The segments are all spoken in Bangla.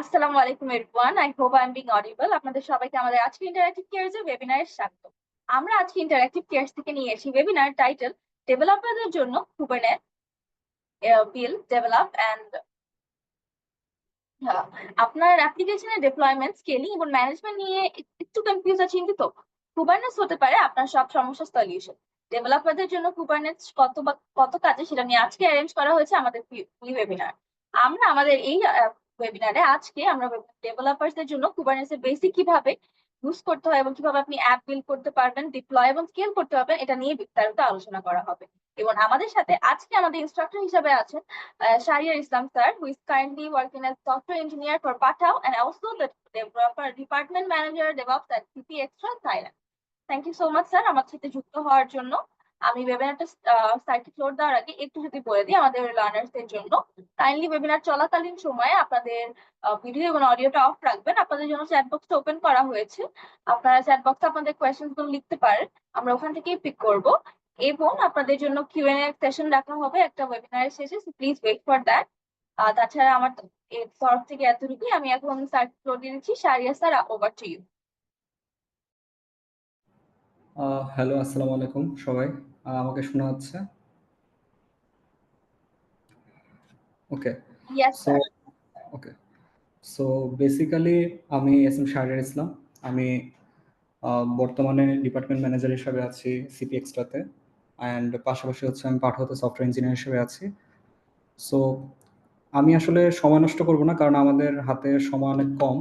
আসসালামু আলাইকুম everyone, I hope I am being audible. আপনাদের সবাইকে আমাদের আজকে ইন্টারঅ্যাক্টিভ কেয়ারস এর ওয়েবিনারে স্বাগত। আমরা আজকে ইন্টারঅ্যাক্টিভ কেয়ারস থেকে নিয়ে এসেছি ওয়েবিনার টাইটেল ডেভেলপারদের জন্য কুবারনেট বিল্ড ডেভেলপ এন্ড আপনার অ্যাপ্লিকেশনের ডিপ্লয়মেন্ট, স্কেলিং এবং ম্যানেজমেন্ট নিয়ে একটু কনফিউজ আর চিন্তিত? কুবারনেটস হতে পারে আপনার সব সমস্যার সলিউশন। ডেভেলপারদের জন্য কুবারনেটস কত কাজে সেটা নিয়ে আজকে অ্যারেঞ্জ করা হয়েছে আমাদের ওয়েবিনার। আমরা আমাদের এই ওয়েবিনারে আজকে আমরা ডেভেলপারদের জন্য কুবারনেটস এর বেসিক কিভাবে ইউজ করতে হয় এবং কিভাবে আপনি অ্যাপ বিল্ড করতে পারবেন, ডিপ্লয় এবং স্কেল করতে পারবেন, এটা নিয়ে বিস্তারিত আলোচনা করা হবে। এবং আমাদের সাথে আজকে আমাদের ইনস্ট্রাক্টর হিসেবে আছেন Shahriar Islam sir, who is currently working as software engineer for Patao and also the developer department manager DevOps at CP Extra Thailand. Thank you so much, sir, আমার সাথে যুক্ত হওয়ার জন্য। আমি ওয়েবিনারটা স্যারকে ফ্লোর দেওয়ার আগে একটু যদি বলে দিই আমাদের লার্নার্স এর জন্য, কাইন্ডলি ওয়েবিনার চলাকালীন সময়ে আপনাদের ভিডিও এবং অডিওটা অফ রাখবেন। আপনাদের জন্য চ্যাট বক্সটা ওপেন করা হয়েছে, আপনারা চ্যাট বক্সে আপনাদের কোয়েশ্চেন গুলো লিখতে পারেন, আমরা ওখান থেকেই পিক করব। এবং আপনাদের জন্য কিউএনএ সেশন রাখা হবে একটা ওয়েবিনারের শেষে, প্লিজ ওয়েট ফর দ্যাট। তাছাড়া আমার তরফ থেকে এতটুকুই। আমি এখন স্যার ফ্লোর দিয়ে দিচ্ছি। Shahriar sir, over to you. Hello, আসসালামু আলাইকুম সবাই। আমাকে শোনা যাচ্ছে? Okay. Yes so sir. Okay so basically আমি এস এম শাহরিয়ার ইসলাম। আমি বর্তমানে ডিপার্টমেন্ট ম্যানেজার হিসাবে আছি সিপি এক্সট্রাতে, অ্যান্ড পাশাপাশি হচ্ছে আমি পাঠাতে সফটওয়্যার ইঞ্জিনিয়ার হিসেবে আছি। সো আমি আসলে সময় নষ্ট করব না, কারণ আমাদের হাতে সময় অনেক কম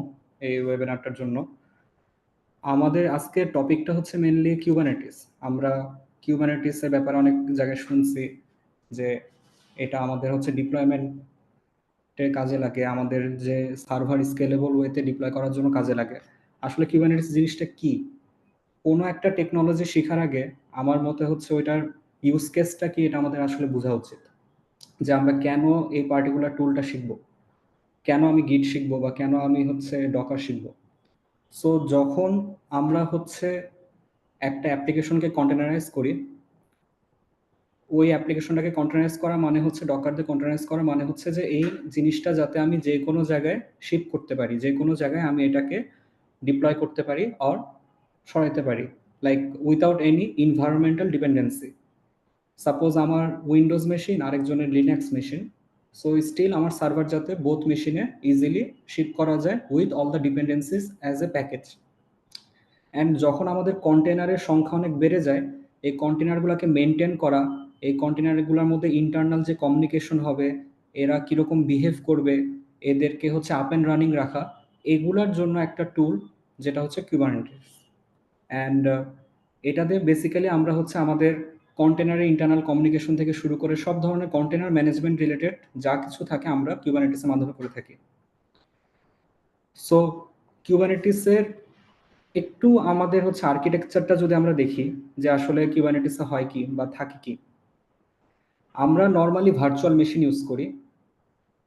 এই ওয়েবিনারটার জন্য। আমাদের আজকের টপিকটা হচ্ছে মেনলি কিউবারনেটিস। আমরা কিউবারনেটিসের ব্যাপারে অনেক জায়গায় শুনছি যে এটা আমাদের হচ্ছে ডিপ্লয়মেন্টের কাজে লাগে, আমাদের যে সার্ভার স্কেলেবল ওয়েতে ডিপ্লয় করার জন্য কাজে লাগে। আসলে কিউবারনেটিস জিনিসটা কি? কোনো একটা টেকনোলজি শেখার আগে আমার মতে হচ্ছে ওইটার ইউজ কেসটা কি এটা আমাদের আসলে বোঝা উচিত, যে আমরা কেন এই পার্টিকুলার টুলটা শিখবো, কেন আমি গিট শিখবো, বা কেন আমি হচ্ছে ডকার শিখবো। সো যখন আমরা হচ্ছে একটা অ্যাপ্লিকেশনকে কন্টেনারাইজ করি, ওই অ্যাপ্লিকেশনটাকে কন্টেনারাইজ করা মানে হচ্ছে, ডকার দিয়ে কন্টেনারাইজ করা মানে হচ্ছে যে এই জিনিসটা যাতে আমি যে কোনো জায়গায় শিফট করতে পারি, যে কোনো জায়গায় আমি এটাকে ডিপ্লয় করতে পারি অর সরাইতে পারি, like without any environmental dependency. Suppose আমার উইন্ডোজ মেশিন, আরেকজনের লিনাক্স মেশিন, সো স্টিল আমার সার্ভার যাতে বোথ মেশিনে ইজিলি শিফট করা যায় with all the dependencies as a package. And যখন আমাদের কন্টেনারের সংখ্যা অনেক বেড়ে যায়, এই কন্টেনারগুলোকে মেনটেন করা, এই কন্টেনারগুলোর মধ্যে ইন্টারনাল যে কমিউনিকেশন হবে, এরা কীরকম বিহেভ করবে, এদেরকে হচ্ছে আপ অ্যান্ড রানিং রাখা, এগুলার জন্য একটা টুল যেটা হচ্ছে কিউবারনেটিস। অ্যান্ড এটাতে বেসিক্যালি আমরা হচ্ছে আমাদের কন্টেনারের ইন্টারনাল কমিউনিকেশন থেকে শুরু করে সব ধরনের কন্টেনার ম্যানেজমেন্ট রিলেটেড যা কিছু থাকে আমরা কিউবারনেটিসের মাধ্যমে করে থাকি। সো কিউবারনেটিসের একটু আমাদের হচ্ছে আর্কিটেকচারটা যদি আমরা দেখি, যে আসলে কিউবারনেটিসে হয় কি বা থাকে কি। আমরা নর্মালি ভার্চুয়াল মেশিন ইউজ করি,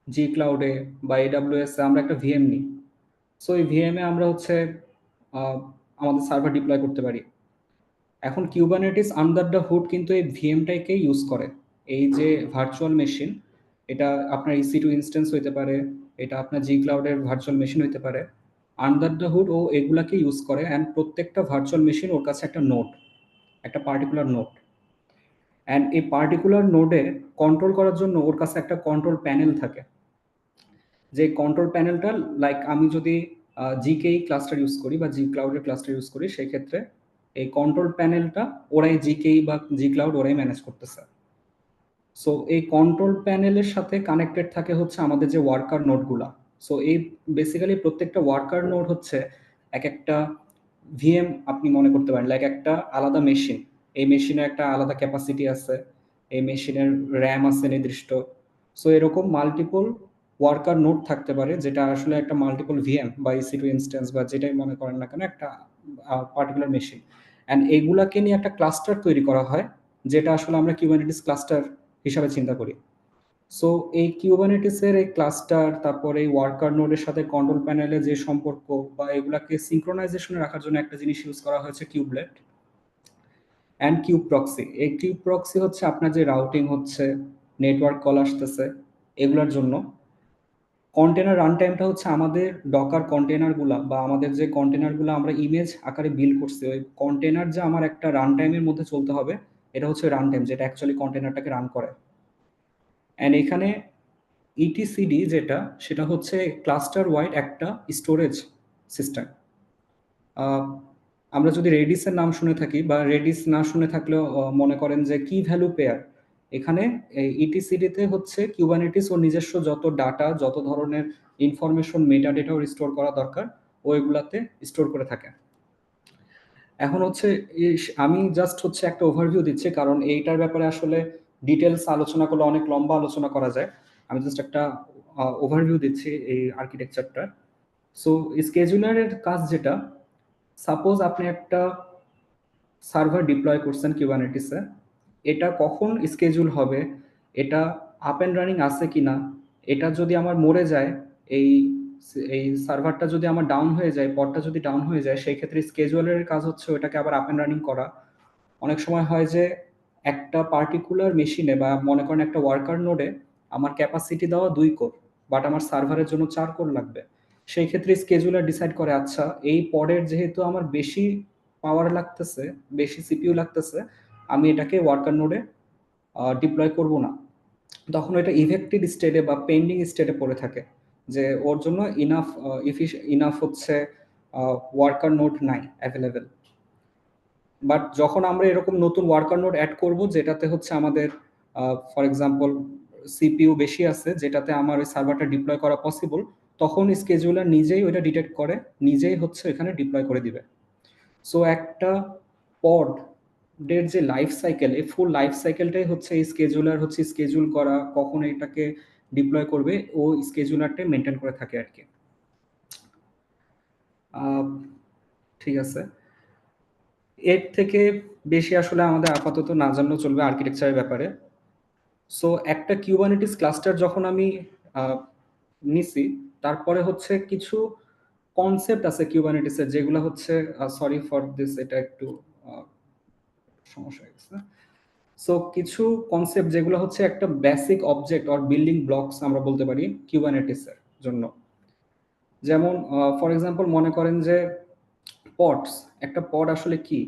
জি ক্লাউডে বা এডাব্লিউএস এ আমরা একটা ভিএম নিই। সো এই ভিএমে আমরা হচ্ছে আমাদের সার্ভার ডিপ্লয় করতে পারি। এখন কিউবারনেটিস আন্ডার দ্য হুড কিন্তু এই ভিএমটাকে ইউজ করে। এই যে ভার্চুয়াল মেশিন, এটা আপনার EC2 ইনস্ট্যান্স হইতে পারে, এটা আপনার জি ক্লাউডের ভার্চুয়াল মেশিন হইতে পারে। আন্ডার দ্য হুড ও এগুলাকে ইউজ করে, অ্যান্ড প্রত্যেকটা ভার্চুয়াল মেশিন ওর কাছে একটা নোড, একটা পার্টিকুলার নোড। অ্যান্ড এই পার্টিকুলার নোডে কন্ট্রোল করার জন্য ওর কাছে একটা কন্ট্রোল প্যানেল থাকে। যে কন্ট্রোল প্যানেলটা, লাইক আমি যদি জিকেই ক্লাস্টার ইউজ করি বা জি ক্লাউডের ক্লাস্টার ইউজ করি, সেই ক্ষেত্রে এই কন্ট্রোল প্যানেলটা ওরাই জিকেই বা জি ক্লাউড ওরাই ম্যানেজ করতেছে। সো এই কন্ট্রোল প্যানেলের সাথে কানেক্টেড থাকে হচ্ছে আমাদের যে ওয়ার্কার নোডগুলা। সো এই বেসিক্যালি প্রত্যেকটা ওয়ার্কার নোড হচ্ছে এক একটা ভিএম আপনি মনে করতে পারেন, লাইক একটা আলাদা মেশিন। এই মেশিনের একটা আলাদা ক্যাপাসিটি আছে, এই মেশিনের র্যাম আছে নির্দিষ্ট। সো এরকম মাল্টিপল ওয়ার্কার নোড থাকতে পারে, যেটা আসলে একটা মাল্টিপল ভিএম বা EC2 ইনস্ট্যান্স বা যেটাই মনে করেন না কেন, একটা পার্টিকুলার মেশিন। অ্যান্ড এগুলাকে নিয়ে একটা ক্লাস্টার তৈরি করা হয়, যেটা আসলে আমরা কিউবারনেটিস ক্লাস্টার হিসাবে চিন্তা করি। সো এই কিউবারনেটিসের এই ক্লাস্টার, তারপর এই ওয়ার্কার নোডের সাথে কন্ট্রোল প্যানেলে যে সম্পর্ক বা এগুলাকে সিঙ্ক্রোনাইজেশনে রাখার জন্য একটা জিনিস ইউজ করা হয়েছে কিউবলেট অ্যান্ড কিউব প্রক্সি। এই কিউব প্রক্সি হচ্ছে আপনার যে রাউটিং হচ্ছে, নেটওয়ার্ক কল আসতেছে, এগুলোর জন্য কন্টেনার রান টাইমটা হচ্ছে আমাদের ডকার কন্টেনারগুলা বা আমাদের যে কন্টেনারগুলো আমরা ইমেজ আকারে বিল্ড করছি, ওই কন্টেনার যে আমার একটা রান টাইমের মধ্যে চলতে হবে, এটা হচ্ছে রান টাইম যেটা অ্যাকচুয়ালি কন্টেনারটাকে রান করে। অ্যান্ড এখানে ইটিসিডি যেটা, সেটা হচ্ছে ক্লাস্টার ওয়াইড একটা স্টোরেজ সিস্টেম। আমরা যদি রেডিসের নাম শুনে থাকি বা রেডিস না শুনে থাকলেও মনে করেন যে কি ভ্যালু পেয়ার, এখানে ইটিসিডিতে হচ্ছে কিউবারনেটিস ওর নিজস্ব যত ডাটা, যত ধরনের ইনফরমেশন, মেটা ডেটা ওর স্টোর করা দরকার, ওইগুলাতে স্টোর করে থাকে। এখন হচ্ছে আমি জাস্ট হচ্ছে একটা ওভারভিউ দিচ্ছি, কারণ এইটার ব্যাপারে আসলে ডিটেলস আলোচনা করলে অনেক লম্বা আলোচনা করা যায়। আমি জাস্ট একটা ওভারভিউ দিচ্ছি এই আর্কিটেকচারটা। সো স্কেজুলারের কাজ যেটা, সাপোজ আপনি একটা সার্ভার ডিপ্লয় করছেন কিউবারনেটিসে, এটা কখন স্কেজুল হবে, এটা আপ অ্যান্ড রানিং আছে কিনা, এটা যদি আমার মরে যায়, এই এই সার্ভারটা যদি আমার ডাউন হয়ে যায়, পডটা যদি ডাউন হয়ে যায়, সেই ক্ষেত্রে স্কেজুয়ালের কাজ হচ্ছে ওটাকে আবার আপ অ্যান্ড রানিং করা। অনেক সময় হয় যে একটা পার্টিকুলার মেশিনে বা মনে করেন একটা ওয়ার্কার নোডে আমার ক্যাপাসিটি দেওয়া 2 কোর, বাট আমার সার্ভারের জন্য 4 কোর লাগবে। সেই ক্ষেত্রে স্কেজুলার ডিসাইড করে, আচ্ছা এই পডের যেহেতু আমার বেশি পাওয়ার লাগতেছে, বেশি সিপিইউ লাগতেছে, আমি এটাকে ওয়ার্কার নোডে ডিপ্লয় করব না। তখন এটা ইফেক্টিভ স্টেটে বা পেন্ডিং স্টেটে পড়ে থাকে, যে ওর জন্য ইনাফ হচ্ছে ওয়ার্কার নোড নাই অ্যাভেলেবেল। বাট যখন আমরা এরকম নতুন ওয়ার্কার নোড অ্যাড করব, যেটাতে হচ্ছে আমাদের ফর এক্সাম্পল সিপিইউ বেশি আছে, যেটাতে আমার ওই সার্ভারটা ডিপ্লয় করা পসিবল, তখন স্কেজুলার নিজেই ওইটা ডিটেক্ট করে, নিজেই হচ্ছে এখানে ডিপ্লয় করে দিবে। সো একটা পড এর যে লাইফ সাইকেল, এই ফুল লাইফ সাইকেলটাই হচ্ছে এই স্কেজুলার হচ্ছে স্কেজুল করা, কখন এটাকে ডিপ্লয় করবে, ও স্কেজুলারটা মেনটেন করে থাকে আর কি। ঠিক আছে, এর থেকে বেশি আসলে আমাদের আপাতত না জানলেও চলবে আর্কিটেকচারের ব্যাপারে। সো একটা কিউবারনেটিস ক্লাস্টার যখন আমি নিছি, তারপরে হচ্ছে কিছু কনসেপ্ট আছে কিউবারনেটিসের, যেগুলো হচ্ছে সরি ফর দিস, এটা একটু সমস্যা হয়ে গেছে। সো কিছু কনসেপ্ট যেগুলো হচ্ছে একটা basic object or building blocks আমরা বলতে পারি কিউবারনেটিসের জন্য। যেমন ফর এক্সাম্পল মনে করেন যে পডস, একটা পড আসলে কি?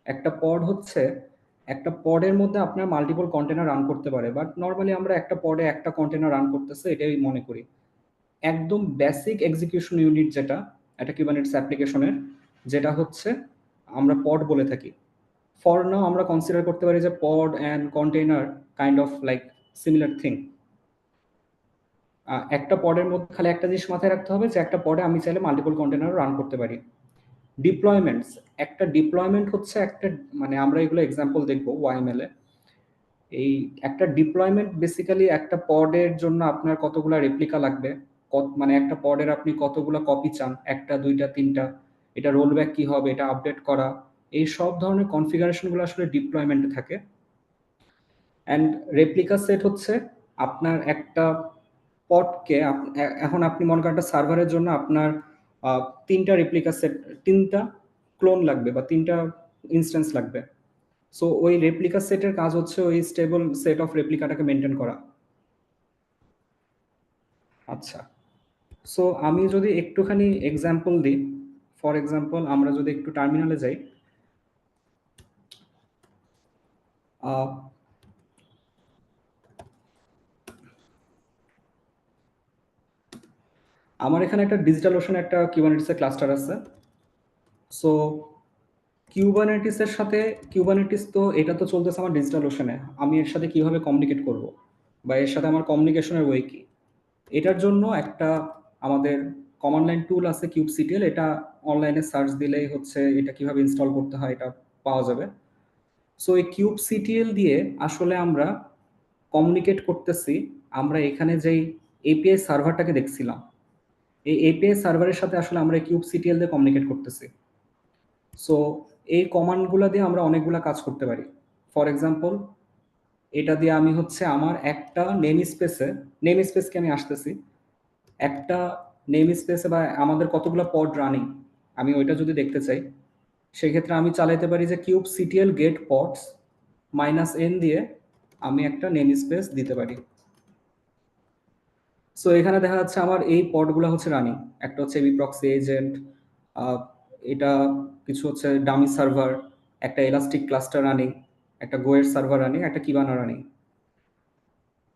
একটা পড হচ্ছে, একটা পডের মধ্যে আপনার মাল্টিপল কন্টেনার রান করতে পারে, বাট নর্মালি আমরা একটা পডে একটা কন্টেনার রান করতেছে এটাই মনে করি। একদম বেসিক এক্সিকিউশন ইউনিট যেটা একটা কিউবারনেটিস অ্যাপ্লিকেশনের, যেটা হচ্ছে আমরা পড বলে থাকি। ফর নাও আমরা কনসিডার করতে পারি যে pod and container kind of like similar thing. একটা পডের মধ্যে খালি একটা জিনিস মাথায় রাখতে হবে, যে একটা পডে আমি চাইলে মাল্টিপল কন্টেনার রান করতে পারি। ডিপ্লয়মেন্টস, একটা ডিপ্লয়মেন্ট হচ্ছে একটা, মানে আমরা এগুলো এক্সাম্পল দেখবো ওয়াইএমএল এ। এই একটা ডিপ্লয়মেন্ট বেসিক্যালি একটা পডের জন্য আপনার কতগুলা রেপ্লিকা লাগবে, মানে একটা পডের আপনি কতগুলা কপি চান, একটা, দুইটা, তিনটা, এটা রোল ব্যাক কি হবে, এটা আপডেট করা, এই সব ধরনের কনফিগারেশনগুলো আসলে ডিপ্লয়মেন্টে থাকে। অ্যান্ড রেপ্লিকা সেট হচ্ছে আপনার একটা পডকে, এখন আপনি মনে করেন একটা সার্ভারের জন্য আপনার 3টা রেপ্লিকা সেট, 3টা ক্লোন লাগবে বা 3টা ইনস্ট্যান্স লাগবে। সো ওই রেপ্লিকা সেটের কাজ হচ্ছে ওই স্টেবল সেট অফ রেপ্লিকাটাকে মেনটেন করা। আচ্ছা, সো আমি যদি একটুখানি এক্সাম্পল দিই, ফর এক্সাম্পল আমরা যদি একটু টার্মিনালে যাই, আমার এখানে একটা ডিজিটাল ওশান একটা কিউবারনেটিসের ক্লাস্টার আছে। সো কিউবারনেটিসের সাথে, কিউবারনেটিস তো এটা তো চলতেছে আমার ডিজিটাল ওশানে, আমি এর সাথে কিভাবে কমিউনিকেট করব বা এর সাথে আমার কমিউনিকেশনের ওয়ে কি, এটার জন্য একটা আমাদের কমান্ড লাইন টুল আছে কিউবসিটিএল, এটা অনলাইনে সার্চ দিলেই হচ্ছে এটা কিভাবে ইনস্টল করতে হয় এটা পাওয়া যাবে। সো এই কিউবসিটিএল দিয়ে আসলে আমরা কমিউনিকেট করতেছি, আমরা এখানে যেই এপিআই সার্ভারটাকে দেখছিলাম, এই এপিআই সার্ভারের সাথে আসলে আমরা কিউবসিটিএল দিয়ে কমিউনিকেট করতেছি। সো এই কমান্ডগুলো দিয়ে আমরা অনেকগুলা কাজ করতে পারি। ফর এক্সাম্পল এটা দিয়ে আমি হচ্ছে আমার একটা নেম স্পেসকে আমি আসতেছি, একটা নেম স্পেসে বা আমাদের কতগুলো পড রানিং আমি ওইটা যদি দেখতে চাই, সেক্ষেত্রে আমি চালাইতে পারি যে কিউবসিটিএল গেট পডস -n দিয়ে আমি একটা নেম স্পেস দিতে পারি। সো এখানে দেখা যাচ্ছে আমার এই পডগুলো হচ্ছে রানিং। একটা হচ্ছে এবি প্রক্সি এজেন্ট, এটা কিছু হচ্ছে ডামি সার্ভার, একটা এলাস্টিক ক্লাস্টার রানিং, একটা গোয়ের সার্ভার রানিং, একটা কিবানা রানিং।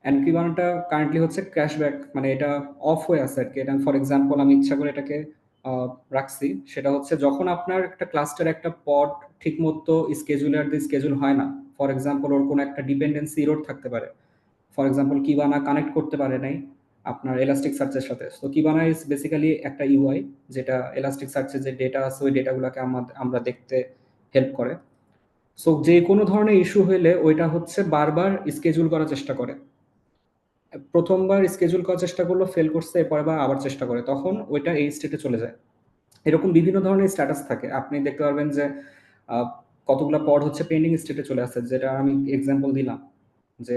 অ্যান্ড কিবানাটা কারেন্টলি হচ্ছে ক্র্যাশব্যাক, মানে এটা অফ হয়ে আছে আর কি। এটা ফর এক্সাম্পল আমি ইচ্ছা করে এটাকে রাখছি, সেটা হচ্ছে যখন আপনার একটা ক্লাস্টার একটা পড ঠিক মতো স্কেজুলার দিয়ে স্কেজুল হয় না, ফর এক্সাম্পল ওর কোনো একটা ডিপেন্ডেন্সি ইরোড থাকতে পারে, ফর এক্সাম্পল কিবানা কানেক্ট করতে পারে নাই আপনার এলাস্টিক সার্চের সাথে। তো কিবানা ইজ বেসিক্যালি একটা ইউআই যেটা এলাস্টিক সার্চে যে ডেটা আছে ওই ডেটাগুলোকে আমরা দেখতে হেল্প করে। সো যে কোনো ধরনের ইস্যু হলে ওইটা হচ্ছে বারবার স্কেজুল করার চেষ্টা করে। প্রথমবার স্কেজুল করার চেষ্টা করলো, ফেল করছে, এরপর আবার চেষ্টা করে, তখন ওইটা এই স্টেটে চলে যায়। এরকম বিভিন্ন ধরনের স্ট্যাটাস থাকে। আপনি দেখতে পারবেন যে কতগুলো পড হচ্ছে পেন্ডিং স্টেটে চলে আসে, যেটা আমি এক্সাম্পল দিলাম যে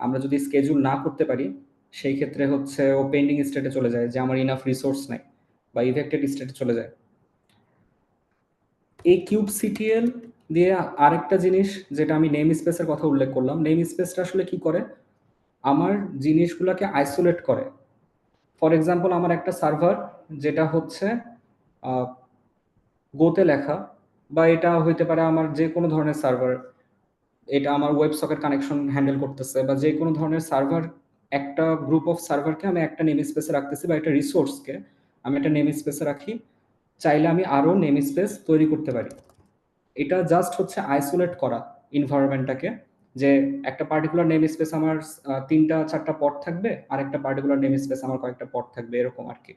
আমরা যদি স্কেজুল না করতে পারি সেই ক্ষেত্রে হচ্ছে ও পেন্ডিং স্টেটে চলে যায়, যে আমার ইনাফ রিসোর্স নাই, বা ইভেক্টেড স্টেটে চলে যায়। এই কিউব সিটিএল দিয়ে আরেকটা জিনিস যেটা আমি নেম স্পেসের কথা উল্লেখ করলাম, নেম স্পেসটা আসলে কি করে, আমার জিনিসগুলোকে আইসোলেট করে। ফর এক্সাম্পল আমার একটা সার্ভার যেটা হচ্ছে গোতে লেখা, বা এটা হইতে পারে আমার যে কোনো ধরনের সার্ভার, এটা আমার ওয়েব সকেট কানেকশন হ্যান্ডেল করতেছে, বা যে কোনো ধরনের সার্ভার, একটা গ্রুপ অফ সার্ভারকে আমি একটা নেম স্পেসে রাখতেছি, বা একটা রিসোর্সকে আমি একটা নেম স্পেসে রাখি, চাইলে আমি আরো নেম স্পেস তৈরি করতে পারি। এটা জাস্ট হচ্ছে আইসোলেট করা এনভায়রনমেন্টটাকে, যে একটা পার্টিকুলার নেম স্পেস আমার 3-4টা পড থাকবে, আর একটা পার্টিকুলার নেম স্পেস আমার কয়েকটা পড থাকবে, এরকম আর কি।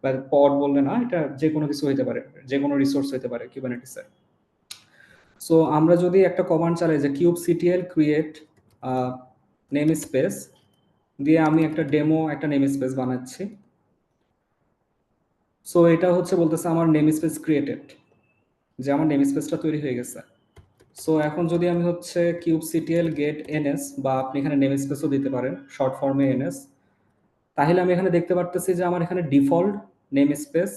বা পড বললে না, এটা যে কোনো কিছু হইতে পারে, যে কোনো রিসোর্স হইতে পারে কিউবারনেটিসের। সো আমরা যদি একটা কমান্ড চালাই যে kubectl create নেম স্পেস দিয়ে আমি একটা ডেমো একটা নেম স্পেস বানাচ্ছি। সো এটা হচ্ছে বলতেছে আমার নেম স্পেস ক্রিয়েটেড, যে আমার নেম স্পেসটা তৈরি হয়ে গেছে। সো এখন যদি আমি হচ্ছে kubectl get ns, বা আপনি এখানে নেম স্পেসও দিতে পারেন শর্ট ফর্মে ns, তাহলে আমি এখানে দেখতে পারতেছি যে আমার এখানে ডিফল্ট নেম স্পেস,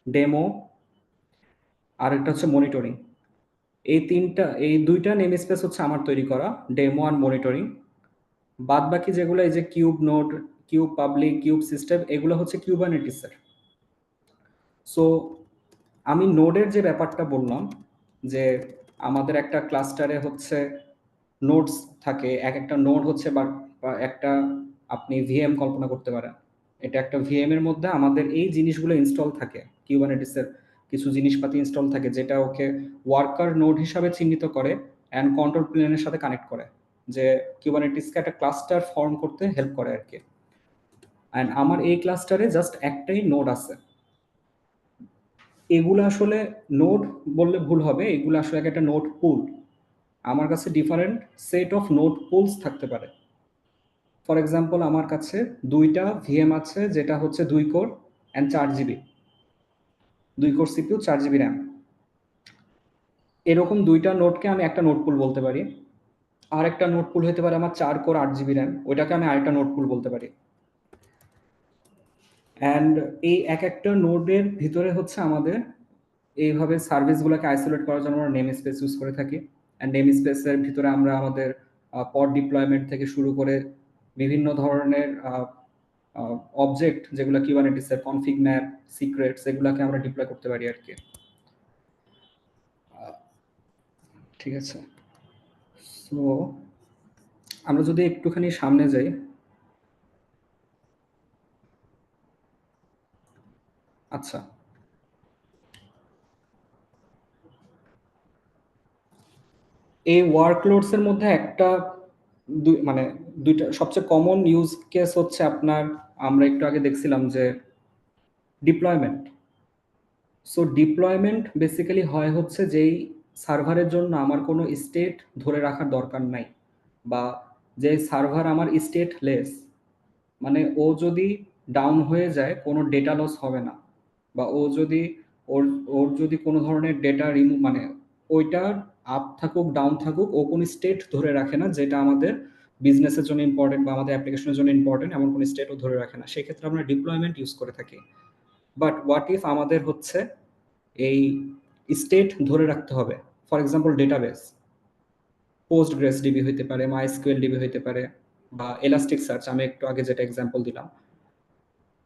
ডেমো, আর একটা হচ্ছে মনিটরিং, এই দুইটা নেম স্পেস হচ্ছে আমার তৈরি করা, ডেমো আর মনিটরিং। বাদ বাকি যেগুলো এই যে cube node, cube public, cube system, এগুলো হচ্ছে কিউবারনেটিসের। সো আমি নোডের যে ব্যাপারটা বললাম, যে আমাদের একটা ক্লাস্টারে হচ্ছে নোডস থাকে, এক একটা নোড হচ্ছে বা একটা, আপনি ভিএম কল্পনা করতে পারেন, এটা একটা ভিএম এর মধ্যে আমাদের এই জিনিসগুলো ইনস্টল থাকে, কিউবারনেটিসের কিছু জিনিসপাতি ইনস্টল থাকে, যেটা ওকে ওয়ার্কার নোড হিসাবে চিহ্নিত করে অ্যান্ড কন্ট্রোল প্লেনের সাথে কানেক্ট করে, যে কিউবারনেটিসকে একটা ক্লাস্টার ফর্ম করতে হেল্প করে আর কি। অ্যান্ড আমার এই ক্লাস্টারে জাস্ট একটাই নোড আছে। এগুলো আসলে নোড বললে ভুল হবে, এগুলো আসলে একটা নোড পুল। আমার কাছে different set of node pools থাকতে পারে। ফর এক্সাম্পল আমার কাছে 2টা ভিএম আছে, যেটা হচ্ছে 2 core and 4 GB, 2 core CPU 4 GB RAM. এরকম 2টা নোডকে আমি একটা নোড পুল বলতে পারি। আর একটা নোড পুল হতে পারে আমার 4 কোর 8 জিবি র্যাম, ওইটাকে আমি আরেকটা নোড পুল বলতে পারি। অ্যান্ড এই এক একটা নোডের ভিতরে হচ্ছে আমাদের এইভাবে সার্ভিসগুলোকে আইসোলেট করার জন্য আমরা নেম স্পেস ইউজ করে থাকি। অ্যান্ড নেম স্পেসের ভিতরে আমরা আমাদের পড ডিপ্লয়মেন্ট থেকে শুরু করে বিভিন্ন ধরনের অবজেক্ট, যেগুলো কিউবারনেটিসের কনফিগ ম্যাপ, সিক্রেটস, এগুলোকে আমরা ডিপ্লয় করতে পারি আর কি। ঠিক আছে, সো আমরা যদি একটুখানি সামনে যাই, আচ্ছা, এই ওয়ার্কলোডস এর মধ্যে একটা মানে দুইটা সবচেয়ে কমন ইউজ কেস হচ্ছে আপনার, আমরা একটু আগে দেখছিলাম যে ডিপ্লয়মেন্ট। সো ডিপ্লয়মেন্ট বেসিক্যালি হয় হচ্ছে যেই সার্ভারের জন্য আমার কোনো স্টেট ধরে রাখার দরকার নাই, বা যে সার্ভার আমার স্টেট লেস, মানে ও যদি ডাউন হয়ে যায় কোনো ডেটা লস হবে না, বা ও যদি ওর ওর যদি কোনো ধরনের ডেটা রিমুভ, মানে ওইটার আপ থাকুক ডাউন থাকুক, ও কোনো স্টেট ধরে রাখে না যেটা আমাদের বিজনেসের জন্য ইম্পর্টেন্ট বা আমাদের অ্যাপ্লিকেশনের জন্য ইম্পর্টেন্ট, এমন কোনো স্টেটও ধরে রাখে না। সেক্ষেত্রে আমরা ডিপ্লয়মেন্ট ইউজ করে থাকি। বাট হোয়াট ইফ আমাদের হচ্ছে এই স্টেট ধরে রাখতে হবে, for example database, Postgres DB হইতে পারে, মাইএসকিউএল ডিবি হইতে পারে, বা এলাস্টিক সার্চ, আমি একটু আগে যেটা এক্সাম্পল দিলাম,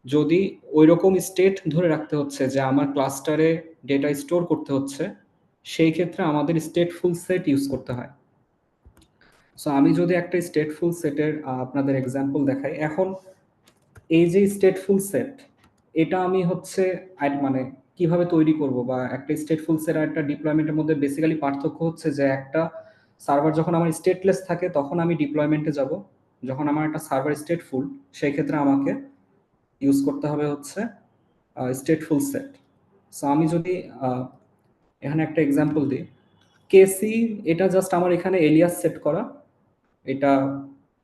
যদি ওইরকম স্টেট ধরে রাখতে হচ্ছে যে আমার ক্লাস্টারে ডেটা স্টোর করতে হচ্ছে, সেই ক্ষেত্রে আমাদের স্টেটফুল সেট ইউজ করতে হয়। সো আমি যদি একটা স্টেটফুল সেটের আপনাদের এক্সাম্পল দেখাই, এখন এই যে স্টেটফুল সেট, এটা আমি হচ্ছে মানে কিভাবে তৈরি করব, বা একটা স্টেটফুল সেট আর একটা ডিপ্লয়মেন্টের মধ্যে বেসিক্যালি পার্থক্য হচ্ছে যে একটা সার্ভার যখন আমার স্টেটলেস থাকে তখন আমি ডিপ্লয়মেন্টে যাব, যখন আমার একটা সার্ভার স্টেটফুল সেই ক্ষেত্রে আমাকে ইউজ করতে হবে হচ্ছে স্টেটফুল সেট। সো আমি যদি এখানে একটা এক্সাম্পল দিই, কেসি, এটা জাস্ট আমার এখানে এলিয়াস সেট করা, এটা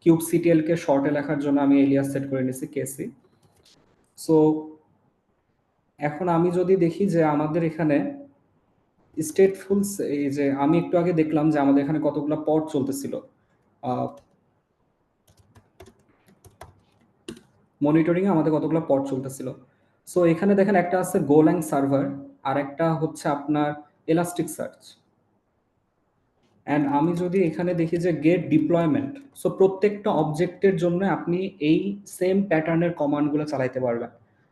কিউবসিটিএল কে শর্টে লেখার জন্য আমি এলিয়াস সেট করে নিয়েছি কেসি। সো এখন আমি যদি দেখি যে আমাদের এখানে স্টেটফুল, এই যে আমি একটু আগে দেখলাম যে আমাদের এখানে কতগুলো পড চলতেছিল, মনিটরিং এ আমাদের কতগুলো পড চলতেছিল। সো এখানে দেখেন একটা আছে গোল্যাং সার্ভার, আর একটা হচ্ছে আপনার এলাস্টিক সার্চ। অ্যান্ড আমি যদি এখানে দেখি যে গেট ডিপ্লয়মেন্ট, সো প্রত্যেকটা অবজেক্টের জন্য আপনি এই সেম প্যাটার্নের কমান্ডগুলো চালাইতে পারবেন।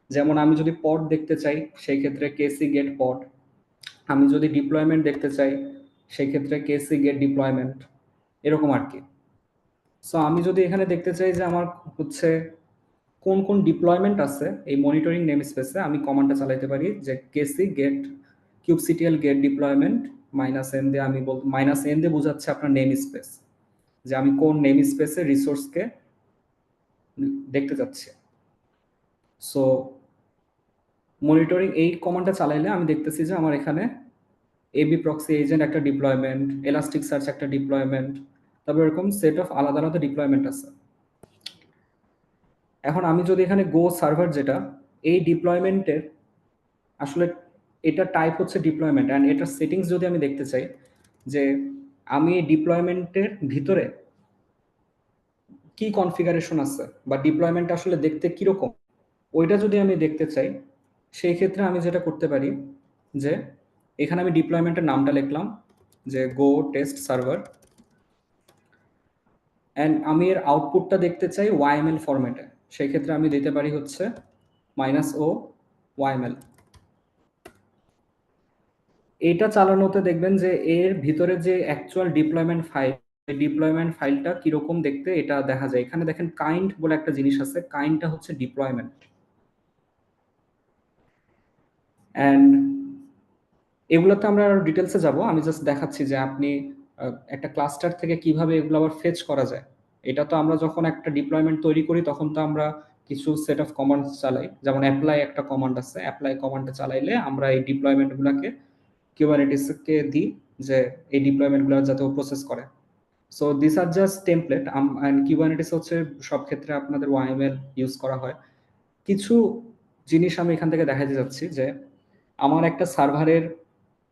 যেমন আমি যদি পড দেখতে চাই সেই ক্ষেত্রে কেসি গেট পড, আমি যদি ডিপ্লয়মেন্ট দেখতে চাই সেই ক্ষেত্রে কেসি গেট ডিপ্লয়মেন্ট, এরকম আর কি। সো আমি যদি এখানে দেখতে চাই যে আমার হচ্ছে কোন কোন ডিপ্লয়মেন্ট আছে এই মনিটরিং নেম স্পেসে, আমি কমান্ডটা চালাইতে পারি যে কেসি গেট কিউবসিটিএল গেট ডিপ্লয়মেন্ট -n দিয়ে, আমি বল -n দিয়ে বোঝাচ্ছে আপনার নেম স্পেস, যে আমি কোন নেম স্পেসে রিসোর্সকে দেখতে যাচ্ছি। সো মনিটরিং এই কমান্ডটা চালাইলে আমি দেখতেছি যে আমার এখানে এবি প্রক্সি এজেন্ট একটা ডিপ্লয়মেন্ট, এলাস্টিক সার্চ একটা ডিপ্লয়মেন্ট, তারপর এরকম সেট অফ আলাদা আলাদা ডিপ্লয়মেন্ট আছে। এখন আমি যদি এখানে গো সার্ভার, যেটা এই ডিপ্লয়মেন্টের আসলে এটা টাইপ হচ্ছে ডিপ্লয়মেন্ট, অ্যান্ড এটার সেটিংস যদি আমি দেখতে চাই যে আমি এই ডিপ্লয়মেন্টের ভিতরে কি কনফিগারেশন আছে বা ডিপ্লয়মেন্ট আসলে দেখতে কিরকম, ওইটা যদি আমি দেখতে চাই সেই ক্ষেত্রে আমি যেটা করতে পারি যে এখানে আমি ডিপ্লয়মেন্টের নামটা লিখলাম যে গো টেস্ট সার্ভার, অ্যান্ড আমি এর আউটপুটটা দেখতে চাই ওয়াইএমএল ফরম্যাটে, সেই ক্ষেত্রে আমি দিতে পারি হচ্ছে -o ওয়াইএমএল। এটা চালানোতে দেখবেন যে এর ভিতরে যে অ্যাকচুয়াল ডিপ্লয়মেন্ট ফাইল, এই ডিপ্লয়মেন্ট ফাইলটা কিরকম দেখতে এটা দেখা যায়। এখানে দেখেন কাইন্ড বলে একটা জিনিস আছে, কাইন্ডটা হচ্ছে ডিপ্লয়মেন্ট। অ্যান্ড এগুলোতে আমরা আরো ডিটেলসে যাব, আমি জাস্ট দেখাচ্ছি যে আপনি একটা ক্লাস্টার থেকে কিভাবে এগুলো আবার ফেচ করা যায়। এটা তো আমরা যখন একটা ডিপ্লয়মেন্ট তৈরি করি তখন তো আমরা কিছু সেট অফ কমান্ডস চালাই, যেমন অ্যাপ্লাই একটা কমান্ড আছে, অ্যাপ্লাই কমান্ডটা চালাইলে আমরা এই ডিপ্লয়মেন্টগুলোকে কিউবারনেটিসকে দিই যে এই ডিপ্লয়মেন্টগুলো যাতে ও প্রসেস করে। So this are just template, and Kubernetes হচ্ছে সব ক্ষেত্রে আপনাদের ওয়াইএমএল ইউজ করা হয়। কিছু জিনিস আমি এখান থেকে দেখাতে যাচ্ছি যে আমার একটা সার্ভারের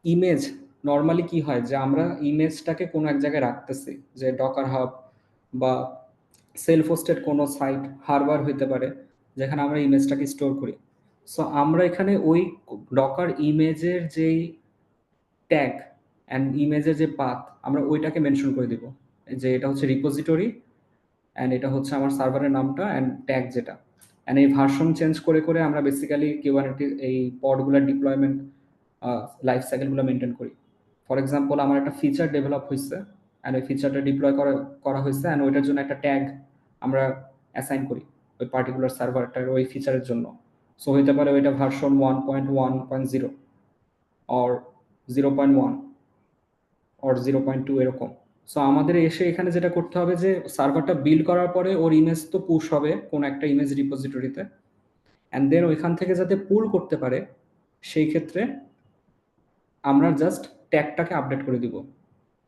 ইমেজ, নর্মালি কি হয় যে আমরা ইমেজটাকে কোনো এক জায়গায় রাখতেছি, যে ডকার হাব বা সেলফ হোস্টেড কোনো সাইট, হারবার হইতে পারে, যেখানে আমরা ইমেজটাকে স্টোর করি। সো আমরা এখানে ওই ডকার ইমেজের যেই ট্যাগ অ্যান্ড ইমেজের যে পাথ, আমরা ওইটাকে মেনশন করে দিব যে এটা হচ্ছে রিপোজিটরি, অ্যান্ড এটা হচ্ছে আমার সার্ভারের নামটা অ্যান্ড ট্যাগ যেটা। অ্যান্ড এই ভার্সন চেঞ্জ করে করে আমরা বেসিক্যালি কিউবারনেটিস এই পডগুলোর ডিপ্লয়মেন্ট লাইফ সাইকেলগুলো মেনটেন করি। ফর এক্সাম্পল আমার একটা ফিচার ডেভেলপ হয়েছে অ্যান্ড ওই ফিচারটা ডিপ্লয় করা হয়েছে, অ্যান্ড ওইটার জন্য একটা ট্যাগ আমরা অ্যাসাইন করি ওই পার্টিকুলার সার্ভারটার ওই ফিচারের জন্য। সো হইতে পারে ওইটা ভার্সন 1.1.0 অর 0.1 অর 0.2 এরকম। সো আমাদের এসে এখানে যেটা করতে হবে যে সার্ভারটা বিল্ড করার পরে ওর ইমেজ তো পুশ হবে কোন একটা ইমেজ রিপোজিটরিতে, অ্যান্ড দেন ওইখান থেকে যাতে পুল করতে পারে সেই ক্ষেত্রে আমরা জাস্ট ট্যাগটাকে আপডেট করে দিব।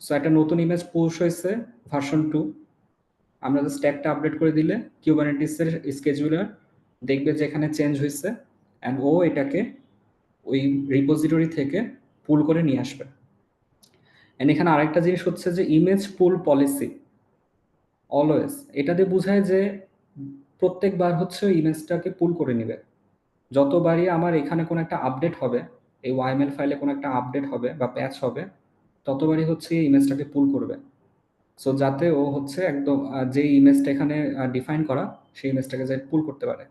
সো একটা নতুন ইমেজ পুশ হয়েছে ভার্সন 2, আমরা জাস্ট ট্যাগটা আপডেট করে দিলে কিউবারনেটিসের স্কেজুলার দেখবে যে এখানে চেঞ্জ হয়েছে, অ্যান্ড ও এটাকে ওই রিপোজিটরি থেকে পুল করে নিয়ে আসবে। এন্ড এখানে আরেকটা জিনিস হচ্ছে যে ইমেজ পুল পলিসি অলওয়েজ, এটা দিয়ে বোঝায় যে প্রত্যেকবার হচ্ছে ইমেজটাকে পুল করে নেবে, যতবারই আমার এখানে কোনো একটা আপডেট হবে, এই ওয়াইএমএল ফাইলে কোনো একটা আপডেট হবে বা প্যাচ হবে, ততবারই হচ্ছে এই ইমেজটাকে পুল করবে। সো যাতে ও হচ্ছে একদম যে ইমেজটা এখানে ডিফাইন করা সেই ইমেজটাকে যাতে পুল করতে পারে।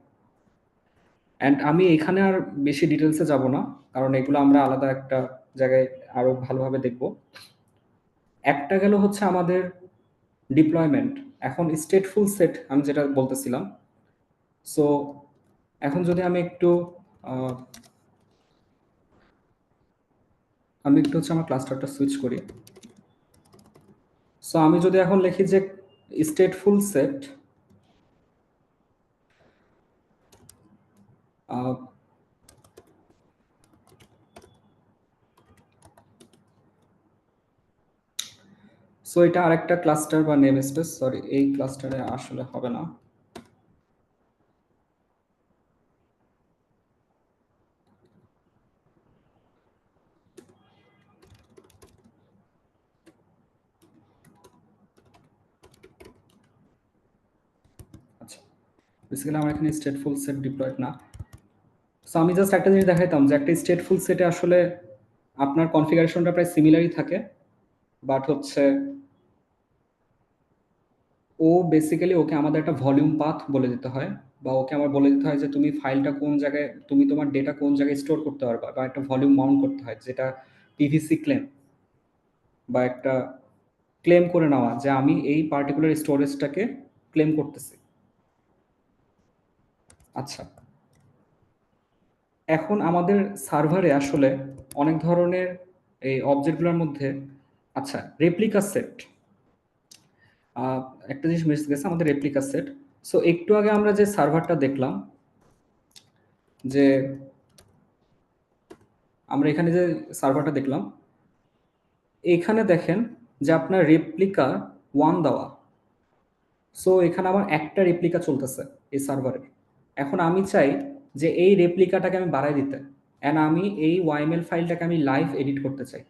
অ্যান্ড আমি এখানে আর বেশি ডিটেলসে যাব না, কারণ এগুলো আমরা আলাদা একটা জায়গায় আরো ভালোভাবে দেখব। একটা গেল হচ্ছে আমাদের ডিপ্লয়মেন্ট। এখন স্টেটফুল সেট আমি যেটা বলতেছিলাম, সো এখন যদি আমি একটু হচ্ছে আমার ক্লাস্টারটা সুইচ করি। সো আমি যদি এখন লিখি যে স্টেটফুল সেট সো এটা আরেকটা ক্লাস্টার বা নেম স্পেস, সরি এই ক্লাস্টারে আসলে হবে না। আচ্ছা, বেসিক্যালি আমার এখানে স্টেটফুল সেট ডিপ্লয়েড না। সো আমি জাস্ট একটা জিনিস দেখাইতাম যে একটা স্টেটফুল সেটে আসলে আপনার কনফিগারেশনটা প্রায় সিমিলারই থাকে, বাট হচ্ছে ও বেসিক্যালি ওকে আমাদের একটা ভলিউম পাথ বলে দিতে হয়, বা ওকে আমার বলে দিতে হয় যে তুমি ফাইলটা কোন জায়গায়, তুমি তোমার ডেটা কোন জায়গায় স্টোর করতে পারবা, বা একটা ভলিউম মাউন্ট করতে হয়, যেটা পিভিসি ক্লেম, বা একটা ক্লেম করে নেওয়া যে আমি এই পার্টিকুলার স্টোরেজটাকে ক্লেম করতেছি। আচ্ছা, এখন আমাদের সার্ভারে আসলে অনেক ধরনের এই অবজেক্টগুলোর মধ্যে, আচ্ছা রেপ্লিকা সেট, একটা জিনিস মিস গেছে আমাদের রেপ্লিকা সেট। সো একটু আগে আমরা যে সার্ভারটা দেখলাম, যে আমরা এখানে যে সার্ভারটা দেখলাম, এখানে দেখেন যে আপনার রেপ্লিকা 1 দেওয়া। সো এখানে আমার একটা রেপ্লিকা চলতেছে এই সার্ভারের। এখন আমি চাই যে এই রেপ্লিকাটাকে আমি বাড়াই দিতে, অ্যান্ড আমি এই ওয়াইএমএল ফাইলটাকে আমি লাইভ এডিট করতে চাই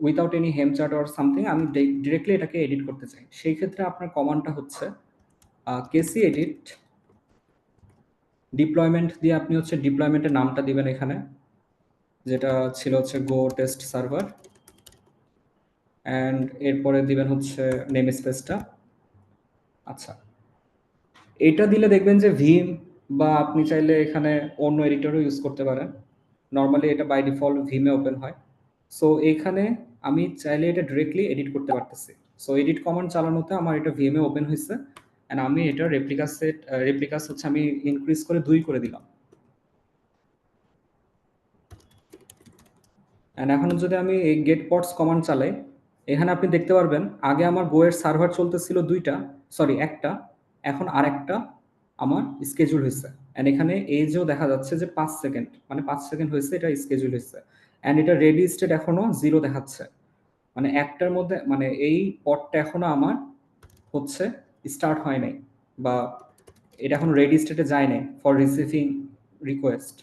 without any hem chart or something. আমি ডিরেক্টলি এটাকে এডিট করতে চাই। সেই ক্ষেত্রে আপনার কমান্ডটা হচ্ছে কেসি এডিট ডিপ্লয়মেন্ট দিয়ে আপনি হচ্ছে ডিপ্লয়মেন্টের নামটা দিবেন এখানে, যেটা ছিল হচ্ছে গো টেস্ট সার্ভার, অ্যান্ড এরপরে দিবেন হচ্ছে নেম স্পেসটা। আচ্ছা, এটা দিলে দেখবেন যে ভিম, বা আপনি চাইলে এখানে অন্য এডিটরও ইউজ করতে পারেন। নর্মালি এটা বাই ডিফল্ট ভিমে ওপেন হয়। সো এখানে আমি চাইলে এটা ডিরেক্টলি এডিট করতে পারতেছি। সো এডিট কমান্ড চালানোতে আমার এটা ভিএমে ওপেন হয়েছে, অ্যান্ড আমি এটা রেপ্লিকাস হচ্ছে আমি ইনক্রিজ করে 2 করে দিলাম। অ্যান্ড এখন যদি আমি এই গেট পটস কমান্ড চালাই, এখানে আপনি দেখতে পারবেন আগে আমার গোয়ের সার্ভার চলতেছিল 2টা, সরি 1টা, এখন আরেকটা আমার স্কেজুল হয়েছে। অ্যান্ড এখানে এজও দেখা যাচ্ছে যে 5 সেকেন্ড, মানে 5 সেকেন্ড হয়েছে এটা স্কেজুল হয়েছে। অ্যান্ড এটা রেডি স্টেট এখনো 0 দেখাচ্ছে, মানে একটার মধ্যে, মানে এই পটটা এখনো আমার হচ্ছে স্টার্ট হয় নাই, বা এটা এখন রেডি স্টেটে যায় নাই ফর রিসিভিং রিকোয়েস্ট।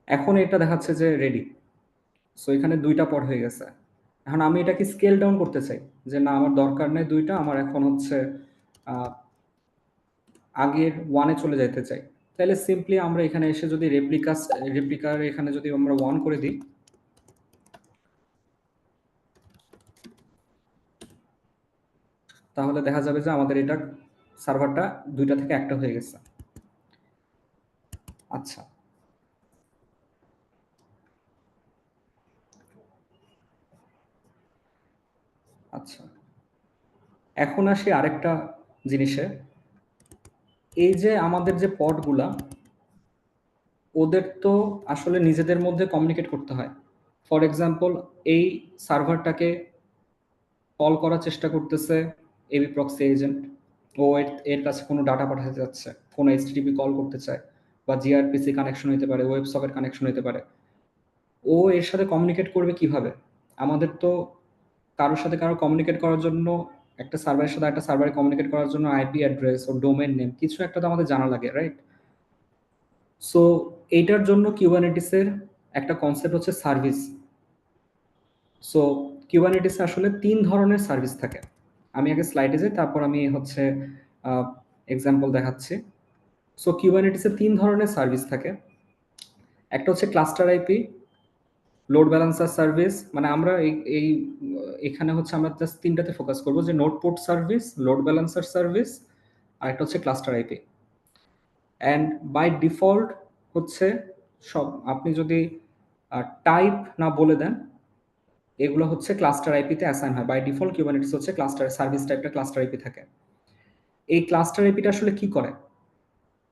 এখন এটা দেখাচ্ছে যে রেডি। সো এখানে 2টা পট হয়ে গেছে। এখন আমি এটাকে স্কেল ডাউন করতে চাই, যে না আমার দরকার নেই 2টা, আমার এখন হচ্ছে আগের 1-এ চলে যেতে চাই। তাহলে সিম্পলি আমরা এখানে এসে যদি রেপ্লিকার এখানে যদি আমরা 1 করে দিই, তাহলে দেখা যাবে যে আমাদের এটা সার্ভারটা 2টা থেকে 1টা হয়ে গেছে। আচ্ছা, আচ্ছা, এখন আসি আরেকটা জিনিসে। এই যে আমাদের যে পডগুলা, ওদের তো আসলে নিজেদের মধ্যে কমিউনিকেট করতে হয়। ফর এক্সাম্পল, এই সার্ভারটাকে কল করার চেষ্টা করতেছে এবি প্রক্সি এজেন্ট, ও এর কাছে কোনো ডাটা পাঠাতে যাচ্ছে, কোনো এইচটিটিপি কল করতে চায়, বা জিআরপিসি কানেকশন হতে পারে, ওয়েব সকেট কানেকশন হতে পারে। ও এর সাথে কমিউনিকেট করবে কিভাবে? আমাদের তো কারোর সাথে কারো কমিউনিকেট করার জন্য, একটা সার্ভারের সাথে একটা সার্ভারে কমিউনিকেট করার জন্য আইপি অ্যাড্রেস ও ডোমেইন নেম কিছু একটা তো আমাদের জানা লাগে, রাইট? সো এইটার জন্য কিউবারনেটিসের একটা কনসেপ্ট হচ্ছে সার্ভিস। সো কিউবারনেটিসে আসলে 3 ধরনের সার্ভিস থাকে। আমি আগে স্লাইডে যাই, তারপর আমি হচ্ছে এক্সাম্পল দেখাচ্ছি। সো কিউবারনেটিসে 3 ধরনের সার্ভিস থাকে। একটা হচ্ছে cluster IP, load balancer service, মানে আমরা এই এখানে হচ্ছে আমরা জাস্ট 3টাতে ফোকাস করব, যে node port service, load balancer service, আর একটা হচ্ছে cluster IP. And by default হচ্ছে সব আপনি যদি টাইপ না বলে দেন, এগুলো হচ্ছে ক্লাস্টার আইপিতে অ্যাসাইন হয়। বাই ডিফল্ট কিউবারনেটিস হচ্ছে ক্লাস্টার সার্ভিস টাইপটা ক্লাস্টার আইপি থাকে। এই ক্লাস্টার আইপিটা আসলে কি করে?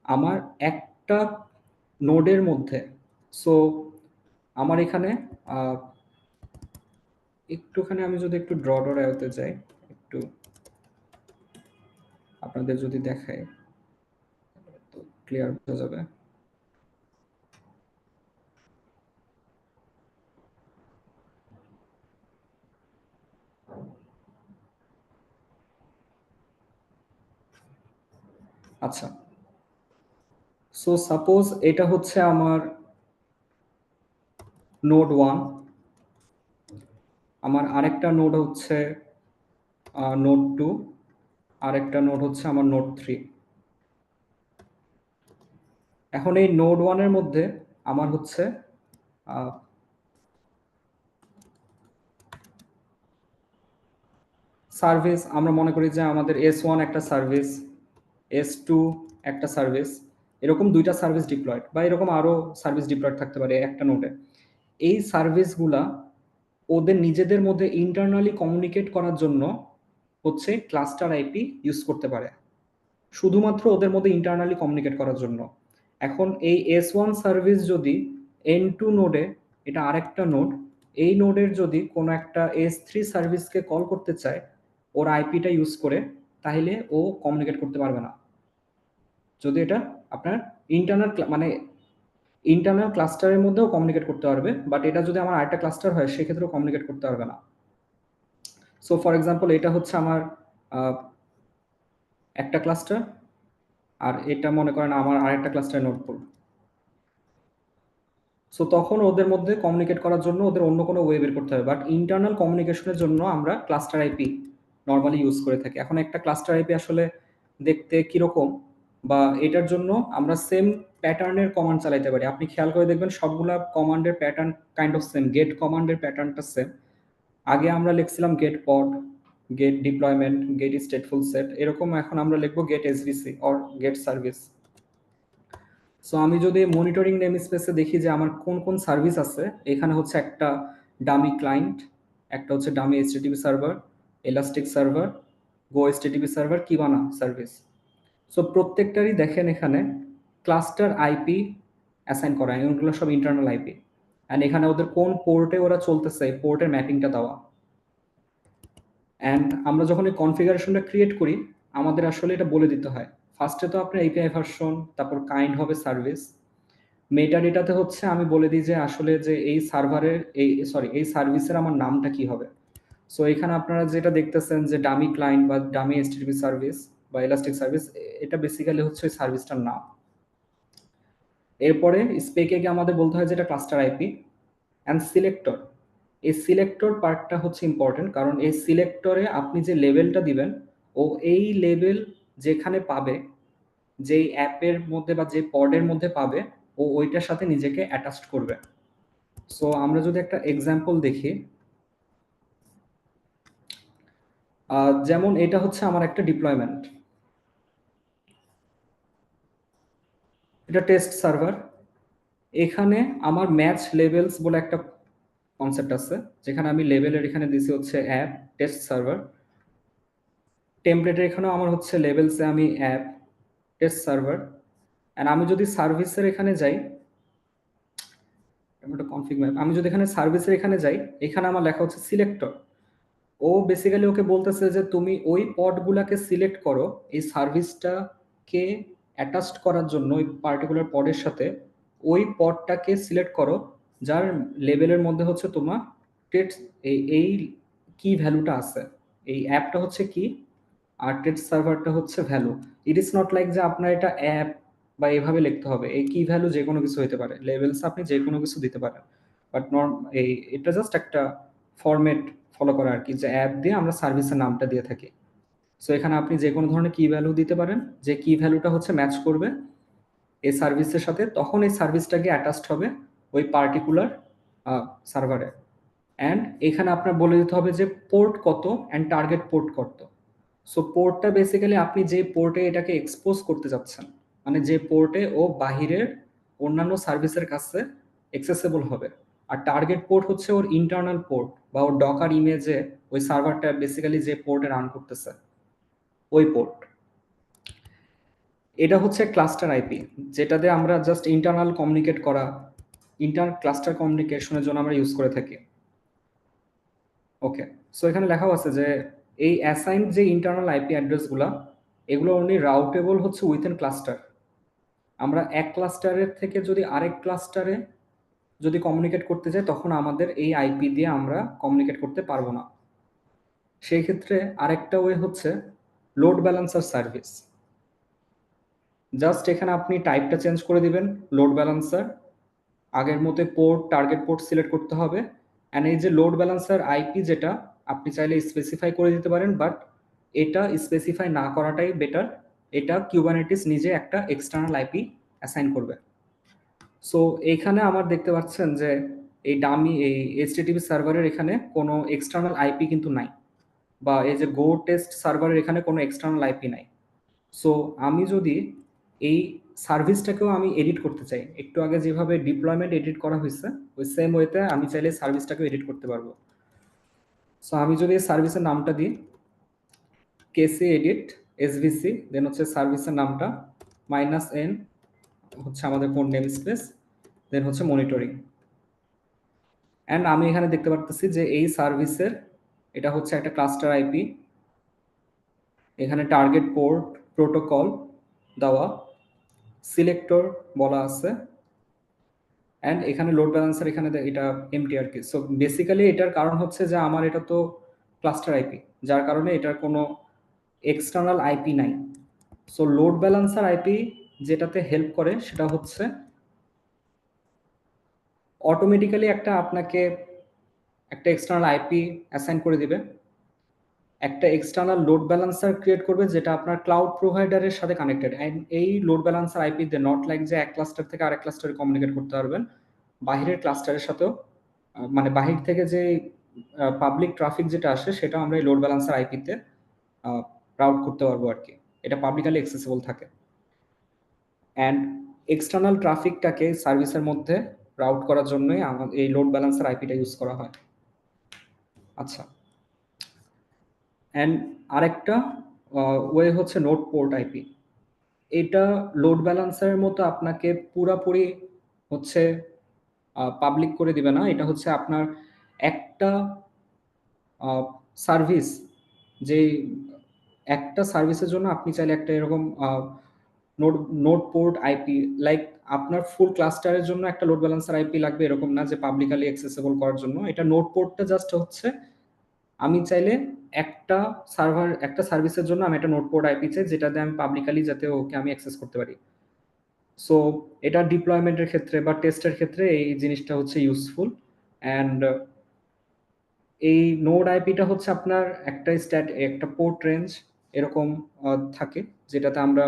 আমার একটা নোডের মধ্যে, সো আমার এখানে একটুখানি আমি যদি একটু ড্র আয়তে যাই, একটু আপনাদের যদি দেখাই তো ক্লিয়ার বোঝা যাবে। আচ্ছা, সো সাপোজ এটা হচ্ছে আমার নোড 1, আমার আরেকটা নোড হচ্ছে নোড 2, আরেকটা নোড হচ্ছে আমার নোড 3। এখন এই নোড 1 এর মধ্যে আমার হচ্ছে সার্ভিস, আমরা মনে করি যে আমাদের S1 একটা সার্ভিস, S2 একটা সার্ভিস, এরকম দুইটা সার্ভিস ডিপ্লয়েড বা এরকম আরো সার্ভিস ডিপ্লয়েড থাকতে পারে একটা নোডে। এই সার্ভিসগুলা ওদের নিজেদের মধ্যে ইন্টারনালি কমিউনিকেট করার জন্য হচ্ছে ক্লাস্টার আইপি ইউজ করতে পারে, শুধুমাত্র ওদের মধ্যে ইন্টারনালি কমিউনিকেট করার জন্য। এখন এই S1 সার্ভিস যদি N2 নোডে, এটা আরেকটা নোড, এই নোডের যদি কোনো একটা S3 সার্ভিসকে কল করতে চায় ওর আইপিটা ইউজ করে, তাহলে ও কমিউনিকেট করতে পারবে না। যদি এটা আপনার ইন্টারনাল মানে ইন্টারনাল ক্লাস্টারের মধ্যেও কমিউনিকেট করতে পারবে, বাট এটা যদি আমার আরেকটা ক্লাস্টার হয় সেক্ষেত্রেও কমিউনিকেট করতে পারবে না। সো ফর এক্সাম্পল এটা হচ্ছে আমার একটা ক্লাস্টার, আর এটা মনে করেন আমার আরেকটা ক্লাস্টারে নোড পুল। সো তখন ওদের মধ্যে কমিউনিকেট করার জন্য ওদের অন্য কোনো ওয়ে বের করতে হবে, বাট ইন্টারনাল কমিউনিকেশনের জন্য আমরা ক্লাস্টার আইপি নর্মালি ইউজ করে থাকি। এখন একটা ক্লাস্টার আইপি আসলে দেখতে কিরকম, বা এটার জন্য আমরা সেম প্যাটার্নের কমান্ড চালাইতে পারি। আপনি খেয়াল করে দেখবেন সবগুলা কমান্ডের pattern kind of same. Get কমান্ডের প্যাটার্নটা সেম। আগে আমরা লিখছিলাম get pod, get deployment, get stateful set, এরকম এখন আমরা লিখবো get SVC or get service. So আমি যদি মনিটরিং নেম স্পেসে দেখি যে আমার কোন কোন সার্ভিস আছে, এখানে হচ্ছে একটা ডামি ক্লায়েন্ট, একটা হচ্ছে dummy HTTP server, elastic server, go HTTP server, Kibana service. So প্রত্যেকটারই দেখেন এখানে ক্লাস্টার আইপি অ্যাসাইন করা, এগুলো সব ইন্টারনাল আইপি, অ্যান্ড এখানে ওদের কোন পোর্টে ওরা চলতেছে পোর্টের ম্যাপিংটা দেওয়া। অ্যান্ড আমরা যখন এই কনফিগারেশনটা ক্রিয়েট করি আমাদের আসলে এটা বলে দিতে হয়। ফার্স্টে তো আপনার এপিআই ভার্সন, তারপর কাইন্ড হবে সার্ভিস, মেটা ডেটাতে হচ্ছে আমি বলে দিই যে আসলে যে এই সার্ভারের এই সার্ভিসের আমার নামটা কি হবে। সো এখানে আপনারা যেটা দেখতেছেন যে ডামি ক্লায়েন্ট বা ডামি এইচটিটিপি সার্ভিস বা ইলাস্টিক সার্ভিস, এটা বেসিক্যালি হচ্ছে ওই সার্ভিসটার নাম। এরপরে স্পেকে গিয়ে আমাদের বলতে হয় যেটা ক্লাস্টার আইপি অ্যান্ড সিলেক্টর। এই সিলেক্টর পার্টটা হচ্ছে ইম্পর্টেন্ট, কারণ এই সিলেক্টরে আপনি যে লেভেলটা দিবেন ও এই লেভেল যেখানে পাবে, যেই অ্যাপের মধ্যে বা যে পডের মধ্যে পাবে, ও ওইটার সাথে নিজেকে অ্যাটাচড করবে। সো আমরা যদি একটা এক্সাম্পল দেখি, যেমন এটা হচ্ছে আমার একটা ডিপ্লয়মেন্ট, এটা টেস্ট সার্ভার। এখানে আমার ম্যাচ লেভেলস বলে একটা কনসেপ্ট আছে, যেখানে আমি লেভেলের এখানে দিছি হচ্ছে অ্যাপ টেস্ট সার্ভার। টেমপ্লেটের এখানেও আমার হচ্ছে লেভেলসে আমি অ্যাপ টেস্ট সার্ভার। অ্যান্ড আমি যদি সার্ভিসের এখানে যাই, কনফিগ ম্যাপ, আমি যদি এখানে সার্ভিসের এখানে যাই, এখানে আমার লেখা হচ্ছে সিলেক্টর। ও বেসিক্যালি ওকে বলতেছে যে তুমি ওই পডগুলাকে সিলেক্ট করো এই সার্ভিসটাকে অ্যাটাচড করার জন্য ওই পার্টিকুলার পডের সাথে, ওই পডটাকে সিলেক্ট করো যার লেভেলের মধ্যে হচ্ছে তোমার টেক্সট এই কি ভ্যালুটা আছে। এই অ্যাপটা হচ্ছে কি আর টেক্সট সার্ভারটা হচ্ছে value. It is not like যে আপনার এটা অ্যাপ বা এভাবে লিখতে হবে। এই কি ভ্যালু যে কোনো কিছু হতে পারে, লেভেলস আপনি যে কোনো কিছু দিতে পারেন, বাট এটা জাস্ট একটা ফরম্যাট ফলো করা আর কি, যে অ্যাপ দিয়ে আমরা সার্ভিসের নামটা দিয়ে থাকি। সো এখানে আপনি যে কোনো ধরনের কি ভ্যালু দিতে পারেন, যে কি ভ্যালুটা হচ্ছে ম্যাচ করবে এই সার্ভিসের সাথে, তখন এই সার্ভিসটাকে অ্যাটাচড হবে ওই পার্টিকুলার সার্ভারে। অ্যান্ড এখানে আপনার বলে দিতে হবে যে পোর্ট কত অ্যান্ড টার্গেট পোর্ট কত। সো পোর্টটা বেসিক্যালি আপনি যে পোর্টে এটাকে এক্সপোজ করতে যাচ্ছেন মানে যে পোর্টে ও বাহিরের অন্যান্য সার্ভিসের কাছে অ্যাক্সেসেবল হবে। আর টার্গেট পোর্ট হচ্ছে ওর ইন্টারনাল পোর্ট বা ওর ডকার ইমেজে ওই সার্ভারটা বেসিক্যালি যে পোর্টে রান করতেছে ওই পোর্ট। এটা হচ্ছে ক্লাস্টার আইপি, যেটাতে আমরা জাস্ট ইন্টারনাল কমিউনিকেট করা, ইন্টার ক্লাস্টার কমিউনিকেশনের জন্য আমরা ইউজ করে থাকি। ওকে, সো এখানে লেখাও আছে যে এই অ্যাসাইন যে ইন্টারনাল আইপি অ্যাড্রেসগুলো, এগুলো অনলি রাউটেবল হচ্ছে উইথিন ক্লাস্টার। আমরা এক ক্লাস্টারের থেকে যদি আরেক ক্লাস্টারে যদি কমিউনিকেট করতে চাই তখন আমাদের এই আইপি দিয়ে আমরা কমিউনিকেট করতে পারবো না। সেই ক্ষেত্রে আরেকটা ওয়ে হচ্ছে লোড ব্যালেন্সার সার্ভিস। জাস্ট এখানে আপনি টাইপটা চেঞ্জ করে দিবেন লোড ব্যালেন্সার, আগের মতো পোর্ট টার্গেট পোর্ট সিলেক্ট করতে হবে। অ্যান্ড এই যে লোড ব্যালেন্সার আইপি, যেটা আপনি চাইলে স্পেসিফাই করে দিতে পারেন, বাট এটা স্পেসিফাই না করাটাই বেটার। এটা কিউবারনেটিস নিজে একটা এক্সটার্নাল আইপি অ্যাসাইন করবে। সো এইখানে আমার দেখতে পাচ্ছেন যে এই ডামি এই এইচটিটিপি সার্ভারের এখানে কোনো এক্সটার্নাল আইপি কিন্তু নাই, বা এই যে গো টেস্ট সার্ভারের এখানে কোনো এক্সটার্নাল আইপি নাই। সো আমি যদি এই সার্ভিসটাকেও আমি এডিট করতে চাই, একটু আগে যেভাবে ডিপ্লয়মেন্ট এডিট করা হয়েছে ওই সেম ওয়েতে আমি চাইলে সার্ভিসটাকেও এডিট করতে পারবো। সো আমি যদি সার্ভিসের নামটা দিই কেসি এডিট এসভিসি, দেন হচ্ছে সার্ভিসের নামটা -n হচ্ছে আমাদের কোন নেম স্পেস, দেন হচ্ছে মনিটরিং। অ্যান্ড আমি এখানে দেখতে পারতেছি যে এই সার্ভিসের এটা হচ্ছে একটা ক্লাস্টার আইপি, এখানে টার্গেট পোর্ট প্রোটোকল দেওয়া, সিলেক্টর বলা আছে, অ্যান্ড এখানে লোড ব্যালেন্সার এখানে এটা এমটি আর কি। সো বেসিক্যালি এটার কারণ হচ্ছে যে আমার এটা তো ক্লাস্টার আইপি, যার কারণে এটার কোনো এক্সটার্নাল আইপি নাই। সো লোড ব্যালেন্সার আইপি যেটাতে হেল্প করে সেটা হচ্ছে অটোমেটিক্যালি আপনাকে একটা এক্সটার্নাল আইপি অ্যাসাইন করে দিবে, একটা এক্সটার্নাল লোড ব্যালেন্সার ক্রিয়েট করবে যেটা আপনার ক্লাউড প্রোভাইডারের সাথে কানেক্টেড। অ্যান্ড এই লোড ব্যালেন্সার আইপি তে নট লাইক যে এক ক্লাস্টার থেকে আরেক ক্লাস্টারে কমিউনিকেট করতে পারবেন, বাহিরের ক্লাস্টারের সাথেও মানে বাহির থেকে যে পাবলিক ট্রাফিক যেটা আসে সেটা আমরা এই লোড ব্যালেন্সার আইপিতে রাউট করতে পারবো আর কি, এটা পাবলিকালি অ্যাক্সেসিবল থাকে। অ্যান্ড এক্সটার্নাল ট্রাফিকটাকে সার্ভিসের মধ্যে রাউট করার জন্যই আমাদের এই লোড ব্যালেন্সার আইপিটা ইউজ করা হয়। আচ্ছা, অ্যান্ড আরেকটা ওয়ে হচ্ছে নোড পোর্ট আইপি। এটা লোড ব্যালেন্সারের মতো আপনাকে পুরাপুরি হচ্ছে পাবলিক করে দিবে না, এটা হচ্ছে আপনার একটা সার্ভিস, যে একটা সার্ভিসের জন্য আপনি চাইলে একটা এরকম node node port IP, like আপনার ফুল ক্লাস্টারের জন্য একটা লোড ব্যালেন্সার আইপি লাগবে এরকম না যে পাবলিকালি অ্যাক্সেসিবল করার জন্য। এটা নোড পোর্টটা জাস্ট হচ্ছে আমি চাইলে একটা সার্ভার একটা সার্ভিসের জন্য আমি একটা নোড পোর্ট আইপি চাই যেটাতে আমি পাবলিকালি যাতে ওকে আমি অ্যাক্সেস করতে পারি। সো এটা ডিপ্লয়মেন্টের ক্ষেত্রে বা টেস্টের ক্ষেত্রে এই জিনিসটা হচ্ছে ইউজফুল। অ্যান্ড এই নোড আইপিটা হচ্ছে আপনার একটা পোর্ট রেঞ্জ এরকম থাকে, যেটাতে আমরা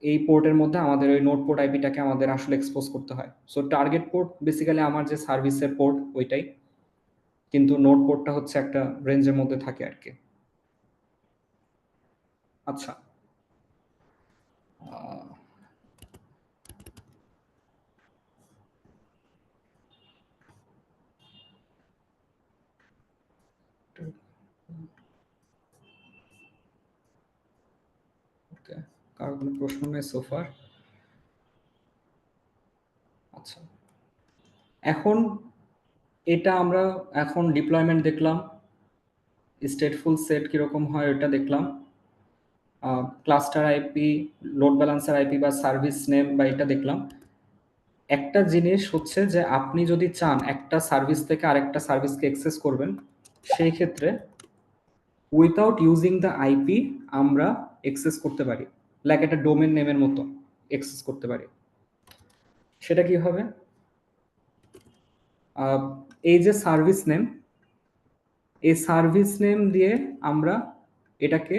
এই পোর্টের মধ্যে আমাদের ওই নোড পোর্ট আইপিটাকে আমাদের আসলে এক্সপোজ করতে হয়। সো টার্গেট পোর্ট বেসিক্যালি আমার যে সার্ভিসের পোর্ট ওইটাই, কিন্তু নোড পোর্টটা হচ্ছে একটা রেঞ্জের মধ্যে থাকে আর কি। আচ্ছা, ওকে, কারো কোনো প্রশ্ন নেই সোফার? আচ্ছা, এখন এটা আমরা এখন ডিপ্লয়মেন্ট দেখলাম, স্টেটফুল সেট কিরকম হয় ওটা দেখলাম, cluster IP, load balancer IP বা সার্ভিস নেম বা এটা দেখলাম। একটা জিনিস হচ্ছে যে আপনি যদি চান একটা সার্ভিস থেকে আরেকটা সার্ভিসকে অ্যাক্সেস করবেন, সেই ক্ষেত্রে উইথাউট ইউজিং দ্য আইপি আমরা অ্যাক্সেস করতে পারি, লাইক একটা ডোমেন নেমের মতো অ্যাক্সেস করতে পারি। সেটা কি হবে? এই যে সার্ভিস নেম, এই সার্ভিস নেম দিয়ে আমরা এটাকে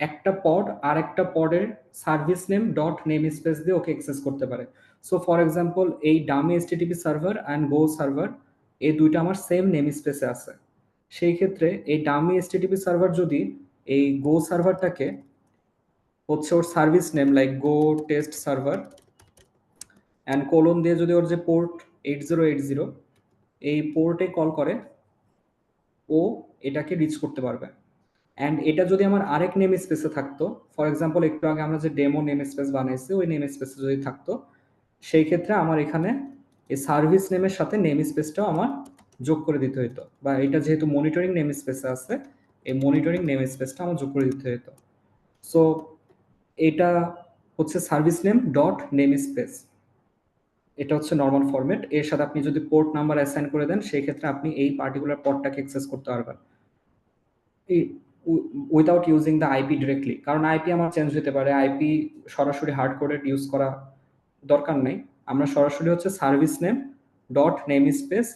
একটা পড আর একটা পডের service name dot name space দিয়ে ওকে অ্যাক্সেস করতে পারে। সো ফর এক্সাম্পল এই dummy HTTP server and go server এই দুইটা আমার সেম নেম স্পেসে আছে। সেই ক্ষেত্রে এই ডামি এইচটিটিপি সার্ভার যদি এই গো সার্ভারটাকে হচ্ছে ওর service name like go test server and colon দিয়ে যদি ওর যে পোর্ট 8080 এই পোর্টে কল করে ও এটাকে রিচ করতে পারবে। অ্যান্ড এটা যদি আমার আরেক নেম স্পেসে থাকতো, ফর এক্সাম্পল একটু আগে আমরা যে ডেমো নেম স্পেস বানাইছি ওই নেম স্পেসে যদি থাকতো, সেই ক্ষেত্রে আমার এখানে এই সার্ভিস নেমের সাথে নেম স্পেসটাও আমার যোগ করে দিতে হতো, বা এটা যেহেতু মনিটরিং নেম স্পেসে আছে এই মনিটরিং নেম স্পেসটা আমার যোগ করে দিতে হতো। সো এটা হচ্ছে service name dot name space, এটা হচ্ছে নর্মাল ফরম্যাট। এর সাথে আপনি যদি পোর্ট নাম্বার অ্যাসাইন করে দেন সেই ক্ষেত্রে আপনি এই পার্টিকুলার পোর্টটাকে অ্যাক্সেস করতে পারবেন without using the IP directly, কারণ আইপি আমার চেঞ্জ হতে পারে, আইপি সরাসরি হার্ড কোডেড ইউজ করা দরকার নেই। আমরা সরাসরি হচ্ছে service name dot name space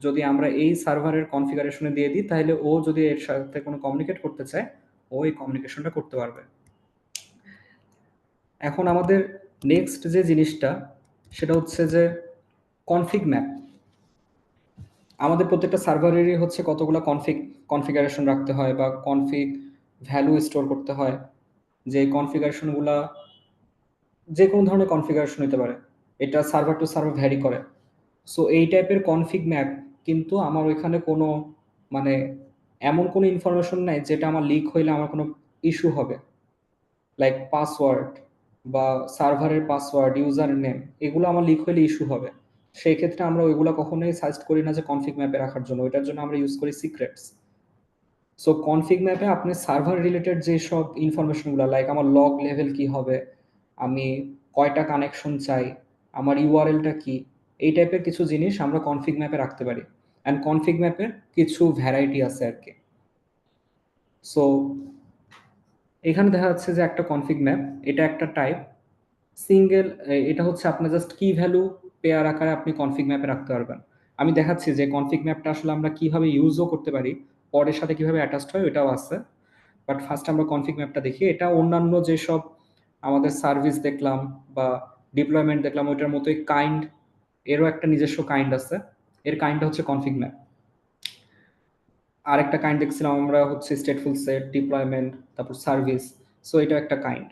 যদি আমরা এই সার্ভারের কনফিগারেশনে দিয়ে দিই, তাহলে ও যদি এর সাথে কোনো কমিউনিকেট করতে চায় ও এই কমিউনিকেশনটা করতে পারবে। এখন আমাদের নেক্সট যে জিনিসটা সেটা হচ্ছে যে কনফিগ ম্যাপ। আমাদের প্রত্যেকটা সার্ভারেরই হচ্ছে কতগুলো কনফিগারেশন রাখতে হয় বা কনফিগ ভ্যালু স্টোর করতে হয়, যে কনফিগারেশনগুলা যে কোনো ধরনের কনফিগারেশন হতে পারে, এটা সার্ভার টু সার্ভার ভ্যারি করে। সো এই টাইপের কনফিগ ম্যাপ কিন্তু আমার ওইখানে কোনো মানে এমন কোনো ইনফরমেশন নাই যেটা আমার লিক হইলে আমার কোনো ইস্যু হবে, লাইক পাসওয়ার্ড বা সার্ভারের পাসওয়ার্ড ইউজার নেম এগুলো আমার লিক হইলে ইস্যু হবে। সেই ক্ষেত্রে আমরা ওইগুলো কখনোই সাজেস্ট করি না যে কনফিগ ম্যাপে রাখার জন্য, ওইটার জন্য আমরা ইউজ করি সিক্রেটস। সো কনফিগ ম্যাপে আপনি সার্ভার রিলেটেড যে সব ইনফরমেশনগুলো লাইক আমার লগ লেভেল কি হবে, আমি কয়টা কানেকশন চাই, আমার ইউআরএলটা কি, এই টাইপের কিছু জিনিস আমরা কনফিগ ম্যাপে রাখতে পারি। অ্যান্ড কনফিগ ম্যাপের কিছু ভ্যারাইটি আছে আর কি। সো এখানে দেখা যাচ্ছে যে একটা কনফিগ ম্যাপ, এটা একটা টাইপ সিঙ্গেল, এটা হচ্ছে আপনার জাস্ট কি ভ্যালু পেয়ার আকারে আপনি কনফিগ ম্যাপে রাখতে পারবেন। আমি দেখাচ্ছি যে কনফিগ ম্যাপটা আসলে আমরা কিভাবে ইউজও করতে পারি, পরের সাথে কিভাবে অ্যাটাচড হয় ওটাও আছে। বাট ফার্স্ট আমরা কনফিগ ম্যাপটা দেখি। এটা অন্যান্য যেসব আমাদের সার্ভিস দেখলাম বা ডিপ্লয়মেন্ট দেখলাম ওইটার মতোই কাইন্ড, এরও একটা নিজস্ব কাইন্ড আছে, এর কাইন্ডটা হচ্ছে কনফিগ ম্যাপ। আরেকটা কাইন্ড দেখছিলাম আমরা হচ্ছে স্টেটফুল সেট, ডিপ্লয়মেন্ট, তারপর সার্ভিস। সো এটা একটা কাইন্ড।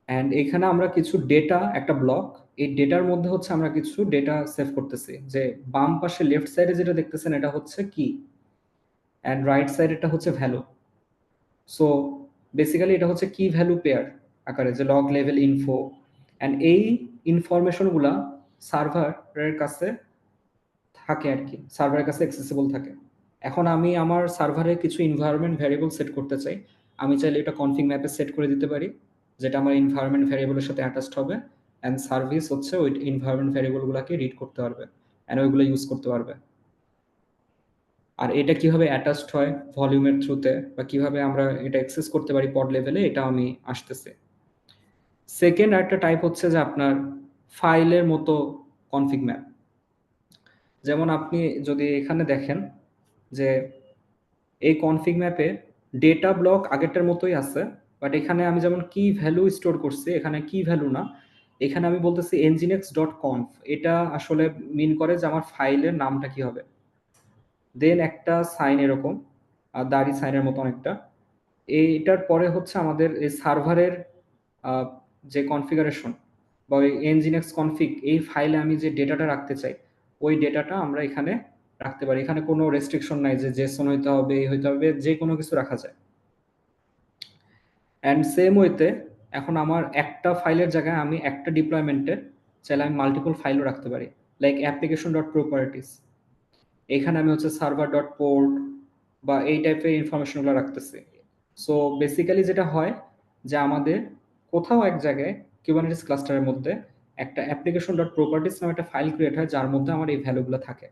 অ্যান্ড এখানে আমরা কিছু ডেটা, একটা ব্লক, এই ডেটার মধ্যে হচ্ছে আমরা কিছু ডেটা সেভ করতেছি, যে বাম পাশে লেফট সাইডে যেটা দেখতেছেন এটা হচ্ছে কি অ্যান্ড রাইট সাইড এটা হচ্ছে ভ্যালু। সো বেসিক্যালি এটা হচ্ছে কি ভ্যালু পেয়ার আকারে, যে লগ লেভেল ইনফো, অ্যান্ড এই ইনফরমেশনগুলা সার্ভারের কাছে থাকে আর কি, সার্ভারের কাছে অ্যাক্সেসিবল থাকে। এখন আমি আমার সার্ভারে কিছু এনভায়রনমেন্ট ভ্যারিয়েবল সেট করতে চাই, আমি চাইলে এটা কনফিগ ম্যাপে সেট করে দিতে পারি, যেটা আমার এনভায়রনমেন্ট ভ্যারিয়েবলের সাথে অ্যাটাচড হবে, অ্যান্ড সার্ভিস হচ্ছে ওই এনভায়রনমেন্ট ভ্যারিয়েবলগুলোকে রিড করতে পারবে অ্যান্ড ওইগুলো ইউজ করতে পারবে। আর এটা কিভাবে অ্যাটাচড হয় ভলিউমের থ্রুতে বা কিভাবে আমরা এটা অ্যাক্সেস করতে পারি পড লেভেলে, এটা আমি আসতেছে। সেকেন্ড একটা টাইপ হচ্ছে যে আপনার ফাইলের মতো কনফিগ ম্যাপ। যেমন আপনি যদি এখানে দেখেন যে এই কনফিগ ম্যাপে ডেটা ব্লক আগেরটার মতোই আছে, বাট এখানে আমি যেমন কি ভ্যালু স্টোর করছি, এখানে কি ভ্যালু না, এখানে আমি বলতেছি nginx.conf, এটা আসলে মিন করে যে আমার ফাইলের নামটা কি হবে, দেন একটা সাইন এরকম দাড়ি সাইনের মতো অনেকটা। এইটার পরে হচ্ছে আমাদের এই সার্ভারের যে কনফিগারেশন বা ওই nginx config, এই ফাইলে আমি যে ডেটাটা রাখতে চাই ওই ডেটাটা আমরা এখানে রাখতে পারি। এখানে কোনো রেস্ট্রিকশন নাই যে জেসন হইতে হবে, এই হইতে হবে, যে কোনো কিছু রাখা যায়। অ্যান্ড সেম ওয়েতে এখন আমার একটা ফাইলের জায়গায় আমি একটা ডিপ্লয়মেন্টে চাইলে আমি মাল্টিপল ফাইলও রাখতে পারি, লাইক অ্যাপ্লিকেশন ডট প্রপার্টিস, এখানে আমি হচ্ছে সার্ভার ডট পোর্ট বা এই টাইপের ইনফরমেশনগুলো রাখতেছি। সো বেসিক্যালি যেটা হয় যে আমাদের কোথাও এক জায়গায় কিউবারনেটিস ক্লাস্টারের মধ্যে একটা অ্যাপ্লিকেশন ডট প্রপার্টিস নামে একটা ফাইল ক্রিয়েট হয় যার মধ্যে আমার এই ভ্যালুগুলো থাকে,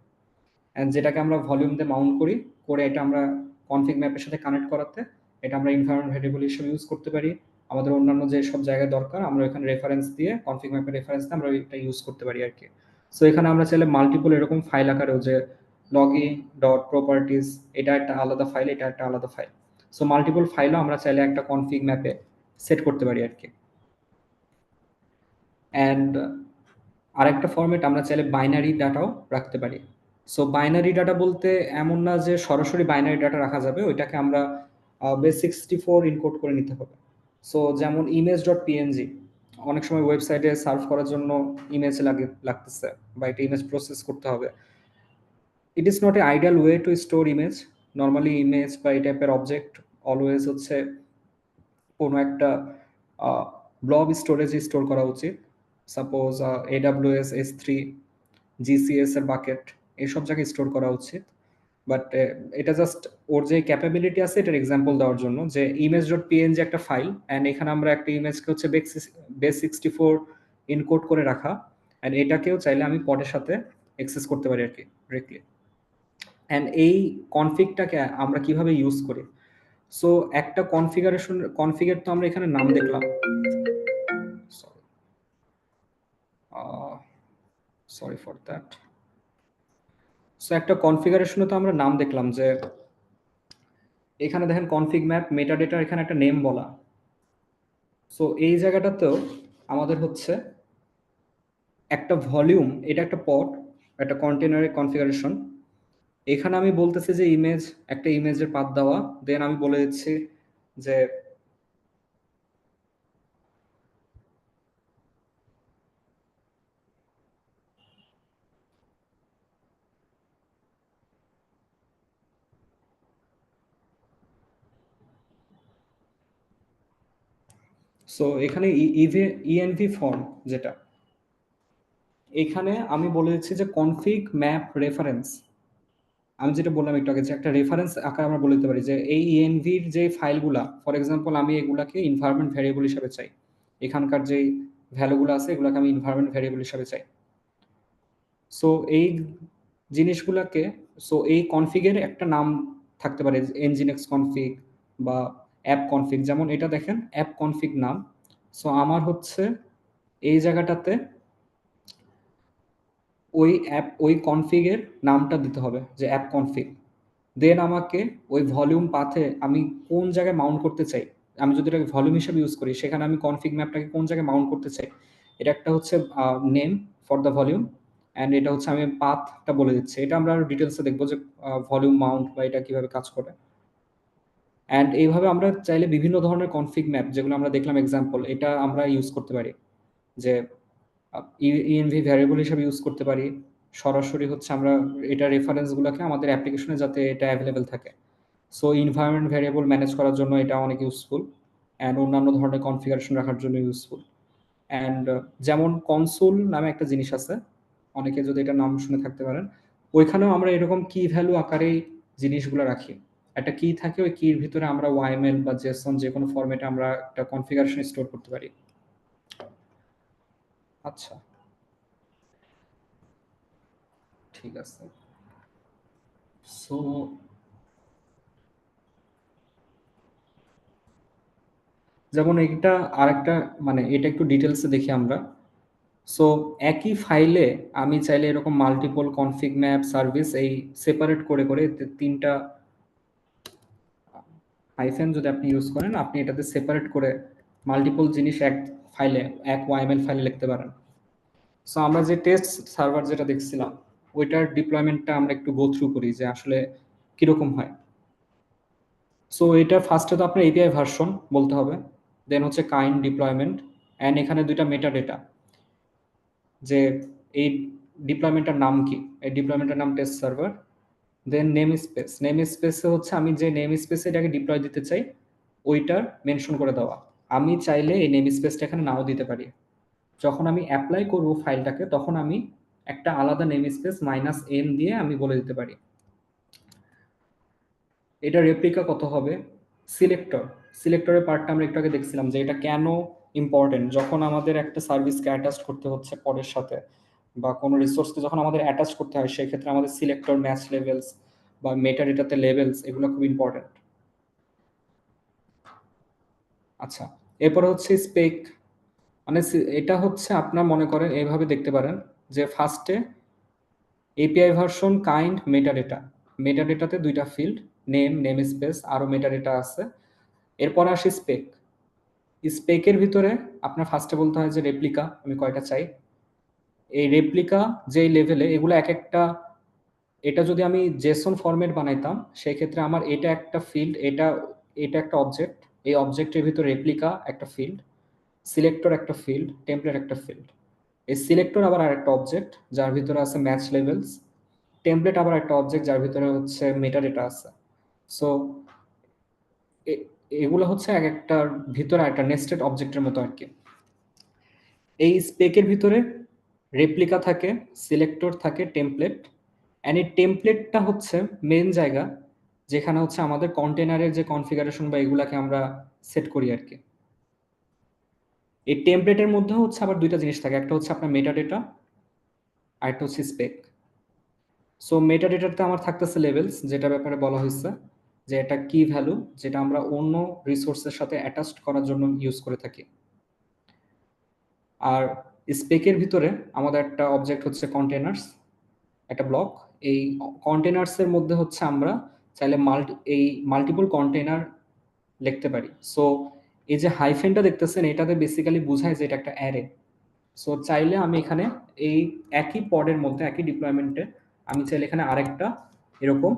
অ্যান্ড যেটাকে আমরা ভলিউম দিয়ে মাউন্ট করি, করে এটা আমরা কনফিগ ম্যাপের সাথে কানেক্ট করাতে এটা আমরা এনভায়রনমেন্ট ভেরিয়েবল হিসেবে ইউজ করতে পারি। আমাদের অন্যান্য যে সব জায়গায় দরকার আমরা এখানে রেফারেন্স দিয়ে কনফিগ ম্যাপের রেফারেন্স দিয়ে আমরা এটা ইউজ করতে পারি আর কি। সো এখানে আমরা চাইলে মাল্টিপল এরকম ফাইল আকারেও, যে লগইন ডট প্রপার্টিস এটা একটা আলাদা ফাইল, এটা একটা আলাদা ফাইল, সো মাল্টিপল ফাইলও আমরা চাইলে একটা কনফিগ ম্যাপে সেট করতে পারি আর কি। অ্যান্ড আরেকটা ফরম্যাট আমরা চাইলে বাইনারি ডাটাও রাখতে পারি। সো বাইনারি ডাটা বলতে এমন না যে সরাসরি বাইনারি ডাটা রাখা যাবে, ওইটাকে আমরা বেস 64 ইনকোড করে নিতে হবে। সো যেমন image.png, অনেক সময় ওয়েবসাইটে সার্চ করার জন্য ইমেজ লাগতেছে বা একটা ইমেজ প্রসেস করতে হবে। It is not a ideal way to store image. Normally image বা এই টাইপের অবজেক্ট অলওয়েজ হচ্ছে কোনো একটা ব্লব স্টোরেজে স্টোর করা উচিত। সাপোজ AWS S3, GCS এর বাকেট, এইসব জায়গায় স্টোর করা উচিত। বাট এটা জাস্ট ওর যে ক্যাপাবিলিটি আছে এটার এক্সাম্পল দেওয়ার জন্য, যে image.png একটা ফাইল, অ্যান্ড এখানে আমরা একটা ইমেজকে হচ্ছে base64 ইনকোড করে রাখা, অ্যান্ড এটাকেও চাইলে আমি পডের সাথে অ্যাক্সেস করতে পারি আর কি ডিরেক্টলি। অ্যান্ড এই কনফিগটাকে আমরা কিভাবে ইউজ করি? সো একটা কনফিগার তো আমরা এখানে নাম দেখলাম, সরি ফর দ্যাট। সো একটা কনফিগারেশনে তো আমরা নাম দেখলাম, যে এখানে দেখেন কনফিগ ম্যাপ মেটাডেটা, এখানে একটা নেম বলা। সো এই জায়গাটাতেও আমাদের হচ্ছে একটা ভলিউম, এটা একটা পড, একটা কন্টেনারের কনফিগারেশন। এখানে আমি বলতেছি যে ইমেজ, একটা ইমেজের পাথ দেওয়া, দেন আমি বলে দিচ্ছি যে সো এখানে ইএনভি ফর্ম যেটা, এখানে আমি বলে দিচ্ছি যে কনফিগ ম্যাপ রেফারেন্স। আমি যেটা বললাম একটু আগে, যে একটা রেফারেন্স আকারে আমরা বলে দিতে পারি যে এই ইএনভির যে ফাইলগুলা, ফর এক্সাম্পল আমি এগুলাকে এনভায়রনমেন্ট ভ্যারিয়েবল হিসেবে চাই, এখানকার যে ভ্যালুগুলো আছে এগুলোকে আমি এনভায়রনমেন্ট ভ্যারিয়েবল হিসেবে চাই। সো এই জিনিসগুলোকে, সো এই কনফিগের একটা নাম থাকতে পারে, nginx কনফিগ বা অ্যাপ কনফিগ। যেমন এটা দেখেন অ্যাপ কনফিগ নাম। সো আমার হচ্ছে এই জায়গাটাতে ওই কনফিগের নামটা দিতে হবে, যে অ্যাপ কনফিগ। দেন আমাকে ওই ভলিউম পাথে আমি কোন জায়গায় মাউন্ট করতে চাই, আমি যদি এটাকে ভলিউম হিসেবে ইউজ করি, সেখানে আমি কনফিগ ম্যাপটাকে কোন জায়গায় মাউন্ট করতে চাই, এটা একটা হচ্ছে name for the volume, and এটা হচ্ছে আমি পাথটা বলে দিচ্ছি। এটা আমরা আরো ডিটেলসে দেখবো যে ভলিউম মাউন্ট বা এটা কিভাবে কাজ করে। অ্যান্ড এইভাবে আমরা চাইলে বিভিন্ন ধরনের কনফিগ ম্যাপ, যেগুলো আমরা দেখলাম এক্সাম্পল, এটা আমরা ইউজ করতে পারি, যে ইএনভি ভ্যারিয়েবল হিসেবে ইউজ করতে পারি। সরাসরি হচ্ছে আমরা এটা রেফারেন্সগুলোকে আমাদের অ্যাপ্লিকেশনে যাতে এটা অ্যাভেলেবেল থাকে। সো এনভায়রনমেন্ট ভ্যারিয়েবল ম্যানেজ করার জন্য এটা অনেক ইউজফুল, অ্যান্ড অন্যান্য ধরনের কনফিগারেশন রাখার জন্য ইউজফুল। অ্যান্ড যেমন কনসোল নামে একটা জিনিস আছে, অনেকে যদি এটা নাম শুনে থাকতে পারেন, ওইখানেও আমরা এরকম কি ভ্যালু আকারে জিনিসগুলো রাখি। একটা কি থাকে, ওই কির ভিতরে আমরা ওয়াইএমএল বা জেসন যে কোনো ফরম্যাটে আমরা একটা কনফিগারেশন স্টোর করতে পারি। আচ্ছা, ঠিক আছে। সো যেমন এটা আরেকটা, মানে এটা একটু ডিটেলসে দেখি আমরা। সো একই ফাইলে আমি চাইলে এরকম মাল্টিপল কনফিগ ম্যাপ সার্ভিস এই সেপারেট করে করে তিনটা হাইফেন যদি আপনি ইউজ করেন, আপনি এটাতে সেপারেট করে মাল্টিপল জিনিস এক ফাইলে, এক ওয়াইএমএল ফাইলে লিখতে পারেন। সো আমরা যে টেস্ট সার্ভার যেটা দেখছিলাম, ওইটার ডিপ্লয়মেন্টটা আমরা একটু গো থ্রু করি যে আসলে কিরকম হয়। সো এটা ফার্স্টে তো আপনার এপিআই ভার্সন বলতে হবে, দেন হচ্ছে কাইন্ড ডিপ্লয়মেন্ট, অ্যান্ড এখানে দুইটা মেটা ডেটা, যে এই ডিপ্লয়মেন্টের নাম কি, এই ডিপ্লয়মেন্টের নাম টেস্ট সার্ভার। দেন নেম স্পেসে হচ্ছে আমি যে নেম স্পেসে এটাকে ডিপ্লয় দিতে চাই ওইটার মেনশন করে দেওয়া। আমি চাইলে এই নেম স্পেসটা এখানে নাও দিতে পারি। যখন আমি অ্যাপ্লাই করব ফাইলটাকে, তখন আমি একটা আলাদা নেম স্পেস -n দিয়ে আমি বলে দিতে পারি। এটা রেপ্লিকা কত হবে? সিলেক্টরের পার্টটা আমরা একটু আগে দেখছিলাম যে এটা কেন ইম্পর্টেন্ট, যখন আমাদের একটা সার্ভিসকে অ্যাটাচ করতে হচ্ছে পরের সাথে, বা কোনো রিসোর্সকে যখন আমাদের অ্যাটাচ করতে হয়, সেক্ষেত্রে আমাদের সিলেক্টর, ম্যাচ লেভেলস বা মেটা ডেটাতে লেভেলস, এগুলো খুব ইম্পর্টেন্ট। আচ্ছা, এরপরে হচ্ছে স্পেক, মানে এটা হচ্ছে আপনার মনে করেন এইভাবে দেখতে পারেন, যে ফার্স্টে API version, kind, metadata. মেটা ডেটাতে দুইটা ফিল্ড, নেম স্পেস, আরও মেটা ডেটা আছে। এরপরে আসি স্পেকের ভিতরে আপনার ফার্স্টে বলতে হয় যে রেপ্লিকা আমি কয়টা চাই। এই রেপ্লিকা যেই লেভেলে, এগুলো এক একটা, এটা যদি আমি জেসন ফরম্যাট বানাইতাম, সেই ক্ষেত্রে আমার এটা একটা ফিল্ড, এটা এটা একটা অবজেক্ট, এই অবজেক্টের ভিতর রেপ্লিকা একটা ফিল্ড, সিলেক্টর একটা ফিল্ড, টেমপ্লেট একটা ফিল্ড। এই সিলেক্টর আবার আরেকটা অবজেক্ট যার ভিতরে আছে ম্যাচ লেভেলস, টেমপ্লেট আবার একটা অবজেক্ট যার ভিতরে হচ্ছে মেটা ডেটা আছে। সো এগুলো হচ্ছে এক একটার ভিতরে একটা নেস্টেড অবজেক্টের মতো আর কি। এই স্পেকের ভিতরে রেপ্লিকা থাকে, সিলেক্টর থাকে, টেমপ্লেট, অ্যান্ড এই টেমপ্লেটটা হচ্ছে মেন জায়গা যেখানে হচ্ছে আমাদের কন্টেনারের যে কনফিগারেশন বা এগুলাকে আমরা সেট করি আর কি। এই টেমপ্লেটের মধ্যে হচ্ছে আবার দুইটা জিনিস থাকে, একটা হচ্ছে আপনার মেটা ডেটা আর একটা হচ্ছে স্পেক। সো মেটা ডেটাতে আমার থাকতেছে লেভেলস, যেটা ব্যাপারে বলা হয়েছে যে এটা কি ভ্যালু, যেটা আমরা অন্য রিসোর্সের সাথে অ্যাটাচড করার জন্য ইউজ করে থাকি। আর স্পেকের ভিতরে আমাদের একটা অবজেক্ট হচ্ছে কন্টেনার্স, একটা ব্লক। এই কন্টেনার্সের মধ্যে হচ্ছে আমরা চাইলে মাল্টিপল কন্টেনার লিখতে পারি। সো এই যে হাইফেনটা দেখতেছেন এটাতে বেসিক্যালি বোঝায় যে এটা একটা অ্যারে। সো চাইলে আমি এখানে এই একই পডের মধ্যে, একই ডিপ্লয়মেন্টে আমি চাইলে এখানে আরেকটা এরকম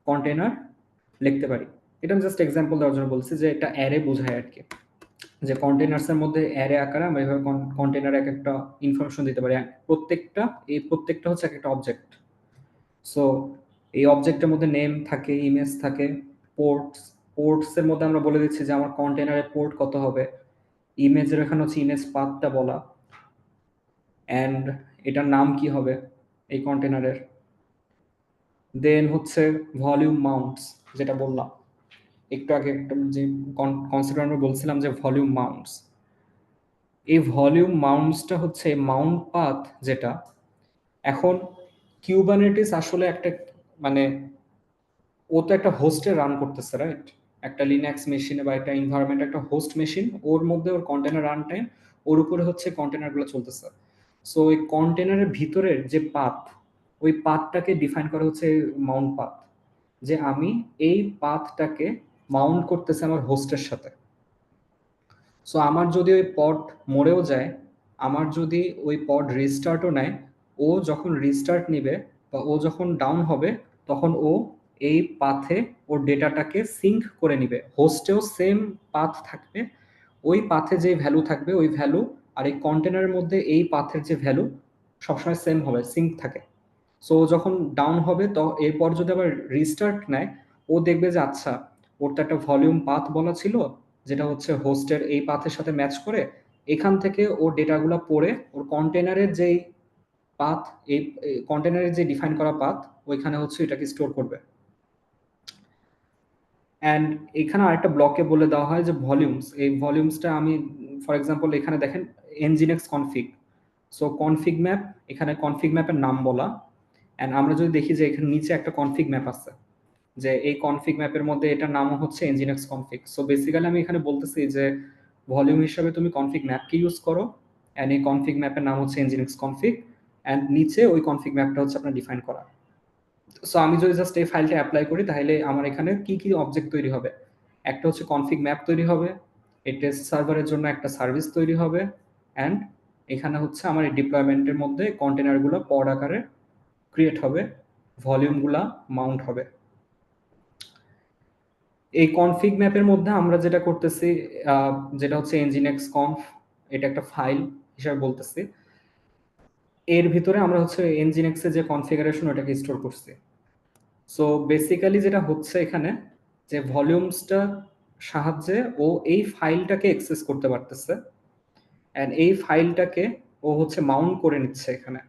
কন্টেনার লিখতে পারি। এটা আমি জাস্ট এক্সাম্পল দেওয়ার জন্য বলছি যে এটা অ্যারে বোঝায় আর কি, যে কন্টেনার্সের মধ্যে অ্যারে আকারে আমরা এইভাবে কন্টেনার এক একটা ইনফরমেশন দিতে পারি। প্রত্যেকটা হচ্ছে এক একটা অবজেক্ট। সো এই অবজেক্টের মধ্যে নেম থাকে, ইমেজ থাকে, পোর্টসের মধ্যে আমরা বলে দিচ্ছি যে আমার কন্টেনারের পোর্ট কত হবে, ইমেজের এখানে হচ্ছে ইমেজ পাথটা বলা, অ্যান্ড এটার নাম কি হবে এই কন্টেনারের। দেন হচ্ছে ভলিউম মাউন্টস, যেটা বললাম একটু আগে, একটা যে কনসেপ্ট আমরা বলছিলাম যে ভলিউম মাউন্টস, এই ভলিউম মাউন্টসটা হচ্ছে মাউন্ট পাথ যেটা। এখন কিউবারনেটিস আসলে একটা মানে ও তো একটা হোস্টে রান করতেছে, রাইট? একটা লিনাক্স মেশিনে বা একটা এনভায়রনমেন্ট, একটা হোস্ট মেশিন, ওর মধ্যে ওর কন্টেনার রান টাইম, ওর উপরে হচ্ছে কন্টেনারগুলো চলতেছে। সো ওই কন্টেনারের ভিতরের যে পাথ, ওই পাথটাকে ডিফাইন করা হচ্ছে মাউন্ট পাথ, যে আমি এই পাথটাকে মাউন্ট করতেছে আমার হোস্টের সাথে। সো আমার যদি ওই পড মরেও যায়, আমার যদি ওই পড রিস্টার্টও নেয়, ও যখন রিস্টার্ট নিবে বা ও যখন ডাউন হবে, তখন ও এই পাথে ওর ডেটাটাকে সিঙ্ক করে নিবে। হোস্টেও সেম পাথ থাকবে, ওই পাথে যে ভ্যালু থাকবে ওই ভ্যালু, আর এই কন্টেনারের মধ্যে এই পাথের যে ভ্যালু সবসময় সেম হবে, সিঙ্ক থাকে। সো যখন ডাউন হবে তো এরপর যদি আবার রিস্টার্ট নেয়, ও দেখবে যে আচ্ছা ওর তো একটা ভলিউম পাথ বলা ছিল যেটা হচ্ছে হোস্টের এই পাথের সাথে ম্যাচ করে, এখান থেকে ওর ডেটাগুলো পড়ে ওর কন্টেনারের যেই পাথ, এই কন্টেনারের যে ডিফাইন করা পাথ, ওইখানে হচ্ছে এটাকে স্টোর করবে। অ্যান্ড এখানে আরেকটা ব্লকে বলে দেওয়া হয় যে ভলিউমস, এই ভলিউমসটা আমি ফর এক্সাম্পল এখানে দেখেন nginx config। So config map, এখানে কনফিগ ম্যাপের নাম বলা, অ্যান্ড আমরা যদি দেখি যে এখানে নিচে একটা কনফিগ ম্যাপ আছে, যে এই কনফিগ ম্যাপের মধ্যে এটার নামও হচ্ছে nginx config। সো বেসিক্যালি আমি এখানে বলতেছি যে ভলিউম হিসাবে তুমি কনফিগ ম্যাপকে ইউজ করো, অ্যান্ড এই কনফিগ ম্যাপের নাম হচ্ছে nginx config, অ্যান্ড নিচে ওই কনফিগ ম্যাপটা হচ্ছে আপনার ডিফাইন করা। সো আমি যদি জাস্ট এই ফাইলটা অ্যাপ্লাই করি তাহলে আমার এখানে কি কি অবজেক্ট তৈরি হবে, একটা হচ্ছে কনফিগ ম্যাপ তৈরি হবে, এই টেস্ট সার্ভারের জন্য একটা সার্ভিস তৈরি হবে, অ্যান্ড এখানে হচ্ছে আমার এই ডিপ্লয়মেন্টের মধ্যে কন্টেনারগুলো পড আকারে ক্রিয়েট হবে, ভলিউমগুলা মাউন্ট হবে। এই কনফিগ ম্যাপের মধ্যে আমরা যেটা করতেছি যেটা হচ্ছে nginx conf, এটা একটা ফাইল হিসাবে বলতেছি, এর ভিতরে আমরা হচ্ছে nginx এর যে কনফিগারেশন ওটাকে স্টোর করছি। সো বেসিক্যালি যেটা হচ্ছে এখানে যে ভলিউমসটা সাহায্যে ও এই ফাইলটাকে অ্যাক্সেস করতে পারতেছে, অ্যান্ড এই ফাইলটাকে ও হচ্ছে মাউন্ট করে নিচ্ছে এখানে।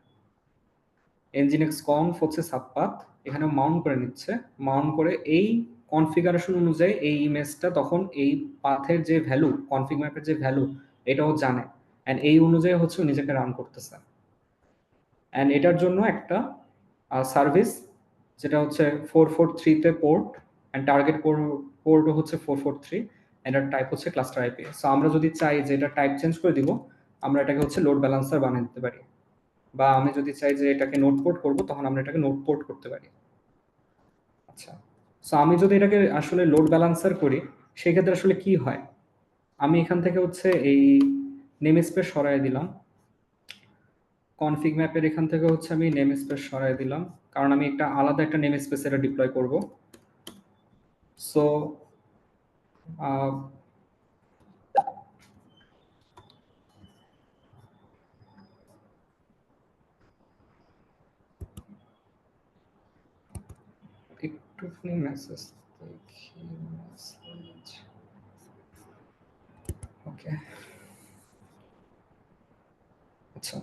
nginx conf হচ্ছে সাবপাথ, এখানে মাউন্ট করে নিচ্ছে, মাউন্ট করে এই কনফিগারেশন অনুযায়ী এই ইমেজটা তখন এই পাথের যে ভ্যালু, কনফিগ ম্যাপের যে ভ্যালু, এটাও জানে, অ্যান্ড এই অনুযায়ী হচ্ছে ও নিজেকে রান করতেছে। অ্যান্ড এটার জন্য একটা সার্ভিস যেটা হচ্ছে 443-তে পোর্ট, অ্যান্ড টার্গেট পোর্টও হচ্ছে 443, এটার টাইপ হচ্ছে ক্লাস্টার আইপি। সো আমরা যদি চাই যে এটা টাইপ চেঞ্জ করে দিব, আমরা এটাকে হচ্ছে লোড ব্যালেন্সার বানিয়ে দিতে পারি, বা আমি যদি চাই যে এটাকে নোট পোর্ট করবো তখন আমরা এটাকে নোট পোর্ট করতে পারি। আচ্ছা, সো আমি যদি এটাকে আসলে লোড ব্যালেন্সার করি সেক্ষেত্রে আসলে কি হয়, আমি এখান থেকে হচ্ছে এই নেম স্পেস সরাই দিলাম, কনফিগ ম্যাপের এখান থেকে হচ্ছে আমি নেম স্পেস সরাই দিলাম, কারণ আমি একটা আলাদা একটা নেম স্পেস এটা ডিপ্লয় করব। সো আহ, একটুখানি মেসেজ দেখি, মেসেজ, ওকে। আচ্ছা,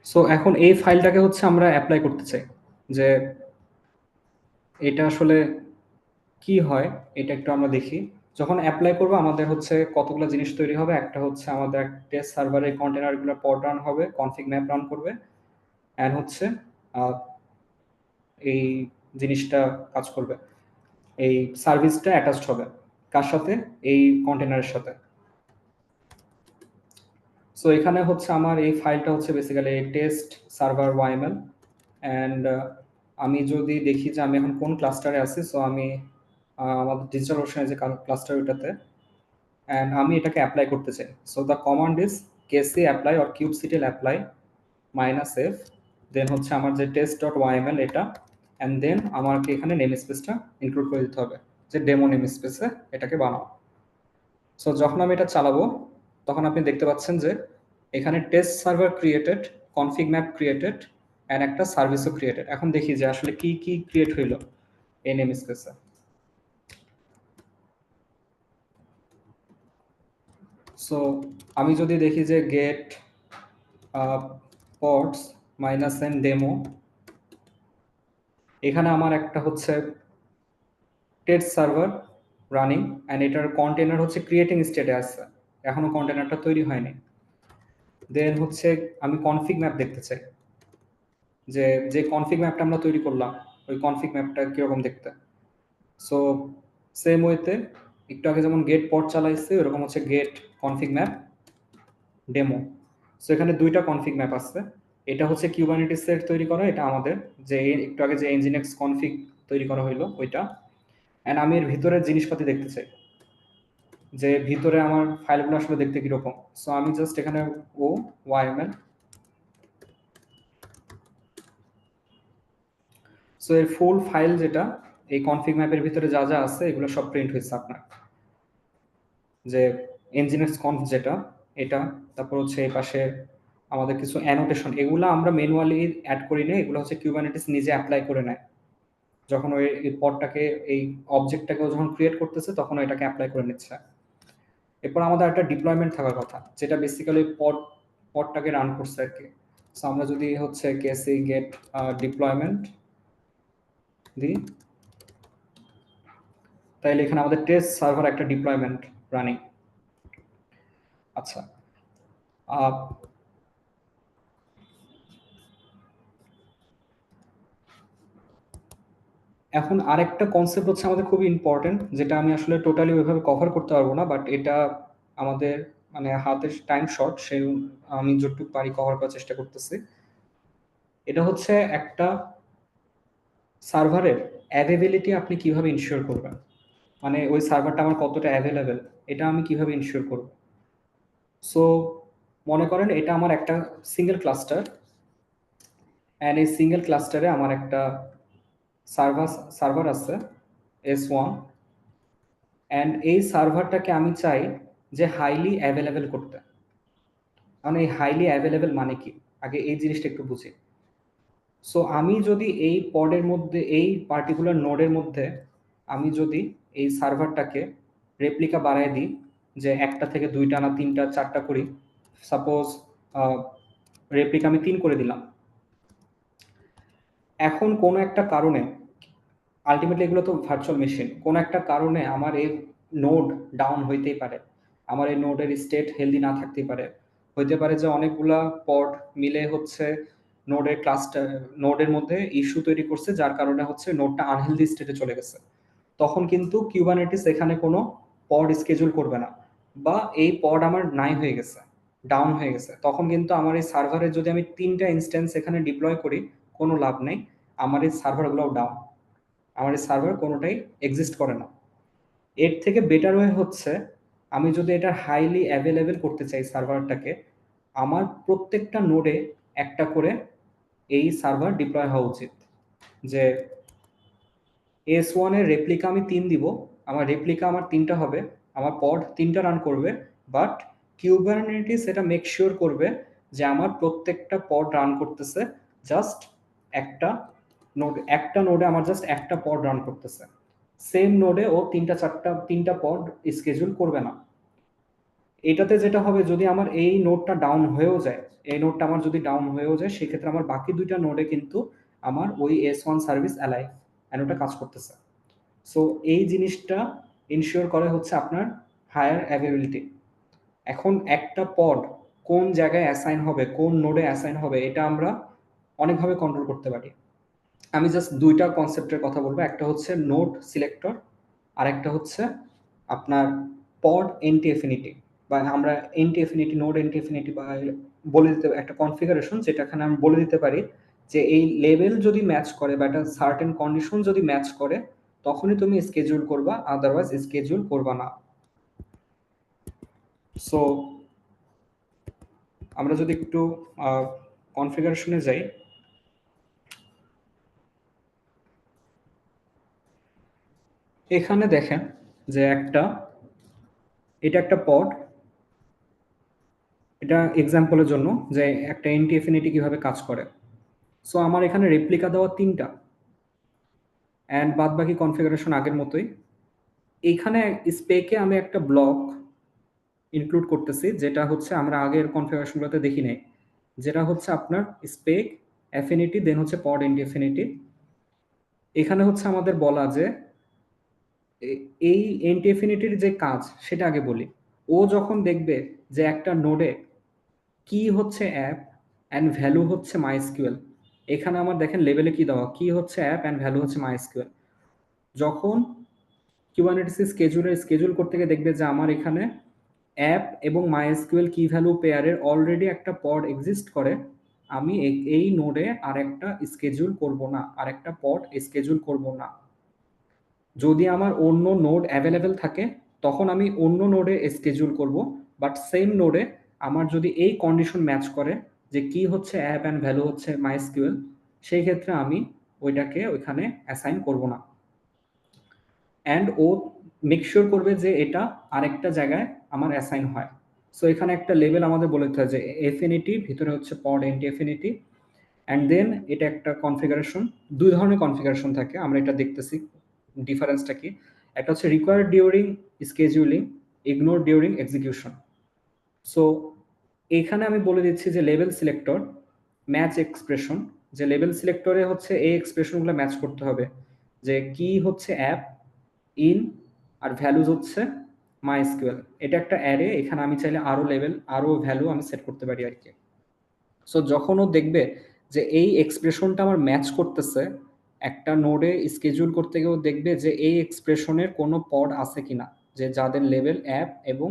সো এখন এই ফাইলটাকে হচ্ছে আমরা অ্যাপ্লাই করতে চাই যে এটা আসলে কি হয়, এটা একটু আমরা দেখি। যখন অ্যাপ্লাই করবো আমাদের হচ্ছে কতগুলো জিনিস তৈরি হবে। একটা হচ্ছে আমাদের টেস্ট সার্ভারের কন্টেনারগুলো পড রান হবে, কনফিগ ম্যাপ রান করবে, অ্যান্ড হচ্ছে আহ, এই জিনিসটা কাজ করবে, এই সার্ভিসটা অ্যাটাচড হবে কার সাথে, এই কন্টেনারের সাথে। সো এখানে হচ্ছে আমার এই ফাইলটা হচ্ছে basically test server YML. And আমি যদি দেখি যে আমি এখন কোন ক্লাস্টারে আছি, সো আমি আমাদের ডিজিটাল ওশানের যে ক্লাস্টার ওটাতে, অ্যান্ড আমি এটাকে অ্যাপ্লাই করতে চাই। So the command is KC apply or kubectl apply -f, then হচ্ছে আমার যে টেস্ট ডট ওয়াইএমএল এটা, অ্যান্ড দেন আমাকে এখানে নেম স্পেসটা ইনক্লুড করে দিতে হবে, যে ডেমো নেম স্পেসে এটাকে বানাও। সো যখন আমি এটা চালাবো তখন আপনি দেখতে পাচ্ছেন যে এখানে test server created, config map created, and একটা সার্ভিসও ক্রিয়েটেড। এখন দেখি যে আসলে কি কি ক্রিয়েট হইলো এই নেম স্পেসে। সো আমি যদি দেখি যে গেট পডস -n ডেমো, এখানে আমার একটা হচ্ছে টেস্ট সার্ভার রানিং, অ্যান্ড এটার কন্টেনার হচ্ছে ক্রিয়েটিং স্টেটে আছে, এখনো কন্টেনারটা তৈরি হয়নি। দেন হচ্ছে আমি কনফিগ ম্যাপ দেখতে চাই, যে যে কনফিগ ম্যাপটা আমরা তৈরি করলাম ওই কনফিগ ম্যাপটা কিরকম দেখতে। সো সেম ওয়েতে একটু আগে যেমন গেট পড চালাইছে ওরকম হচ্ছে get config map demo. So এখানে দুইটা কনফিগ ম্যাপ আছে, এটা হচ্ছে কিউবারনেটিসের তৈরি করা, এটা আমাদের যে একটু আগে যে ইঞ্জিনেক্স কনফিগ তৈরি করা হইলো ওইটা। অ্যান্ড আমি এর ভিতরের জিনিসপাতি দেখতে চাই, যে ভিতরে আমার ফাইলগুলো আসলে দেখতে কিরকম। সো আমি জাস্ট এখানে ও ওয়াইএমএল, সো এর ফুল ফাইল যেটা এই কনফিগ ম্যাপের ভিতরে যা যা আছে এগুলো সব প্রিন্ট হয়েছে আপনার, যে ইঞ্জিনিয়ার্স কনফ যেটা এটা, তারপর হচ্ছে এই পাশে আমাদের কিছু অ্যানোটেশন, এগুলো আমরা ম্যানুয়ালি অ্যাড করি না, এগুলো হচ্ছে কিউবারনেটিস নিজে অ্যাপ্লাই করে নেয় যখন ওই পডটাকে, এই অবজেক্টটাকে যখন ক্রিয়েট করতেছে তখন এটাকে অ্যাপ্লাই করে নিচ্ছে। এরপর আমাদের একটা ডিপ্লয়মেন্ট থাকার কথা, যেটা বেসিক্যালি পডটাকে রান করছে আর কি। সো আমরা যদি হচ্ছে কেসি গেট ডিপ্লয়মেন্ট দিই, তাইলে এখানে আমাদের টেস্ট সার্ভার একটা ডিপ্লয়মেন্ট রানিং। আচ্ছা, এখন আরেকটা কনসেপ্ট হচ্ছে আমাদের খুবই ইম্পর্টেন্ট, যেটা আমি আসলে টোটালি ওইভাবে কভার করতে পারবো না, বাট এটা আমাদের মানে হাতের টাইম শর্ট, সেই আমি যতটুকু পারি কভার করার চেষ্টা করতেছি। এটা হচ্ছে একটা সার্ভারের অ্যাভেবিলিটি আপনি কিভাবে ইনশিওর করবেন, মানে ওই সার্ভারটা আমার কতটা অ্যাভেলেবেল এটা আমি কিভাবে ইনশিওর করব। সো মনে করেন এটা আমার একটা সিঙ্গেল ক্লাস্টার, অ্যান্ড এই সিঙ্গেল ক্লাস্টারে আমার একটা সার্ভার আছে S1, অ্যান্ড এই সার্ভারটাকে আমি চাই যে হাইলি অ্যাভেলেবেল করতে। কারণ এই হাইলি অ্যাভেলেবেল মানে কি, আগে এই জিনিসটা একটু বুঝি। সো আমি যদি এই পডের মধ্যে, এই পার্টিকুলার নোডের মধ্যে আমি যদি এই সার্ভারটাকে রেপ্লিকা বাড়ায় দিই, যে একটা থেকে দুইটা না তিনটা চারটা করি, সাপোজ রেপ্লিকা আমি 3 করে দিলাম। এখন কোনো একটা কারণে, আলটিমেটলি এগুলো তো ভার্চুয়াল মেশিন, কোনো একটা কারণে আমার এই নোড ডাউন হইতেই পারে, আমার এই নোডের স্টেট হেলদি না থাকতেই পারে, হইতে পারে যে অনেকগুলা পড মিলে হচ্ছে নোডের ক্লাস্টার, নোডের মধ্যে ইস্যু তৈরি করছে যার কারণে হচ্ছে নোডটা আনহেলদি স্টেটে চলে গেছে। তখন কিন্তু কিউবারনেটিস এখানে কোনো পড স্কেজুল করবে না, বা এই পড আমার নাই হয়ে গেছে, ডাউন হয়ে গেছে, তখন কিন্তু আমার এই সার্ভারে যদি আমি 3টা ইনস্ট্যান্স এখানে ডিপ্লয় করি কোনো লাভ নেই, আমার এই সার্ভারগুলোও ডাউন, আমার এই সার্ভার কোনোটাই এক্সিস্ট করে না। এর থেকে বেটার ওয়ে হচ্ছে আমি যদি এটা হাইলি অ্যাভেলেবেল করতে চাই সার্ভারটাকে, আমার প্রত্যেকটা নোডে একটা করে এই সার্ভার ডিপ্লয় হওয়া উচিত, যে S1 এর রেপ্লিকা আমি 3 দিব, আমার রেপ্লিকা আমার 3টা হবে, আমার পড 3টা রান করবে, বাট কিউবারনেটিস এটা মেক শিওর করবে যে আমার প্রত্যেকটা পড রান করতেছে জাস্ট একটা নোডে আমার জাস্ট একটা পড রান করতেছে। সেম নোডে ও 3টা পড স্কেজুল করবে না। এটাতে যেটা হবে, যদি আমার এই নোডটা ডাউন হয়েও যায়, এই নোডটা আমার যদি ডাউন হয়েও যায়, সেক্ষেত্রে আমার বাকি 2টা নোডে কিন্তু আমার ওই S1 সার্ভিস অ্যালাইভ এন্ড ওটা কাজ করতেছে। সো এই জিনিসটা ইনশিওর করে হচ্ছে আপনার হায়ার অ্যাভেলেবিলিটি। এখন একটা পড কোন জায়গায় অ্যাসাইন হবে, কোন নোডে অ্যাসাইন হবে, এটা আমরা অনেকভাবে কন্ট্রোল করতে পারি। আমি জাস্ট 2টা কনসেপ্টের কথা বলবো, একটা হচ্ছে নোড সিলেক্টর, আর একটা হচ্ছে আপনার পড এন্টি এফিনিটি, বা আমরা anti affinity, node anti affinity বা বলে দিতে একটা কনফিগারেশন, যেটা এখানে আমি বলে দিতে পারি যে এই লেভেল যদি ম্যাচ করে বা একটা সার্টেন কন্ডিশন যদি ম্যাচ করে, তখনই তুমি স্কেজুল করবা, আদারওয়াইজ স্কেজুল করবা না। সো আমরা যদি একটু কনফিগারেশনে যাই, এখানে দেখেন যে এটা একটা পড, এটা এক্সাম্পলের জন্য যে একটা এন্টি এফিনিটি কিভাবে কাজ করে। সো আমার এখানে রেপ্লিকা দেওয়া 3টা, অ্যান্ড বাদ বাকি কনফিগারেশন আগের মতোই। এইখানে স্পেকে আমি একটা ব্লক ইনক্লুড করতেছি, যেটা হচ্ছে আমরা আগের কনফিগারেশনগুলোতে দেখি নাই, যেটা হচ্ছে আপনার স্পেক অ্যাফিনিটি, দেন হচ্ছে পড এন্টি এফিনিটি। এখানে হচ্ছে আমাদের বলা যে এই এন্টি এফিনিটির যে কাজ সেটা আগে বলি। ও যখন দেখবে যে একটা নোডে কি হচ্ছে অ্যাপ অ্যান্ড ভ্যালু হচ্ছে মাইএসকিউএল, এখানে আমার দেখেন লেভেলে কি দেওয়া, কি হচ্ছে অ্যাপ অ্যান্ড ভ্যালু হচ্ছে মাইএসকিউএল। যখন কিউবারনেটিস স্কেজুল করতে গিয়ে দেখবে যে আমার এখানে অ্যাপ এবং মাইএসকিউএল কি ভ্যালু পেয়ারের অলরেডি একটা পড এক্সিস্ট করে, আমি এই নোডে আরেকটা স্কেজুল করব না, আরেকটা পড স্কেজুল করব না। যদি আমার অন্য নোড অ্যাভেলেবেল থাকে তখন আমি অন্য নোডে স্কেজুল করব, বাট সেম নোডে আমার যদি এই কন্ডিশন ম্যাচ করে যে কি হচ্ছে অ্যাপ অ্যান্ড ভ্যালু হচ্ছে মাইএসকিউএল, সেই ক্ষেত্রে আমি ওইটাকে ওইখানে অ্যাসাইন করব না। অ্যান্ড ও মেক শিওর করবে যে এটা আরেকটা জায়গায় আমার অ্যাসাইন হয়। সো এখানে একটা লেভেল আমাদের বলে দিতে হয় যে এফিনিটি, ভিতরে হচ্ছে পড এন্টি এফিনিটি, অ্যান্ড দেন এটা একটা কনফিগারেশন। 2 ধরনের কনফিগারেশন থাকে, আমরা এটা দেখতেছি ডিফারেন্সটা কি। একটা হচ্ছে required during scheduling, ignore during execution. So এখানে আমি বলে দিচ্ছি যে লেভেল সিলেক্টর ম্যাচ এক্সপ্রেশন, যে লেভেল সিলেক্টরে হচ্ছে এই এক্সপ্রেশনগুলো ম্যাচ করতে হবে, যে কি হচ্ছে অ্যাপ ইন আর ভ্যালুজ হচ্ছে মাইএসকিউএল। এটা একটা অ্যারে, এখানে আমি চাইলে আরো লেভেল আরো ভ্যালু আমি সেট করতে পারি আর কি। সো যখন ও দেখবে যে এই এক্সপ্রেশনটা আমার ম্যাচ করতেছে, একটা নোডে স্কেজুল করতে গিয়েও দেখবে যে এই এক্সপ্রেশনের কোনো পড আছে কিনা, যে যাদের লেভেল অ্যাপ এবং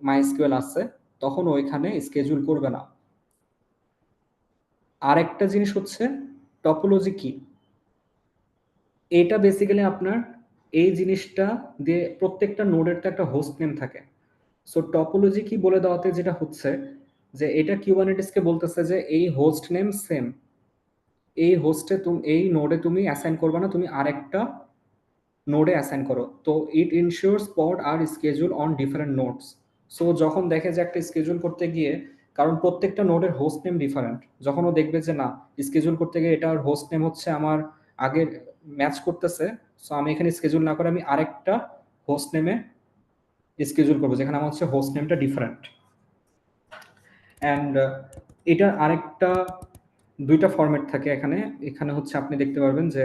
মাইএসকিউএল আছে, তখন ওইখানে স্কেজুল করবে না। আরেকটা জিনিস হচ্ছে টপোলজি কি, এটা বেসিক্যালি আপনার এই জিনিসটা দিয়ে প্রত্যেকটা নোডের তো একটা হোস্ট নেম থাকে। সো টপোলজি কি বলে দেওয়াতে যেটা হচ্ছে যে এটা কিউবারনেটিসকে বলতেছে যে এই হোস্ট নেম সেম, এই হোস্টে তুমি এই নোডে তুমি অ্যাসাইন করবে না, তুমি আরেকটা নোডে অ্যাসাইন করো। তো it ensures pod are schedule on different nodes. So যখন দেখে যে একটা স্কেজুল করতে গিয়ে, কারণ প্রত্যেকটা নোডের হোস্ট নেম ডিফারেন্ট, যখন ও দেখবে যে না স্কেজুল করতে গিয়ে এটার হোস্ট নেম হচ্ছে আমার আগের ম্যাচ করতেছে, সো আমি এখানে স্কেজুল না করে আমি আরেকটা হোস্ট নেমে স্কেজুল করবো যেখানে আমার হচ্ছে হোস্ট নেমটা ডিফারেন্ট। অ্যান্ড এটার আরেকটা 2টা ফরম্যাট থাকে এখানে। এখানে হচ্ছে আপনি দেখতে পারবেন যে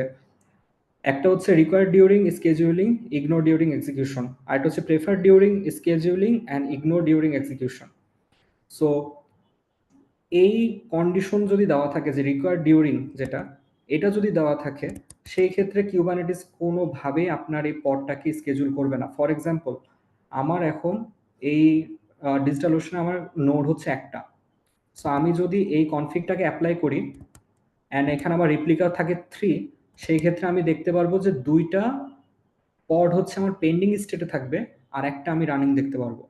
একটা হচ্ছে required during scheduling, ignore during execution, আর একটা হচ্ছে prefer during scheduling and ignore during execution. So এই কন্ডিশন যদি দেওয়া থাকে যে রিকোয়ার্ড ডিউরিং, যেটা এটা যদি দেওয়া থাকে, সেই ক্ষেত্রে কিউবারনেটিস কোনোভাবেই আপনার এই পডটাকে স্কেজুল করবে না। ফর এক্সাম্পল, আমার এখন এই ডিজিটাল ওশনে আমার নোড হচ্ছে একটা। সো আমি যদি এই কনফিগটাকে অ্যাপ্লাই করি অ্যান্ড এখানে আমার রেপ্লিকা থাকে 3, সেই ক্ষেত্রে আমি দেখতে পারবো যে 2টা পড হচ্ছে আমার পেন্ডিং স্টেটে থাকবে, আর একটা আমি রানিং দেখতে পারবো।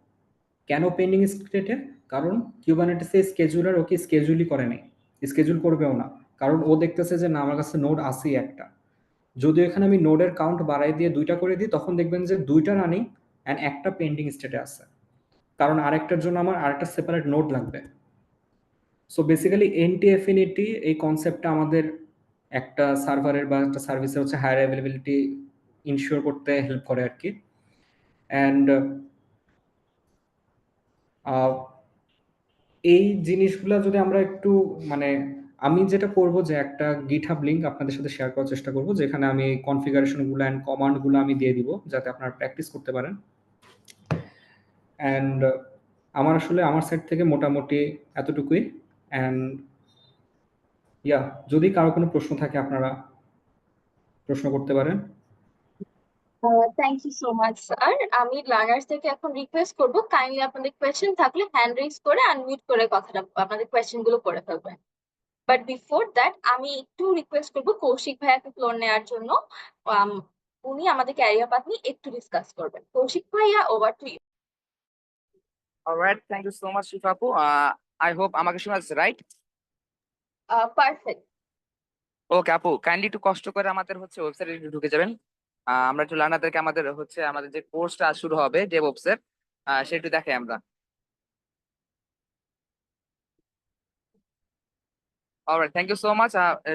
কেন পেন্ডিং স্টেটে? কারণ কিউবারনেটিসে স্কেজুলার ওকে স্কেজুলই করে নাই, স্কেজুল করবেও না, কারণ ও দেখতেছে যে না আমার কাছে নোড আছেই একটা। যদি এখানে আমি নোডের কাউন্ট বাড়াই দিয়ে 2টা করে দিই, তখন দেখবেন যে 2টা রানিং অ্যান্ড একটা পেন্ডিং স্টেটে আছে, কারণ আরেকটার জন্য আমার আরেকটা সেপারেট নোড লাগবে। সো বেসিক্যালি এনটি এফিনিটি এই কনসেপ্টটা আমাদের একটা সার্ভারের বা একটা সার্ভিসের হচ্ছে হায়ার অ্যাভেলেবিলিটি ইনশিওর করতে হেল্প করে আর কি। অ্যান্ড এই জিনিসগুলো যদি আমরা একটু মানে, আমি যেটা করব যে একটা গিটহাব লিংক আপনাদের সাথে শেয়ার করার চেষ্টা করব, যেখানে আমি কনফিগারেশনগুলো অ্যান্ড কমান্ডগুলো আমি দিয়ে দিব যাতে আপনারা প্র্যাকটিস করতে পারেন। অ্যান্ড আমার আসলে আমার সাইড থেকে মোটামুটি এতটুকুই। অ্যান্ড ইয়া, যদি কারো কোনো প্রশ্ন থাকে আপনারা প্রশ্ন করতে পারেন। Thank you so much sir. আমি লার্নার্স থেকে এখন রিকোয়েস্ট করব কাইন্ডলি আপনাদের কোয়েশ্চেন থাকলে হ্যান্ড রেজ করে আনমিউট করে কথাটা আপনাদের কোয়েশ্চেন গুলো করে ফেলবেন। বাট বিফোর দ্যাট আমি একটু রিকোয়েস্ট করব কৌশিক ভাইয়াকে ফ্লোর নেওয়ার জন্য। আম, উনি আমাদের ক্যারিয়ার পাথ নিয়ে একটু ডিসকাস করবেন। কৌশিক ভাইয়া, over to you. Alright, thank you so much Shifa আপু। আই হোপ আমাকে শোনা যাচ্ছে, রাইট? পারফেক্ট। ওকে আপু, কাইন্ডলি একটু কষ্ট করে আমাদের হচ্ছে ওয়েবসাইটে ঢুকে যাবেন। আমরা একটু লার্নারদেরকে আমাদের হচ্ছে আমাদের যে কোর্সটা শুরু হবে ডেভঅপস এর, সেটা একটু দেখাই আমরা। Alright, thank you so much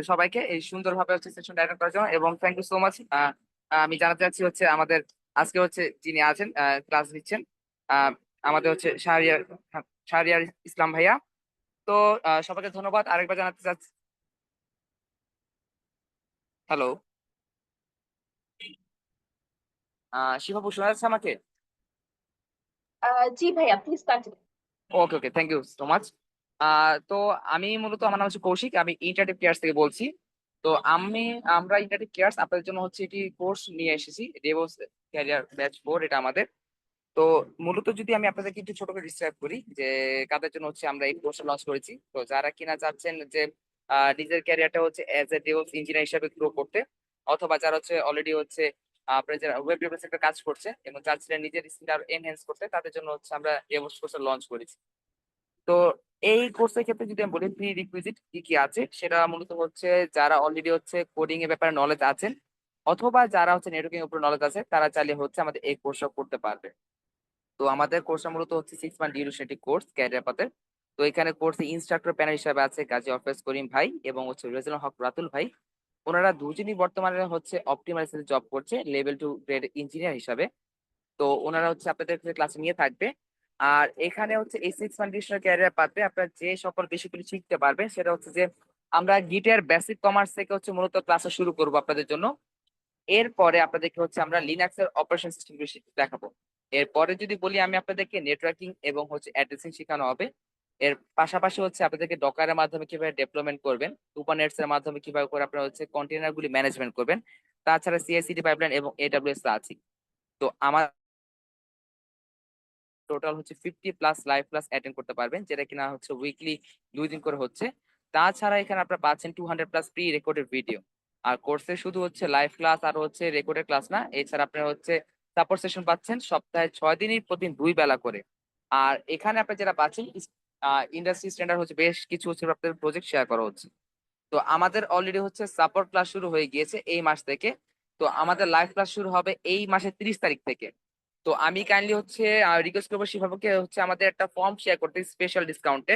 সবাইকে এই সুন্দরভাবে হচ্ছে সেশন অ্যাটেন্ড করার জন্য, এবং থ্যাংক ইউ সো মাচ। আমি জানাতে চাচ্ছি হচ্ছে আমাদের আজকে হচ্ছে যিনি আছেন ক্লাস নিচ্ছেন, আহ, আমাদের হচ্ছে শাহরিয়ার শাহরিয়ার ইসলাম ভাইয়া। তো সবাইকে ধন্যবাদ আরেকবার জানাতে চাচ্ছি। হ্যালো, শিফা আপু শোনা যাচ্ছে আমাকে? জি ভাইয়া, please continue. Okay okay, thank you so much. তো আমি মূলত আমার নাম হচ্ছে কৌশিক, আমি ইন্টারনেট কেয়ার্স থেকে বলছি। তো আমরা ইন্টারনেট কেয়ার্স আপনাদের জন্য হচ্ছে এটি কোর্স নিয়ে এসেছি, ডেভোস ক্যারিয়ার ব্যাচ 4 এটা আমাদের। তো মূলত যদি আমি আপনাদেরকে একটু ছোট করে ডিসক্রাইব করি যে কাদের জন্য হচ্ছে আমরা এই কোর্সটা লঞ্চ করেছি, তো যারা কিনা চাচ্ছেন যে নিজের ক্যারিয়ারটা হচ্ছে অ্যাজ এ ডেভোস ইঞ্জিনিয়ার হিসেবে গ্রো করতে, অথবা যারা হচ্ছে অলরেডি হচ্ছে আপনার যারা ওয়েব ডেভেলপমেন্ট কাজ করছে এবং চাচ্ছিলেন নিজের স্কিলটা আরো এনহ্যান্স করতে, তাদের জন্য হচ্ছে আমরা ডেভোস কোর্সটা লঞ্চ করেছি। তো এই কোর্সের ক্ষেত্রে যদি আমি বলি প্রি রিকুইজিট কি কি আছে, সেটা মূলত হচ্ছে যারা অলরেডি হচ্ছে কোডিং এর ব্যাপারে নলেজ আছেন, অথবা যারা হচ্ছে নেটওয়ার্কিং এর উপর নলেজ আছে, তারা চাইলে হচ্ছে আমাদের এই কোর্সটা করতে পারবে। তো আমাদের কোর্সটা মূলত হচ্ছে 6 মান্থ ডিউরেশন একটি কোর্স ক্যারিয়ার পাথের। তো এখানে কোর্সে ইনস্ট্রাক্টর প্যানেল হিসেবে আছে গাজী অফেজ করিম ভাই এবং হচ্ছে রেজানুল হক রাতুল ভাই। ওনারা দুজনই বর্তমানে হচ্ছে অপটিমাইজ জব করছে লেভেল 2 গ্রেড ইঞ্জিনিয়ার হিসাবে। তো ওনারা হচ্ছে আপনাদের ক্লাসে নিয়ে থাকবে। আর এখানে হচ্ছে এই 6 মান্থ ডিউরেশন ক্যারিয়ার পাথে আপনারা যে সকল বেসিকগুলি শিখতে পারবেন, সেটা হচ্ছে যে আমরা গিটের বেসিক কমার্স থেকে হচ্ছে মূলত ক্লাসে শুরু করব আপনাদের জন্য। এরপরে আপনাদেরকে হচ্ছে আমরা লিনাক্স এর অপারেশন সিস্টেম দেখাবো। এরপরে যদি বলি আমি আপনাদেরকে নেটওয়ার্কিং এবং হচ্ছে অ্যাড্রেসিং শেখানো হবে। এর পাশাপাশি হচ্ছে আপনাদেরকে ডকারের মাধ্যমে কিভাবে ডেভেলপমেন্ট করবেন, কুবারনেটস এর মাধ্যমে কিভাবে করে আপনারা হচ্ছে কন্টেইনার গুলি ম্যানেজমেন্ট করবেন। তাছাড়া সিআই/সিডি পাইপলাইন এবং এডব্লিউএস আছে। তো আমার টোটাল হচ্ছে 50+ লাইভ ক্লাস অ্যাটেন্ড করতে পারবেন, যেটা কিনা হচ্ছে উইকলি 2 দিন করে হচ্ছে। তাছাড়া এখানে আপনারা পাচ্ছেন 200+ প্রি রেকর্ডেড ভিডিও। আর কোর্সে শুধু হচ্ছে লাইভ ক্লাস আর হচ্ছে রেকর্ডেড ক্লাস না, এছাড়া আপনারা হচ্ছে সাপোর্ট সেশন পাচ্ছেন সপ্তাহে 6 দিনই, প্রতিদিন 2 বেলা করে। আর এখানে আপনারা যেটা পাচ্ছেন ইন্ডাস্ট্রি স্ট্যান্ডার্ড হচ্ছে বেশ কিছু হচ্ছে আপনাদের প্রজেক্ট শেয়ার করা হচ্ছে। তো আমাদের অলরেডি হচ্ছে সাপোর্ট ক্লাস শুরু হয়ে গিয়েছে এই মাস থেকে। তো আমাদের লাইভ ক্লাস শুরু হবে এই মাসের 30 তারিখ থেকে। তো আমি কাইন্ডলি হচ্ছে রিকোয়েস্ট করবো শিভাবুকে হচ্ছে আমাদের একটা ফর্ম শেয়ার করতে স্পেশাল ডিসকাউন্টে।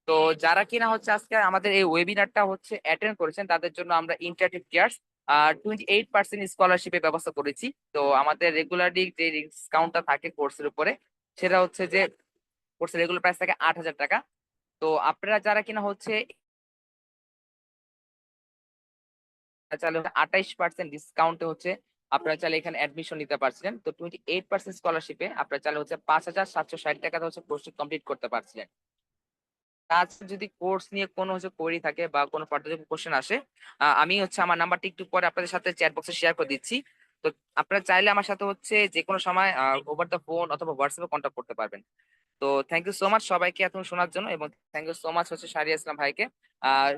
তো যারা কিনা হচ্ছে আজকে আমাদের এই ওয়েবিনারটা হচ্ছে অ্যাটেন্ড করেছেন, তাদের জন্য আমরা ইন্টারেক্টিভ কেয়ার্স 28% স্কলারশিপের ব্যবস্থা করেছি। তো আমাদের রেগুলারলি যে ডিসকাউন্টটা থাকে কোর্সের উপরে, সেটা হচ্ছে যে কোর্সের রেগুলার প্রাইস থাকে 8,000 টাকা। তো আপনারা যারা কিনা হচ্ছে চাইলে 28% ডিসকাউন্টে হচ্ছে আপনারা চাইলে এখানে অ্যাডমিশন নিতে পারছিলেন। তো 28% স্কলারশিপে আপনারা চাইলে হচ্ছে 5,760 টাকাতে হচ্ছে কোর্স কমপ্লিট করতে পারছিলেন। তাছাড়া যদি কোর্স নিয়ে কোনো হচ্ছে কোয়েরি থাকে বা কোনো ফার্দার কোশ্চেন আসে, আমি হচ্ছে আমার নাম্বারটি একটু পরে আপনাদের সাথে চ্যাট বক্সে শেয়ার করে দিচ্ছি। তো আপনারা চাইলে আমার সাথে হচ্ছে যে কোনো সময় ওভার দ্য ফোন অথবা হোয়াটসঅ্যাপে কন্ট্যাক্ট করতে পারবেন। তো থ্যাংক ইউ সো মাচ সবাইকে এত শোনার জন্য, এবং থ্যাংক ইউ সো মাচ হচ্ছে শাহরিয়া ইসলাম ভাইকে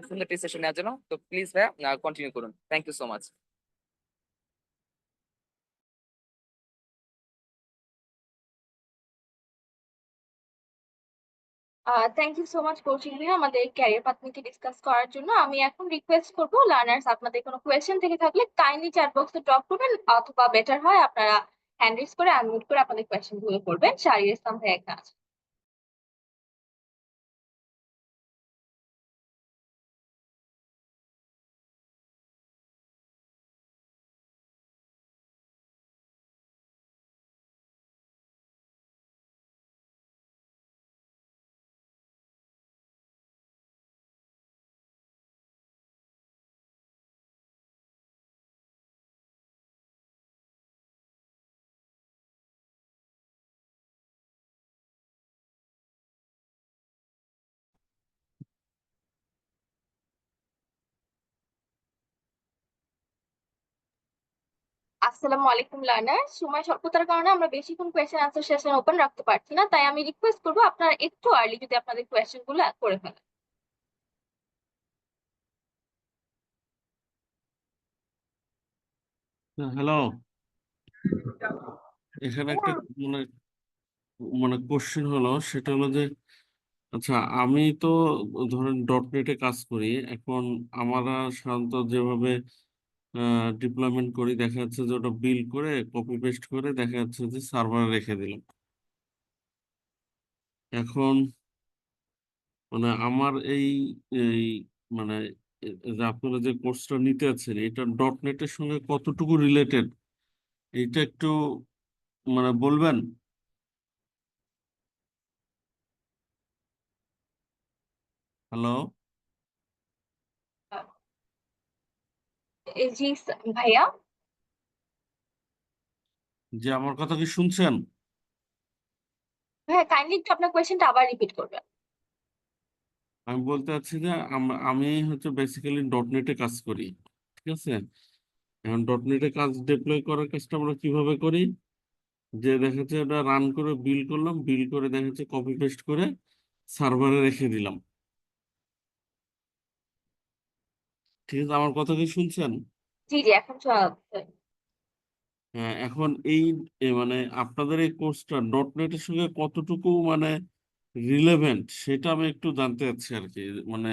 সুন্দর সেশন নেওয়ার জন্য। তো প্লিজ ভাইয়া কন্টিনিউ করুন। Thank you so much. Thank you so much Koushik ভাইয়া আমাদের ক্যারিয়ার পাথ নিয়ে ডিসকাস করার জন্য। আমি এখন রিকোয়েস্ট করবো লার্নার্স, আপনাদের কোনো কোয়েশ্চেন থেকে থাকলে কাইন্ডলি চ্যাট বক্সে ড্রপ করবেন, অথবা বেটার হয় আপনারা হ্যান্ড রেজ করে আনমিউট করে আপনাদের কোয়েশ্চেন গুলো করবেন। শাহরিয়ার ইসলাম ভাই এখানে আছে। আসসালামু আলাইকুম লার্নার, সময় স্বল্পতার কারণে আমরা বেশিক্ষণ কোয়েশ্চেন আনসার সেশন ওপেন রাখতে পারছি না, তাই আমি রিকোয়েস্ট করবো আপনারা একটু আর্লি যদি আপনাদের কোয়েশ্চেন গুলো করে ফেলেন। হ্যালো, এখানে একটা মানে মানে কোশ্চেন হলো, সেটা হলো যে আচ্ছা, আমি তো ধরেন ডট নেটে কাজ করি এখন। আমরা সাধারণত যেভাবে ডিপ্লয়মেন্ট করি, দেখা যাচ্ছে যে ওটা বিল করে কপি পেস্ট করে দেখা যাচ্ছে যে সার্ভারে রেখে দিলাম। এখন মানে আমার এই এই মানে যে আপনারা যে কোর্সটা নিতে আছেন, এটা ডট নেটের সঙ্গে কতটুকু রিলেটেড, এইটা একটু মানে বলবেন? হ্যালো, জি ভাইয়া। যে আমার কথা কি শুনছেন? ভাইয়া কাইন্ডলি একটু আপনার কোয়েশ্চেনটা আবার রিপিট করবেন। আমি বলতে চাচ্ছি যে আমি হচ্ছে বেসিক্যালি ডট নেটে কাজ করি, ঠিক আছে? এখন ডট নেটে কাজ ডিপ্লয় করার কাজটা আমরা কিভাবে করি, যে দেখা যাচ্ছে ওটা রান করে বিল করলাম, বিল করে দেখা যাচ্ছে কপি পেস্ট করে সার্ভারে রেখে দিলাম। ঠিক আছে, আমার কথা কি শুনছেন? জি জি, এখন শোনা যাচ্ছে। হ্যাঁ, এখন এই মানে আপনাদের এই কোর্সটা ডট নেটের সঙ্গে কতটুকু মানে রিলেভেন্ট, সেটা আমি একটু জানতে চাচ্ছি আর কি। মানে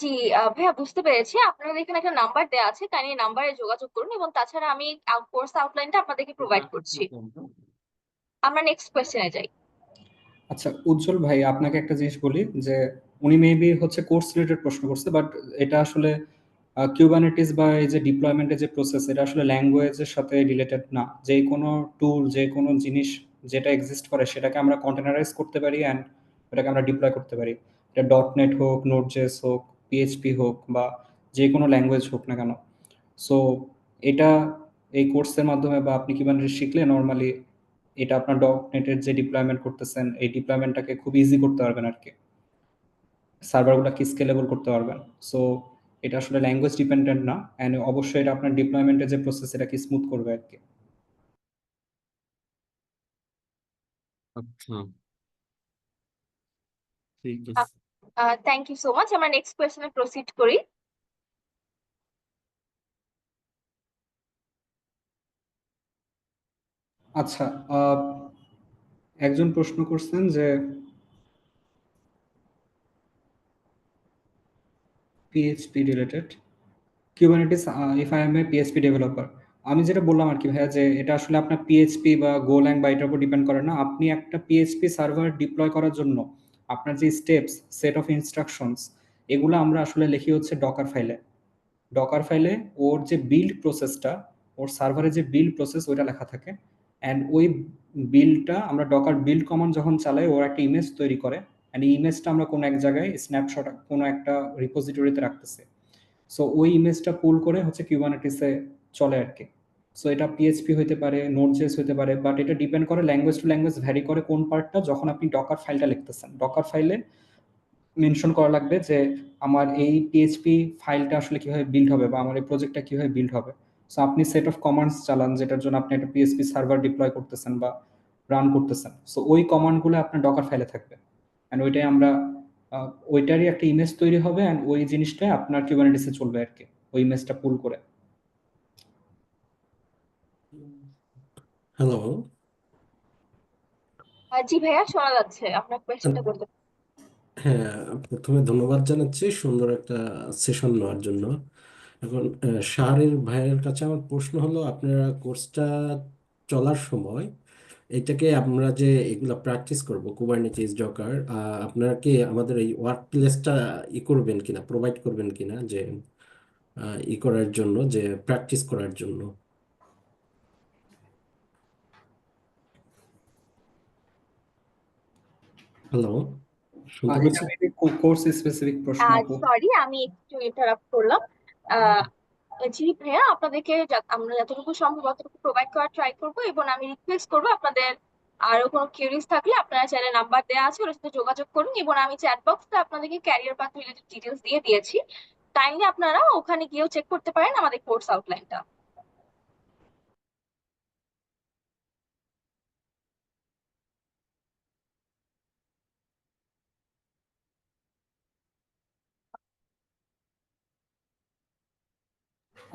জি ভাইয়া বুঝতে পেরেছি, আপনাদের এখানে একটা নাম্বার দেওয়া আছে, কাইন্ডলি নাম্বারে যোগাযোগ করুন, এবং তাছাড়া আমি কোর্স আউটলাইনটা আপনাদেরকে প্রোভাইড করছি। আমরা নেক্সট কোয়েশ্চেনে যাই। আচ্ছা উজ্জ্বল ভাই, আপনাকে একটা জিনিস বলি যে উনি মেবি হচ্ছে কোর্স রিলেটেড প্রশ্ন করছে, বাট এটা আসলে কিউবারনেটিস বা এই যে ডিপ্লয়মেন্টের যে প্রসেস, এটা আসলে ল্যাঙ্গুয়েজের সাথে রিলেটেড না। যে কোনো টুল, যে কোনো জিনিস যেটা এক্সিস্ট করে সেটাকে আমরা কন্টেনারাইজ করতে পারি অ্যান্ড এটাকে আমরা ডিপ্লয় করতে পারি। এটা ডট নেট হোক, নোট জেএস হোক, পিএইচপি হোক, বা যে কোনো ল্যাঙ্গুয়েজ হোক না কেন। সো এটা এই কোর্সের মাধ্যমে বা আপনি কিভাবে শিখলে নর্মালি এটা আপনার ডট নেটের যে ডিপ্লয়মেন্ট করতেছেন এই ডিপ্লয়মেন্টটাকে খুব ইজি করতে পারবেন আর কি, সার্ভারগুলোকে স্কেলেবল করতে পারবেন। সো এটা আসলে ল্যাঙ্গুয়েজ ডিপেন্ডেন্ট না, অ্যান্ড অবশ্যই এটা আপনার ডিপ্লয়মেন্টের যে প্রসেস এটাকে স্মুথ করবে আর কি। আচ্ছা, ঠিক আছে। থ্যাংক ইউ সো মাচ, আমরা নেক্সট কোয়েশ্চেনে প্রসিড করি। আচ্ছা, একজন প্রশ্ন করছেন যে PHP related Kubernetes, if I am a PHP developer. আমি যেটা বললাম আর কি ভাইয়া, যে এটা আসলে আপনার পিএইচপি বা গোল্যাং বা এটার উপর ডিপেন্ড করে না। আপনি একটা পিএইচপি সার্ভার ডিপ্লয় করার জন্য আপনার যে স্টেপস, সেট অফ ইনস্ট্রাকশনস, এগুলো আমরা আসলে লিখি হচ্ছে ডকার ফাইলে। ডকার ফাইলে ওর যে বিল্ড প্রসেসটা, ওর সার্ভারে যে বিল্ড প্রসেস ওইটা লেখা থাকে, অ্যান্ড ওই বিল্ডটা আমরা ডকার বিল্ড কমান্ড যখন চালাই ওর একটা ইমেজ তৈরি করে, অ্যান্ড এই ইমেজটা আমরা কোনো এক জায়গায় স্ন্যাপশট কোনো একটা রিপোজিটরিতে রাখতেছি। সো ওই ইমেজটা পুল করে হচ্ছে কিউবারনেটিসে চলে আর কি। সো এটা পিএইচপি হতে পারে, নোট জেএস হতে পারে, বাট এটা ডিপেন্ড করে ল্যাঙ্গুয়েজ টু ল্যাঙ্গুয়েজ ভ্যারি করে কোন পার্টটা। যখন আপনি ডকার ফাইলটা লিখতেছেন, ডকার ফাইলে মেনশন করা লাগবে যে আমার এই পিএইচপি ফাইলটা আসলে কিভাবে বিল্ড হবে বা আমার এই প্রজেক্টটা কিভাবে বিল্ড হবে। সো আপনি সেট অফ কমান্ডস চালান যেটার জন্য আপনি একটা পিএইচপি সার্ভার ডিপ্লয় করতেছেন বা রান করতেছেন। সো ওই কমান্ডগুলো আপনার ডকার ফাইলে থাকবে, অ্যান্ড ওইটাই আমরা ওইটারই একটা ইমেজ তৈরি হবে, অ্যান্ড ওই জিনিসটা আপনার কিউবারনেটিসে চলবে আর কি, ওই ইমেজটা পুল করে। হ্যালো, জি ভাইয়া শোনা যাচ্ছে, আপনার কোয়েশ্চেনটা করতে পারেন। হ্যাঁ, প্রথমে ধন্যবাদ জানাচ্ছি সুন্দর একটা সেশন নেওয়ার জন্য। এখন শাহরির ভাইয়ের কাছে আমার প্রশ্ন হলো, আপনারা কোর্সটা চলার সময় এটাকে আমরা যে এগুলা প্র্যাকটিস করব কুবারনেটিস ডকার, আপনারা কি আমাদের এই ওয়ার্ক প্লেসটা করবেন কিনা, প্রোভাইড করবেন কিনা, যে করার জন্য, যে প্র্যাকটিস করার জন্য? হ্যালো, শুনতে এটা পাচ্ছেন? মেবি কোর্স স্পেসিফিক প্রশ্ন আপু। সরি, আমি একটু ইন্টারাপ্ট করলাম। জি ভাইয়া, আপনাদেরকে আমরা যতটুকু সম্ভব ততটুকু প্রোভাইড করার ট্রাই করবো, এবং আমি রিকোয়েস্ট করবো আপনাদের আরো কোনো কিউরিজ থাকলে আপনারা চাইলে নাম্বার দেওয়া আছে, ওর সাথে যোগাযোগ করুন, এবং আমি চ্যাট বক্সে আপনাদেরকে ক্যারিয়ার পাথ রিলেটেড ডিটেলস দিয়ে দিয়েছি। কাইন্ডলি আপনারা ওখানে গিয়েও চেক করতে পারেন আমাদের কোর্স আউটলাইনটা।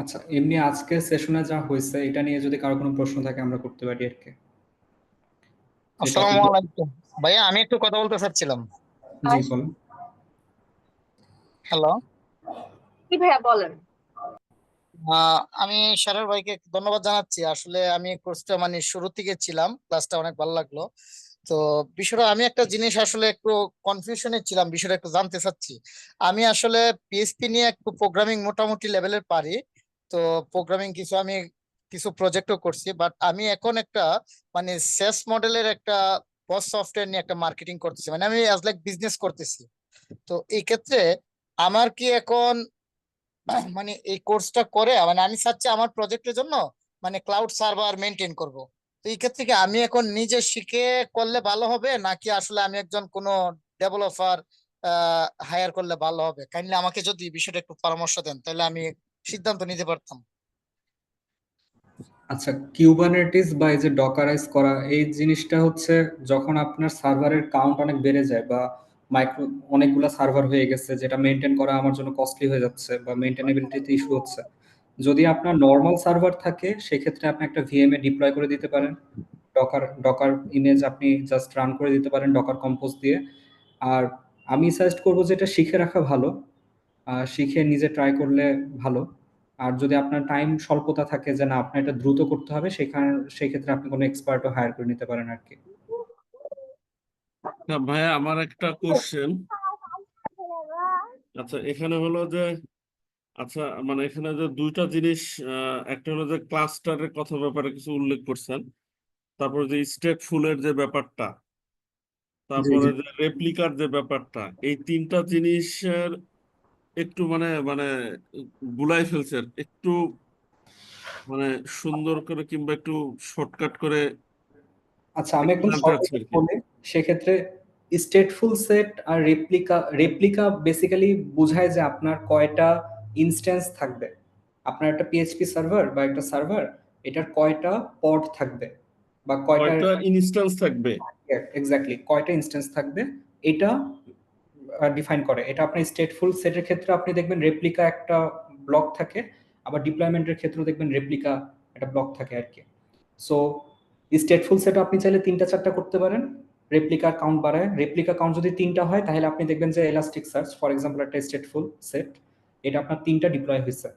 আচ্ছা, এমনি আজকে সেশনে যা হয়েছে এটা নিয়ে যদি কারো কোনো প্রশ্ন থাকে আমরা করতে পারি আর কি। যে আসসালামু টপিক। আলাইকুম ভাইয়া, আমি একটু কথা বলতে চাচ্ছিলাম। জি বলুন। হ্যালো। কি ভাইয়া বলেন। আমি শারের ভাইকে ধন্যবাদ জানাচ্ছি। আসলে আমি কোর্সটা মানে শুরু থেকে ছিলাম, ক্লাসটা অনেক ভালো লাগলো। তো বিষয়টা আমি একটা জিনিস আসলে একটু কনফিউশনে ছিলাম, বিষয়টা একটু জানতে চাচ্ছি। আমি আসলে পিএইচপি নিয়ে একটু প্রোগ্রামিং মোটামুটি লেভেলের পারি। তো প্রোগ্রামিং আমি কিছু প্রজেক্টও করছি, বাট আমি এখন একটা মানে সেস মডেলের একটা বস সফটওয়্যার নিয়ে একটা মার্কেটিং করতেছি, মানে আমি অ্যাজ লাইক বিজনেস করতেছি। তো এই ক্ষেত্রে আমার কি এখন মানে এই কোর্সটা করে মানে আমি চাচ্ছি আমার প্রজেক্টের জন্য মানে ক্লাউড সার্ভার মেনটেন করব। তো এই ক্ষেত্রে কি আমি এখন নিজে শিখে করলে ভালো হবে, নাকি আসলে আমি একজন কোনো ডেভেলপার হায়ার করলে ভালো হবে? কাইন্ডলি আমাকে যদি বিষয়টা একটু পরামর্শ দেন, তাহলে আমি সিদ্ধান্ত নিতে পারতাম। আচ্ছা, কিউবারনেটিস বা এই যে ডকারাইজ করা এই জিনিসটা হচ্ছে যখন আপনার সার্ভারের কাউন্ট অনেক বেড়ে যায় বা মাইক্রো অনেকগুলো সার্ভার হয়ে গেছে, যেটা মেনটেন করা আমার জন্য কস্টলি হয়ে যাচ্ছে বা মেনটেনেবিলিটিতে ইস্যু হচ্ছে। যদি আপনার নর্মাল সার্ভার থাকে সেক্ষেত্রে আপনি একটা ভিএমএ ডিপ্লয় করে দিতে পারেন। ডকার ডকার ইমেজ আপনি জাস্ট রান করে দিতে পারেন ডকার কম্পোজ দিয়ে। আর আমি সাজেস্ট করবো যে এটা শিখে রাখা ভালো, শিখে নিজে ট্রাই করলে ভালো। আর যদি আপনার টাইম স্বল্পতা থাকে যে না আপনার এটা দ্রুত করতে হবে, সেই ক্ষেত্রে আপনি কোনো এক্সপার্টও হায়ার করে নিতে পারেন আর কি। ভাইয়া আমার একটা কোশ্চেন। আচ্ছা, এখানে হলো যে, আচ্ছা মানে এখানে যে দুইটা জিনিস, একটা হলো যে ক্লাস্টারের কথা ব্যাপারে কিছু উল্লেখ করছেন, তারপর যে স্টেটফুলের যে ব্যাপারটা, জি তারপরে জি। যে রেপ্লিকার যে ব্যাপারটা, এই তিনটা জিনিসের একটু মানে মানে গুলাই ফেলছে একটু, মানে সুন্দর করে কিংবা একটু শর্টকাট করে আচ্ছা, আমি একটু একদম জানতে চাচ্ছি শর্টকাটে আর কি। বলি। সেক্ষেত্রে স্টেটফুল সেট আর রেপ্লিকা, রেপ্লিকা বেসিক্যালি বোঝায় যে আপনার কয়টা ইনস্ট্যান্স থাকবে। আপনার একটা পিএইচপি সার্ভার বা একটা সার্ভার, এটার কয়টা পড থাকবে বা কয়টা, কয়টা ইনস্ট্যান্স থাকবে। এক্স্যাক্টলি কয়টা ইনস্ট্যান্স থাকবে এটা ডিফাইন করে। এটা আপনার স্টেটফুল সেটের ক্ষেত্রে আপনি দেখবেন রেপ্লিকা একটা ব্লক থাকে, আবার ডিপ্লয়মেন্টের ক্ষেত্রেও দেখবেন রেপ্লিকা একটা ব্লক থাকে আর কি। সো স্টেটফুল সেট আপনি চাইলে 3টা 4টা করতে পারেন। রেপ্লিকার কাউন্ট বাড়ায়, রেপ্লিকা কাউন্ট যদি 3টা হয় তাহলে আপনি দেখবেন যে এলাস্টিক সার্চ ফর এক্সাম্পল একটা স্টেটফুল সেট, এটা আপনার 3টা ডিপ্লয় হয়েছে।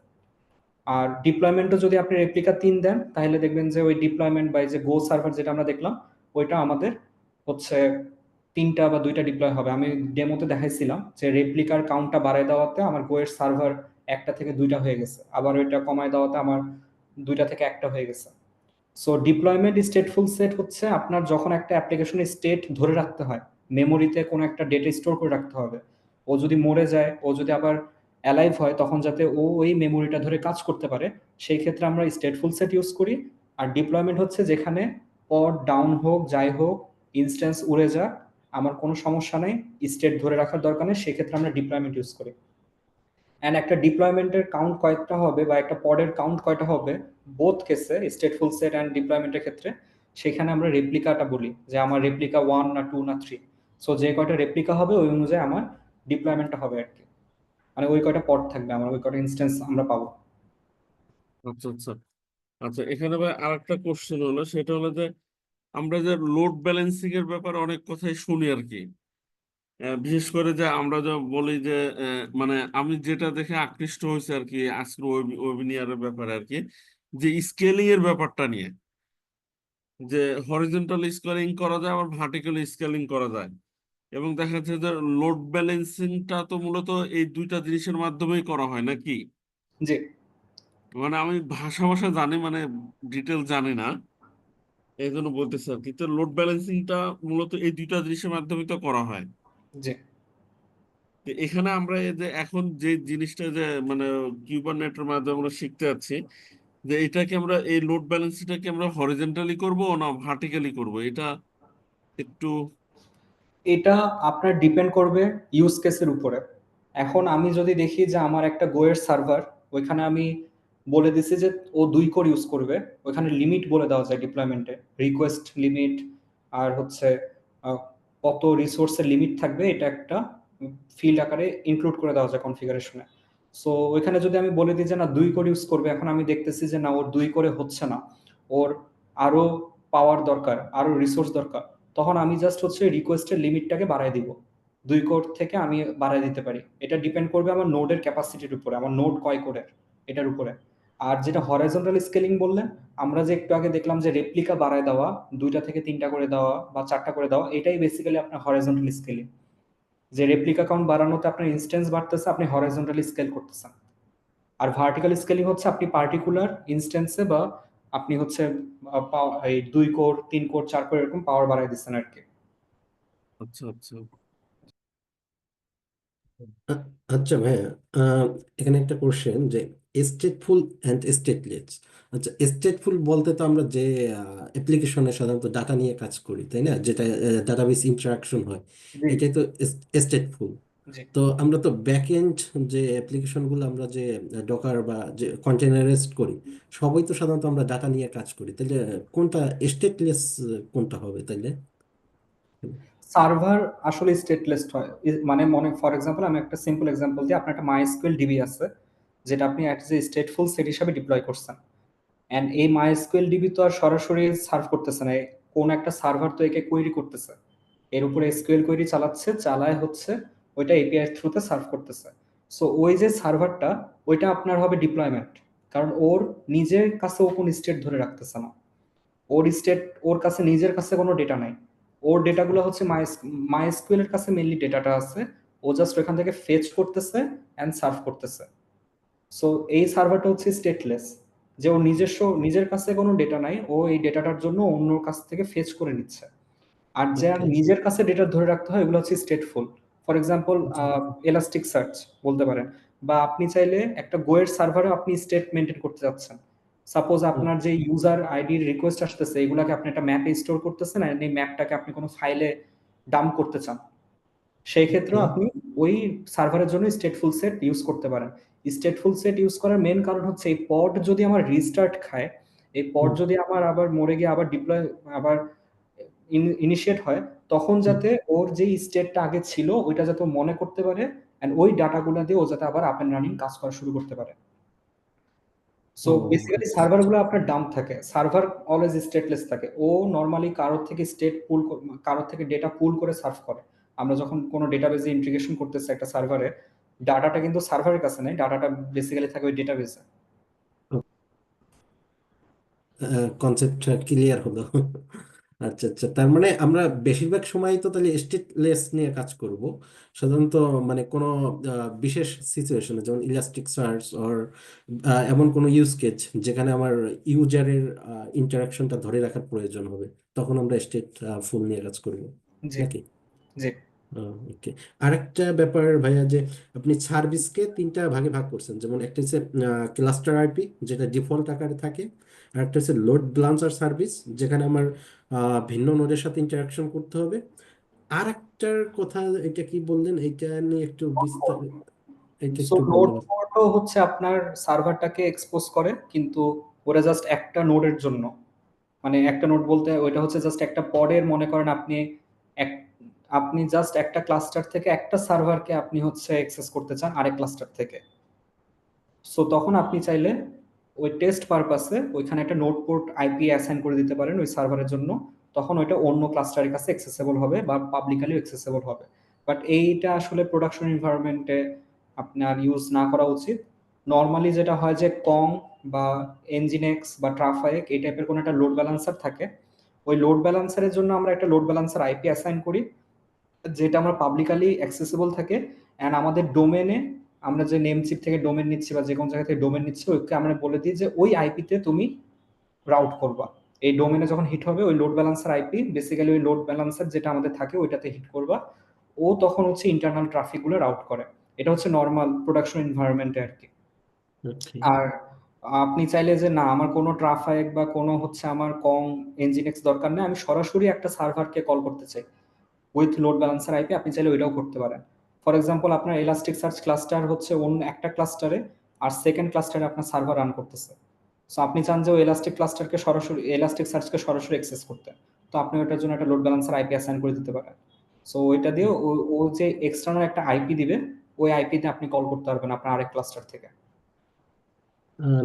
আর ডিপ্লয়মেন্টও যদি আপনি রেপ্লিকা 3 দেন তাহলে দেখবেন যে ওই ডিপ্লয়মেন্ট বা যে গো সার্ভার যেটা আমরা দেখলাম ওইটা আমাদের হচ্ছে 3টা বা 2টা ডিপ্লয় হবে। আমি ডেমোতে দেখাইছিলাম যে রেপ্লিকার কাউন্টটা বাড়ায় দেওয়াতে আমার গো এর সার্ভার 1টা থেকে 2টা হয়ে গেছে, আবার ওইটা কমায় দেওয়াতে আমার 2টা থেকে 1টা হয়ে গেছে। সো ডিপ্লয়মেন্ট স্টেটফুল সেট হচ্ছে আপনার যখন একটা অ্যাপ্লিকেশনের স্টেট ধরে রাখতে হয়, মেমোরিতে কোনো একটা ডেটা স্টোর করে রাখতে হবে, ও যদি মরে যায়, ও যদি আবার অ্যালাইভ হয়, তখন যাতে ও ওই মেমোরিটা ধরে কাজ করতে পারে, সেই ক্ষেত্রে আমরা স্টেটফুল সেট ইউজ করি। আর ডিপ্লয়মেন্ট হচ্ছে যেখানে পড ডাউন হোক যাই হোক, ইনস্ট্যান্স উড়ে যাক, আমার কোনো সমস্যা নেই, স্টেট ধরে রাখার দরকার নেই, সেক্ষেত্রে আমরা ডিপ্লয়মেন্ট ইউজ করি। অ্যান্ড একটা ডিপ্লয়মেন্টের কাউন্ট কয়টা হবে বা একটা পডের কাউন্ট কয়টা হবে, বোথ কেসে স্টেটফুল সেট অ্যান্ড ডিপ্লয়মেন্টের ক্ষেত্রে, সেখানে আমরা রেপ্লিকাটা বলি যে আমার রেপ্লিকা 1 না 2 না 3। সো যে কয়টা রেপ্লিকা হবে ওই অনুযায়ী আমার ডিপ্লয়মেন্টটা হবে আর কি, মানে ওই কয়টা পড থাকবে, আমার ওই কয়টা ইনস্ট্যান্স আমরা পাবো। আচ্ছা আচ্ছা। আচ্ছা, এখানে ভাই আরেকটা কোশ্চেন হলো, সেটা হলো যে আমরা যে লোড ব্যালেন্সিং এর ব্যাপারে অনেক কথাই শুনি আর কি। বিশেষ করে যে আমরা যে বলি যে মানে আমি যেটা দেখে আকৃষ্ট হয়েছে আর কি আজকের ওয়েবিনারের ব্যাপারে আর কি, যে স্কেলিং এর ব্যাপারটা নিয়ে, যে হরিজন্টাল স্কেলিং করা যায় আবার ভার্টিক্যাল স্কেলিং করা যায়, এবং দেখা যাচ্ছে যে লোড ব্যালেন্সিংটা তো মূলত এই দুইটা জিনিসের মাধ্যমেই করা হয় নাকি? জি মানে আমি ভাষা ভাষা জানি, মানে ডিটেল জানি না, এই জন্য বলতেছি আর কি। তো লোড ব্যালেন্সিংটা মূলত এই দুইটা জিনিসের মাধ্যমে তো করা হয়। জি তো এখানে আমরা এই যে এখন যে জিনিসটা যে মানে কিউবারনেটের মাধ্যমে আমরা শিখতে যাচ্ছি, যে এটাকে আমরা এই লোড ব্যালেন্সিংটাকে আমরা হরিজন্টালি করব না ভার্টিক্যালি করব, এটা একটু। এটা আপনার ডিপেন্ড করবে ইউজ কেসের উপরে। এখন আমি যদি দেখি যে আমার একটা গোয়ের সার্ভার, ওইখানে আমি বলে দিছি যে ও 2 কোর ইউজ করবে, ওইখানে লিমিট বলে দেওয়া যায় ডিপ্লয়মেন্টে, রিকোয়েস্ট লিমিট আর হচ্ছে কত রিসোর্সের লিমিট থাকবে, এটা একটা ফিল্ড আকারে ইনক্লুড করে দেওয়া যায় কনফিগারেশনে। সো ওইখানে যদি আমি বলে দিই যে না 2 কোর ইউজ করবে, এখন আমি দেখতেছি যে না ওর 2 কোরে হচ্ছে না, ওর আরো পাওয়ার দরকার, আরো রিসোর্স দরকার, তখন আমি জাস্ট হচ্ছে রিকোয়েস্টের লিমিটটাকে বাড়ায় দিব, 2 কোর থেকে আমি বাড়ায় দিতে পারি। এটা ডিপেন্ড করবে আমার নোডের ক্যাপাসিটির উপরে, আমার নোড কয় কোরের এটার উপরে। আর যেটা হরাইজন্টাল স্কেলিং বললেন, আমরা যে একটু আগে দেখলাম যে রেপ্লিকা বাড়ায় দেওয়া, 2টা থেকে 3টা করে দেওয়া বা 4টা করে দেওয়া, এটাই বেসিক্যালি আপনার হরাইজন্টাল স্কেলিং। যে রেপ্লিকা কাউন্ট বাড়ানোতে আপনার ইনস্ট্যান্স বাড়তেছে, আপনি হরাইজন্টালি স্কেল করতেছেন। আর ভার্টিক্যাল স্কেলিং হচ্ছে আপনি পার্টিকুলার ইনস্ট্যান্সে বা আপনি হচ্ছে এই 2 কোর 3 কোর 4 কোর এরকম পাওয়ার বাড়ায় দিচ্ছেন আর কি। আচ্ছা আচ্ছা। আ- আচ্ছা ভাইয়া, এখানে একটা কোশ্চেন যে স্টেটফুল অ্যান্ড স্টেটলেস। আচ্ছা, স্টেটফুল বলতে তো আমরা যে অ্যাপ্লিকেশনে সাধারণত ডাটা নিয়ে কাজ করি, তাই না, যেটা ডাটাবেস ইন্টারাকশন হয়, জি এটাই তো স্টেটফুল। জি তো আমরা তো ব্যাকএন্ড যে অ্যাপ্লিকেশনগুলো আমরা যে ডকার বা যে কন্টেনারাইজড করি, সবই তো সাধারণত আমরা ডাটা নিয়ে কাজ করি, তাহলে কোনটা স্টেটলেস, কোনটা হবে তাইলে? সার্ভার আসলে স্টেটলেস হয়, মানে মনে ফর এক্সাম্পল আমি একটা সিম্পল এক্সাম্পল দিই, আপনার একটা মাইএসকিউএল ডিবি আছে যেটা আপনি অ্যাজ এ স্টেটফুল সেট হিসাবে ডিপ্লয় করছেন। এন্ড এই মাইএসকিউএল ডিবি তো আর সরাসরি সার্ভ করতেছে না, কোন একটা সার্ভার তো একে কোয়েরি করতেছে, এর উপরে এসকিউএল কোয়েরি চালাচ্ছে, চালায় হচ্ছে ওইটা এপিআই থ্রুতে সার্ভ করতেছে। সো ওই যে সার্ভারটা, ওইটা আপনার হবে ডিপ্লয়মেন্ট, কারণ ওর নিজের কাছে ও কোন স্টেট ধরে রাখতেছে না, ওর স্টেট ওর কাছে নিজের কাছে কোনো ডেটা নাই, ওর ডেটাগুলো হচ্ছে মাইএসকিউএল এর কাছে মেইনলি ডেটাটা আছে, ও জাস্ট ওখান থেকে ফেচ করতেছে এন্ড সার্ভ করতেছে। সো এই সার্ভারটা হচ্ছে স্টেটলেস, যে ওর নিজস্ব নিজের কাছে কোনো ডেটা নাই, ও এই ডেটাটার জন্য অন্য কাছ থেকে ফেচ করে নিচ্ছে। আর যা ওকে। নিজের কাছে ডেটা ধরে রাখতে হয় এগুলো হচ্ছে stateful. For example elastic search বলতে পারেন, বা আপনি চাইলে একটা গোয়ের সার্ভারে আপনি স্টেট মেনটেন করতে যাচ্ছেন। সাপোজ আপনার যে ইউজার আইডির রিকোয়েস্ট আসতেছে, এগুলাকে আপনি একটা ম্যাপে স্টোর করতেছেন, আর এই ম্যাপটাকে আপনি কোনো ফাইলে ডাম্প করতে চান, সেই ক্ষেত্রেও ওকে। আপনি ওই সার্ভারের জন্য স্টেটফুল সেট ইউজ করতে পারেন। স্টেটফুল সেট ইউজ করার মেন কারণ হচ্ছে এই পড যদি আমার রিস্টার্ট খায়, এই পড যদি আমার আবার মরে গিয়ে আবার ডিপ্লয় আবার ইনিশিয়েট হয়, তখন যাতে ওর যে স্টেটটা আগে ছিল ওইটা যাতে ও মনে করতে পারে, এন্ড ওই ডাটাগুলো দিয়ে ও যাতে আবার আপ এন্ড রানিং কাজ করা শুরু করতে পারে। সো ও বেসিক্যালি আচ্ছা আচ্ছা। সার্ভারগুলো আপনার ডাম্প থাকে, সার্ভার অলওয়েজ স্টেটলেস থাকে, ও নরমালি কারোর থেকে কারোর থেকে ডেটা পুল করে সার্ভ করে। আমরা যখন কোনো ডেটাবেজে ইন্টিগ্রেশন করতেছি একটা সার্ভারে, ডাটাটা কিন্তু সার্ভারের কাছে নেই, ডাটাটা বেসিক্যালি থাকে ওই ডেটাবেজে। কনসেপ্টটা ক্লিয়ার হলো। আচ্ছা আচ্ছা, তার মানে আমরা বেশিরভাগ সময় তো তাহলে স্টেটলেস নিয়ে কাজ করব সাধারণত, মানে কোনো বিশেষ সিচুয়েশনে, যেমন ইলাস্টিক সার্চ অর এমন কোনো ইউজ কেস যেখানে আমার ইউজারের ইন্টারাকশনটা ধরে রাখার প্রয়োজন হবে, তখন আমরা স্টেট ফুল নিয়ে কাজ করব জি নাকি? জি ওকে। আরেকটা ব্যাপার ভাইয়া, যে আপনি সার্ভিসকে তিনটা ভাগে ভাগ করছেন, যেমন একটা হচ্ছে ক্লাস্টার আইপি যেটা ডিফল্ট আকারে থাকে, আর একটা হচ্ছে লোড ব্যালান্সার সার্ভিস যেখানে আমার ভিন্ন নোডের সাথে ইন্টারাকশন করতে হবে, আর একটার কথা এটা কি বললেন, এটা নিয়ে একটু বিস্তার, এটা সো একটু নোড বললে ভালো। পোর্টও হচ্ছে আপনার সার্ভারটাকে এক্সপোজ করে, কিন্তু ওরা জাস্ট একটা নোডের জন্য, মানে একটা নোড বলতে ওইটা হচ্ছে জাস্ট একটা পডের, মনে করেন আপনি এক আপনি জাস্ট একটা ক্লাস্টার থেকে একটা সার্ভারকে আপনি হচ্ছে অ্যাক্সেস করতে চান আরেক ক্লাস্টার থেকে। সো তখন আপনি চাইলে ওই টেস্ট পারপাসে ওইখানে একটা নোড পোর্ট আইপি অ্যাসাইন করে দিতে পারেন ওই সার্ভারের জন্য, তখন ওইটা অন্য ক্লাস্টারের কাছে অ্যাক্সেসেবল হবে বা পাবলিকালি অ্যাক্সেসেবল হবে। বাট এইটা আসলে প্রোডাকশন এনভায়রনমেন্টে আপনার ইউজ না করা উচিত। নর্মালি যেটা হয় যে কং বা এনজিনেক্স বা ট্রাফাইক এই টাইপের কোনো একটা লোড ব্যালেন্সার থাকে, ওই লোড ব্যালেন্সারের জন্য আমরা একটা লোড ব্যালেন্সার আইপি অ্যাসাইন করি, যেটা আমরা পাবলিকালি অ্যাক্সেসিবল থাকে। অ্যান্ড আমাদের ডোমেনে আমরা যে নেম চিপ থেকে ডোমেন নিচ্ছি বা যে কোনো জায়গা থেকে ডোমেন নিচ্ছি, ওইকে আমরা বলে দিই যে ওই আইপিতে তুমি রাউট করবা। এই ডোমেনে যখন হিট হবে ওই লোড ব্যালেন্সার আইপি বেসিক্যালি ওই লোড ব্যালেন্সার যেটা আমাদের থাকে ওইটাতে হিট করবা, ও তখন হচ্ছে ইন্টারনাল ট্রাফিক গুলো রাউট করে। এটা হচ্ছে নর্মাল প্রোডাকশন এনভায়রনমেন্টে আর কি। ওকে। আর আপনি চাইলে যে না আমার কোনো ট্রাফিক বা কোনো হচ্ছে আমার কং এনজিনেক্স দরকার নেই, আমি সরাসরি একটা সার্ভারকে কল করতে চাই উইথ লোড ব্যালেন্সার আইপি, আপনি চাইলে ওইটাও করতে পারেন। ফর এক্সাম্পল আপনার এলাস্টিক সার্চ ক্লাস্টার হচ্ছে অন্য একটা ক্লাস্টারে, আর সেকেন্ড ক্লাস্টারে আপনার সার্ভার রান করতেছে। সো আপনি চান যে ওই এলাস্টিক ক্লাস্টারকে সরাসরি এলাস্টিক সার্চকে সরাসরি অ্যাক্সেস করতে, তো আপনি ওইটার জন্য একটা লোড ব্যালেন্সার আইপি অ্যাসাইন করে দিতে পারেন। সো ওইটা দিয়ে ও যে এক্সটার্নাল একটা আইপি দিবে, ওই আইপিতে আপনি কল করতে পারবেন আপনার আরেক ক্লাস্টার থেকে।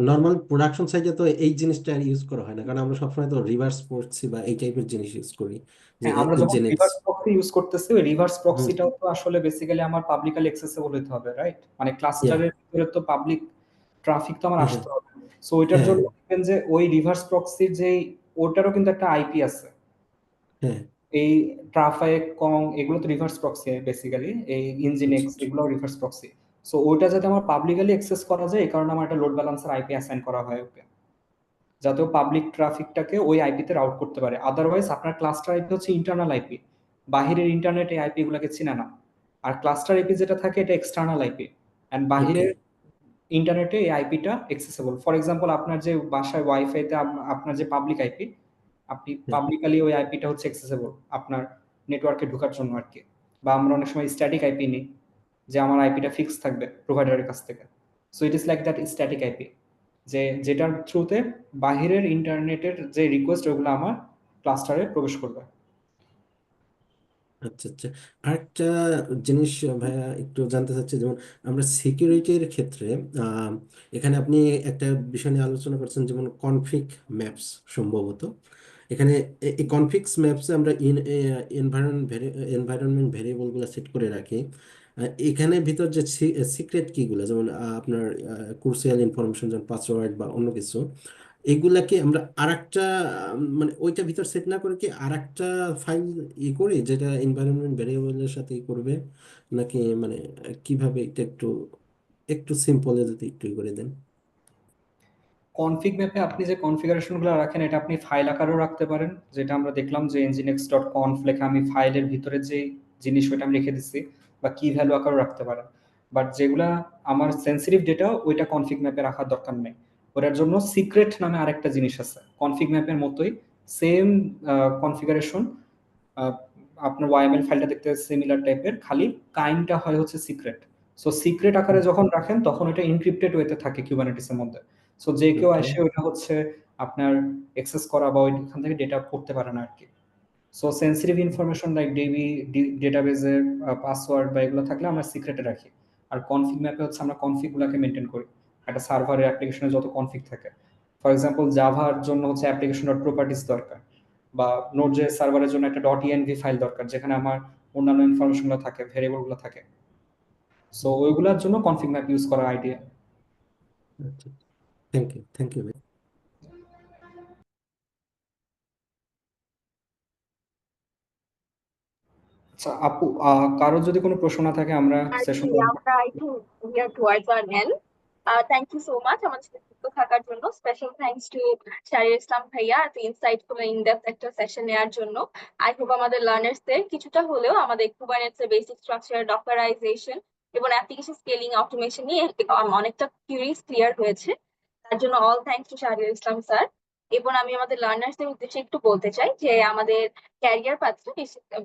নর্মাল প্রোডাকশন সাইডে তো এই জিনিসটা ইউজ করা হয় না, কারণ আমরা সবসময় তো রিভার্স প্রক্সি বা এই টাইপের জিনিস ইউজ করি, যে হ্যাঁ, আমরা যখন এনজিনেক্স। রিভার্স প্রক্সি ইউজ করতেছি, ওই রিভার্স প্রক্সিটাও তো আসলে বেসিক্যালি আমার পাবলিকলি অ্যাক্সেসিবল হতে হবে, রাইট? মানে ইয়া, ক্লাস্টারের ভিতরে তো পাবলিক ট্রাফিক তো আমার হ্যাঁ আসতে হবে। সো ওইটার হ্যাঁ জন্য দেখবেন যে ওই রিভার্স প্রক্সির যে ওটারও কিন্তু একটা আইপি আছে। হ্যাঁ। এই ট্রাফিক কং এগুলো তো রিভার্স প্রক্সি বেসিক্যালি, এই আচ্ছা ইনজিনেক্স আচ্ছা। এগুলো রিভার্স প্রক্সি। সো ওইটা যাতে আমার পাবলিকলি অ্যাক্সেস করা যায়, এই কারণে আমার একটা লোড ব্যালেন্সার আইপি অ্যাসাইন করা হয় ওকে, যাতে পাবলিক ট্রাফিকটাকে ওই আইপিতে রাউট করতে পারে। আদারওয়াইজ আপনার ক্লাস্টার আইপি হচ্ছে ইন্টারনাল আইপি, বাহিরের ইন্টারনেট এই আইপি গুলোকে চিনে না। আর ক্লাস্টার আইপি যেটা থাকে এটা এক্সটার্নাল আইপি, এন্ড ওকে। বাহিরের ইন্টারনেটে এই আইপিটা অ্যাক্সেসিবল। ফর এক্সাম্পল আপনার যে বাসায় ওয়াইফাইতে আপনার যে পাবলিক আইপি, আপনি হ্যাঁ পাবলিকালি ওই আইপিটা হচ্ছে অ্যাক্সেসিবল আপনার নেটওয়ার্কে ঢোকার জন্য আর কি। বা আমরা অনেক সময় স্ট্যাটিক আইপি নিই, যে আমার আইপিটা ফিক্স থাকবে প্রোভাইডারের কাছ থেকে। So it is like that static IP, যে যেটার থ্রুতে বাহিরের ইন্টারনেটের যে রিকোয়েস্ট ওগুলো আমার ক্লাস্টারে প্রবেশ করবে। আচ্ছা আচ্ছা। আরেকটা জিনিস ভাইয়া একটু জানতে চাচ্ছি, যেমন আমরা সিকিউরিটির ক্ষেত্রে আহ, এখানে আপনি একটা বিষয় নিয়ে আলোচনা করছেন, যেমন কনফিগ ম্যাপস সম্ভবত। এখানে এই কনফিক্স ম্যাপসে আমরা এনভায়রনমেন্ট ভেরিয়েবলগুলো সেট করে রাখি। এখানে ভিতর যে সিক্রেট কিগুলো, যেমন আপনার ক্রুশিয়াল ইনফরমেশন, যেমন পাসওয়ার্ড বা অন্য কিছু, এগুলাকে আমরা আরেকটা মানে ওইটা ভিতর সেট না করে কি আরেকটা ফাইল করি, যেটা এনভায়রনমেন্ট ভেরিয়েবলের সাথে করবে, নাকি মানে কিভাবে এটা একটু একটু সিম্পলে যদি একটু করে দেন। কনফিগ ম্যাপে আপনি যে কনফিগারেশনগুলো রাখেন এটা আপনি ফাইল আকারেও রাখতে পারেন, যেটা আমরা দেখলাম যে nginx.conf লেখা আমি ফাইলের ভিতরে যে জিনিস ওইটা আমি রেখে দিচ্ছি, বা কি ভ্যালু আকারেও রাখতে পারেন। বাট যেগুলা আমার সেন্সিটিভ ডেটা ওইটা কনফিগ ম্যাপে রাখার দরকার নেই। ওটার জন্য সিক্রেট নামে আরেকটা জিনিস আছে কনফিগ ম্যাপের মতোই, সেম কনফিগারেশন। আপনার ওয়াইএমএল ফাইলটা দেখতে সিমিলার টাইপের, খালি কাইন্ডটা হয় হচ্ছে সিক্রেট। সো সিক্রেট আকারে যখন রাখেন তখন এটা এনক্রিপ্টেড ওয়েতে থাকে কিউবারনেটিসের মধ্যে। সো যে কেউ ওকে। আসে ওইটা হচ্ছে আপনার এক্সেস করা বা ওইখান থেকে ডেটা পড়তে পারে না আর কি। So sensitive information like DB ডেটাবেজের পাসওয়ার্ড বা এগুলো থাকলে আমরা সিক্রেটে রাখি। আর কনফিগ ম্যাপে হচ্ছে আমরা কনফিগ গুলাকে মেনটেন করি, একটা সার্ভারের অ্যাপ্লিকেশনে যত কনফিগ থাকে। ফর এক্সাম্পল জাভার জন্য হচ্ছে অ্যাপ্লিকেশন ডট প্রপার্টিস দরকার, বা নোড.জেএস সার্ভারের জন্য একটা ডট ইএনভি ফাইল দরকার যেখানে আমার অন্যান্য ইনফরমেশনগুলো থাকে, ভেরিয়েবলগুলো থাকে। সো ওইগুলোর জন্য কনফিগ ম্যাপ ইউজ করার আইডিয়া। আচ্ছা, থ্যাংক ইউ, থ্যাংক ইউ। আচ্ছা আপু, কারো যদি কোনো প্রশ্ন না থাকে আমরা আর সেশন জি, আমরা I think we are towards our end. Thank you so much আমাদের সাথে যুক্ত থাকার জন্য। স্পেশাল থ্যাঙ্কস টু শাহরিয়ার ইসলাম ভাইয়া এত ইনসাইটফুল ইন-ডেপথ একটা সেশন নেওয়ার জন্য। আই হোপ আমাদের লার্নার্সদের কিছুটা হলেও আমাদের কুবারনেটসের বেসিক স্ট্রাকচার, ডকারাইজেশন এবং অ্যাপ্লিকেশন স্কেলিং অটোমেশন নিয়ে অনেকটা কিউরিজ ক্লিয়ার হয়েছে। তার জন্য all thanks to Shahriar Islam sir. এবং আমি আমাদের লার্নার্সদের উদ্দেশ্যে একটু বলতে চাই যে আমাদের ক্যারিয়ার পাথটা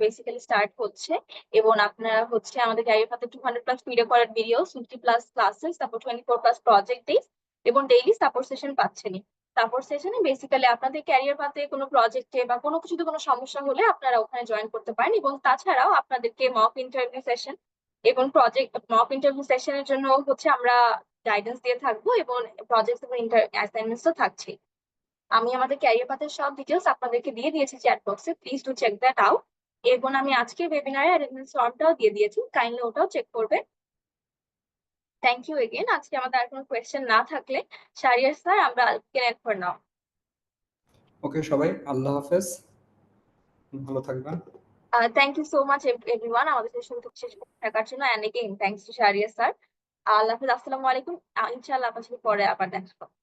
বেসিক্যালি স্টার্ট হচ্ছে, এবং আপনারা হচ্ছে আমাদের ক্যারিয়ার পাথে 200+ ভিডিও করার ভিডিও, 50+ ক্লাসেস, তারপর 24+ প্রজেক্ট ডেজ এবং ডেইলি সাপোর্ট সেশন পাচ্ছেনই। সাপোর্ট সেশনে বেসিক্যালি আপনাদের ক্যারিয়ার পাথে কোনো প্রজেক্টে বা কোনো কিছুতে কোনো সমস্যা হলে আপনারা ওখানে জয়েন করতে পারেন, এবং তাছাড়াও আপনাদেরকে মক ইন্টারভিউ সেশন এবং মক ইন্টারভিউ সেশনের জন্য হচ্ছে আমরা গাইডেন্স দিয়ে থাকবো, এবং প্রজেক্ট এবং অ্যাসাইনমেন্টস তো থাকছে। আমি আমাদের ক্যারিয়ার পাথের সব ডিটেলস আপনাদেরকে দিয়ে দিয়েছি চ্যাট বক্সে, please do check that out. এবং আমি আজকের ওয়েবিনারে অ্যাটেন্ডেন্স ফর্মটাও দিয়ে দিয়েছি, কাইন্ডলি ওটাও চেক করবে। Thank you again. আজকে আমাদের আর কোনো কোয়েশ্চেন না থাকলে শাহরিয়ার স্যার আমরা can end for now. Okay সবাই, আল্লাহ হাফেজ, ভালো থাকবেন। Thank you so much everyone আমাদের সাথে শুরু থেকে শেষ পর্যন্ত থাকার জন্য, and again thanks to Shahriar sir. আল্লাহ হাফেজ, আসসালামু আলাইকুম। ইনশাআল্লাহ আপনার সাথে পরে আবার দেখা হবে।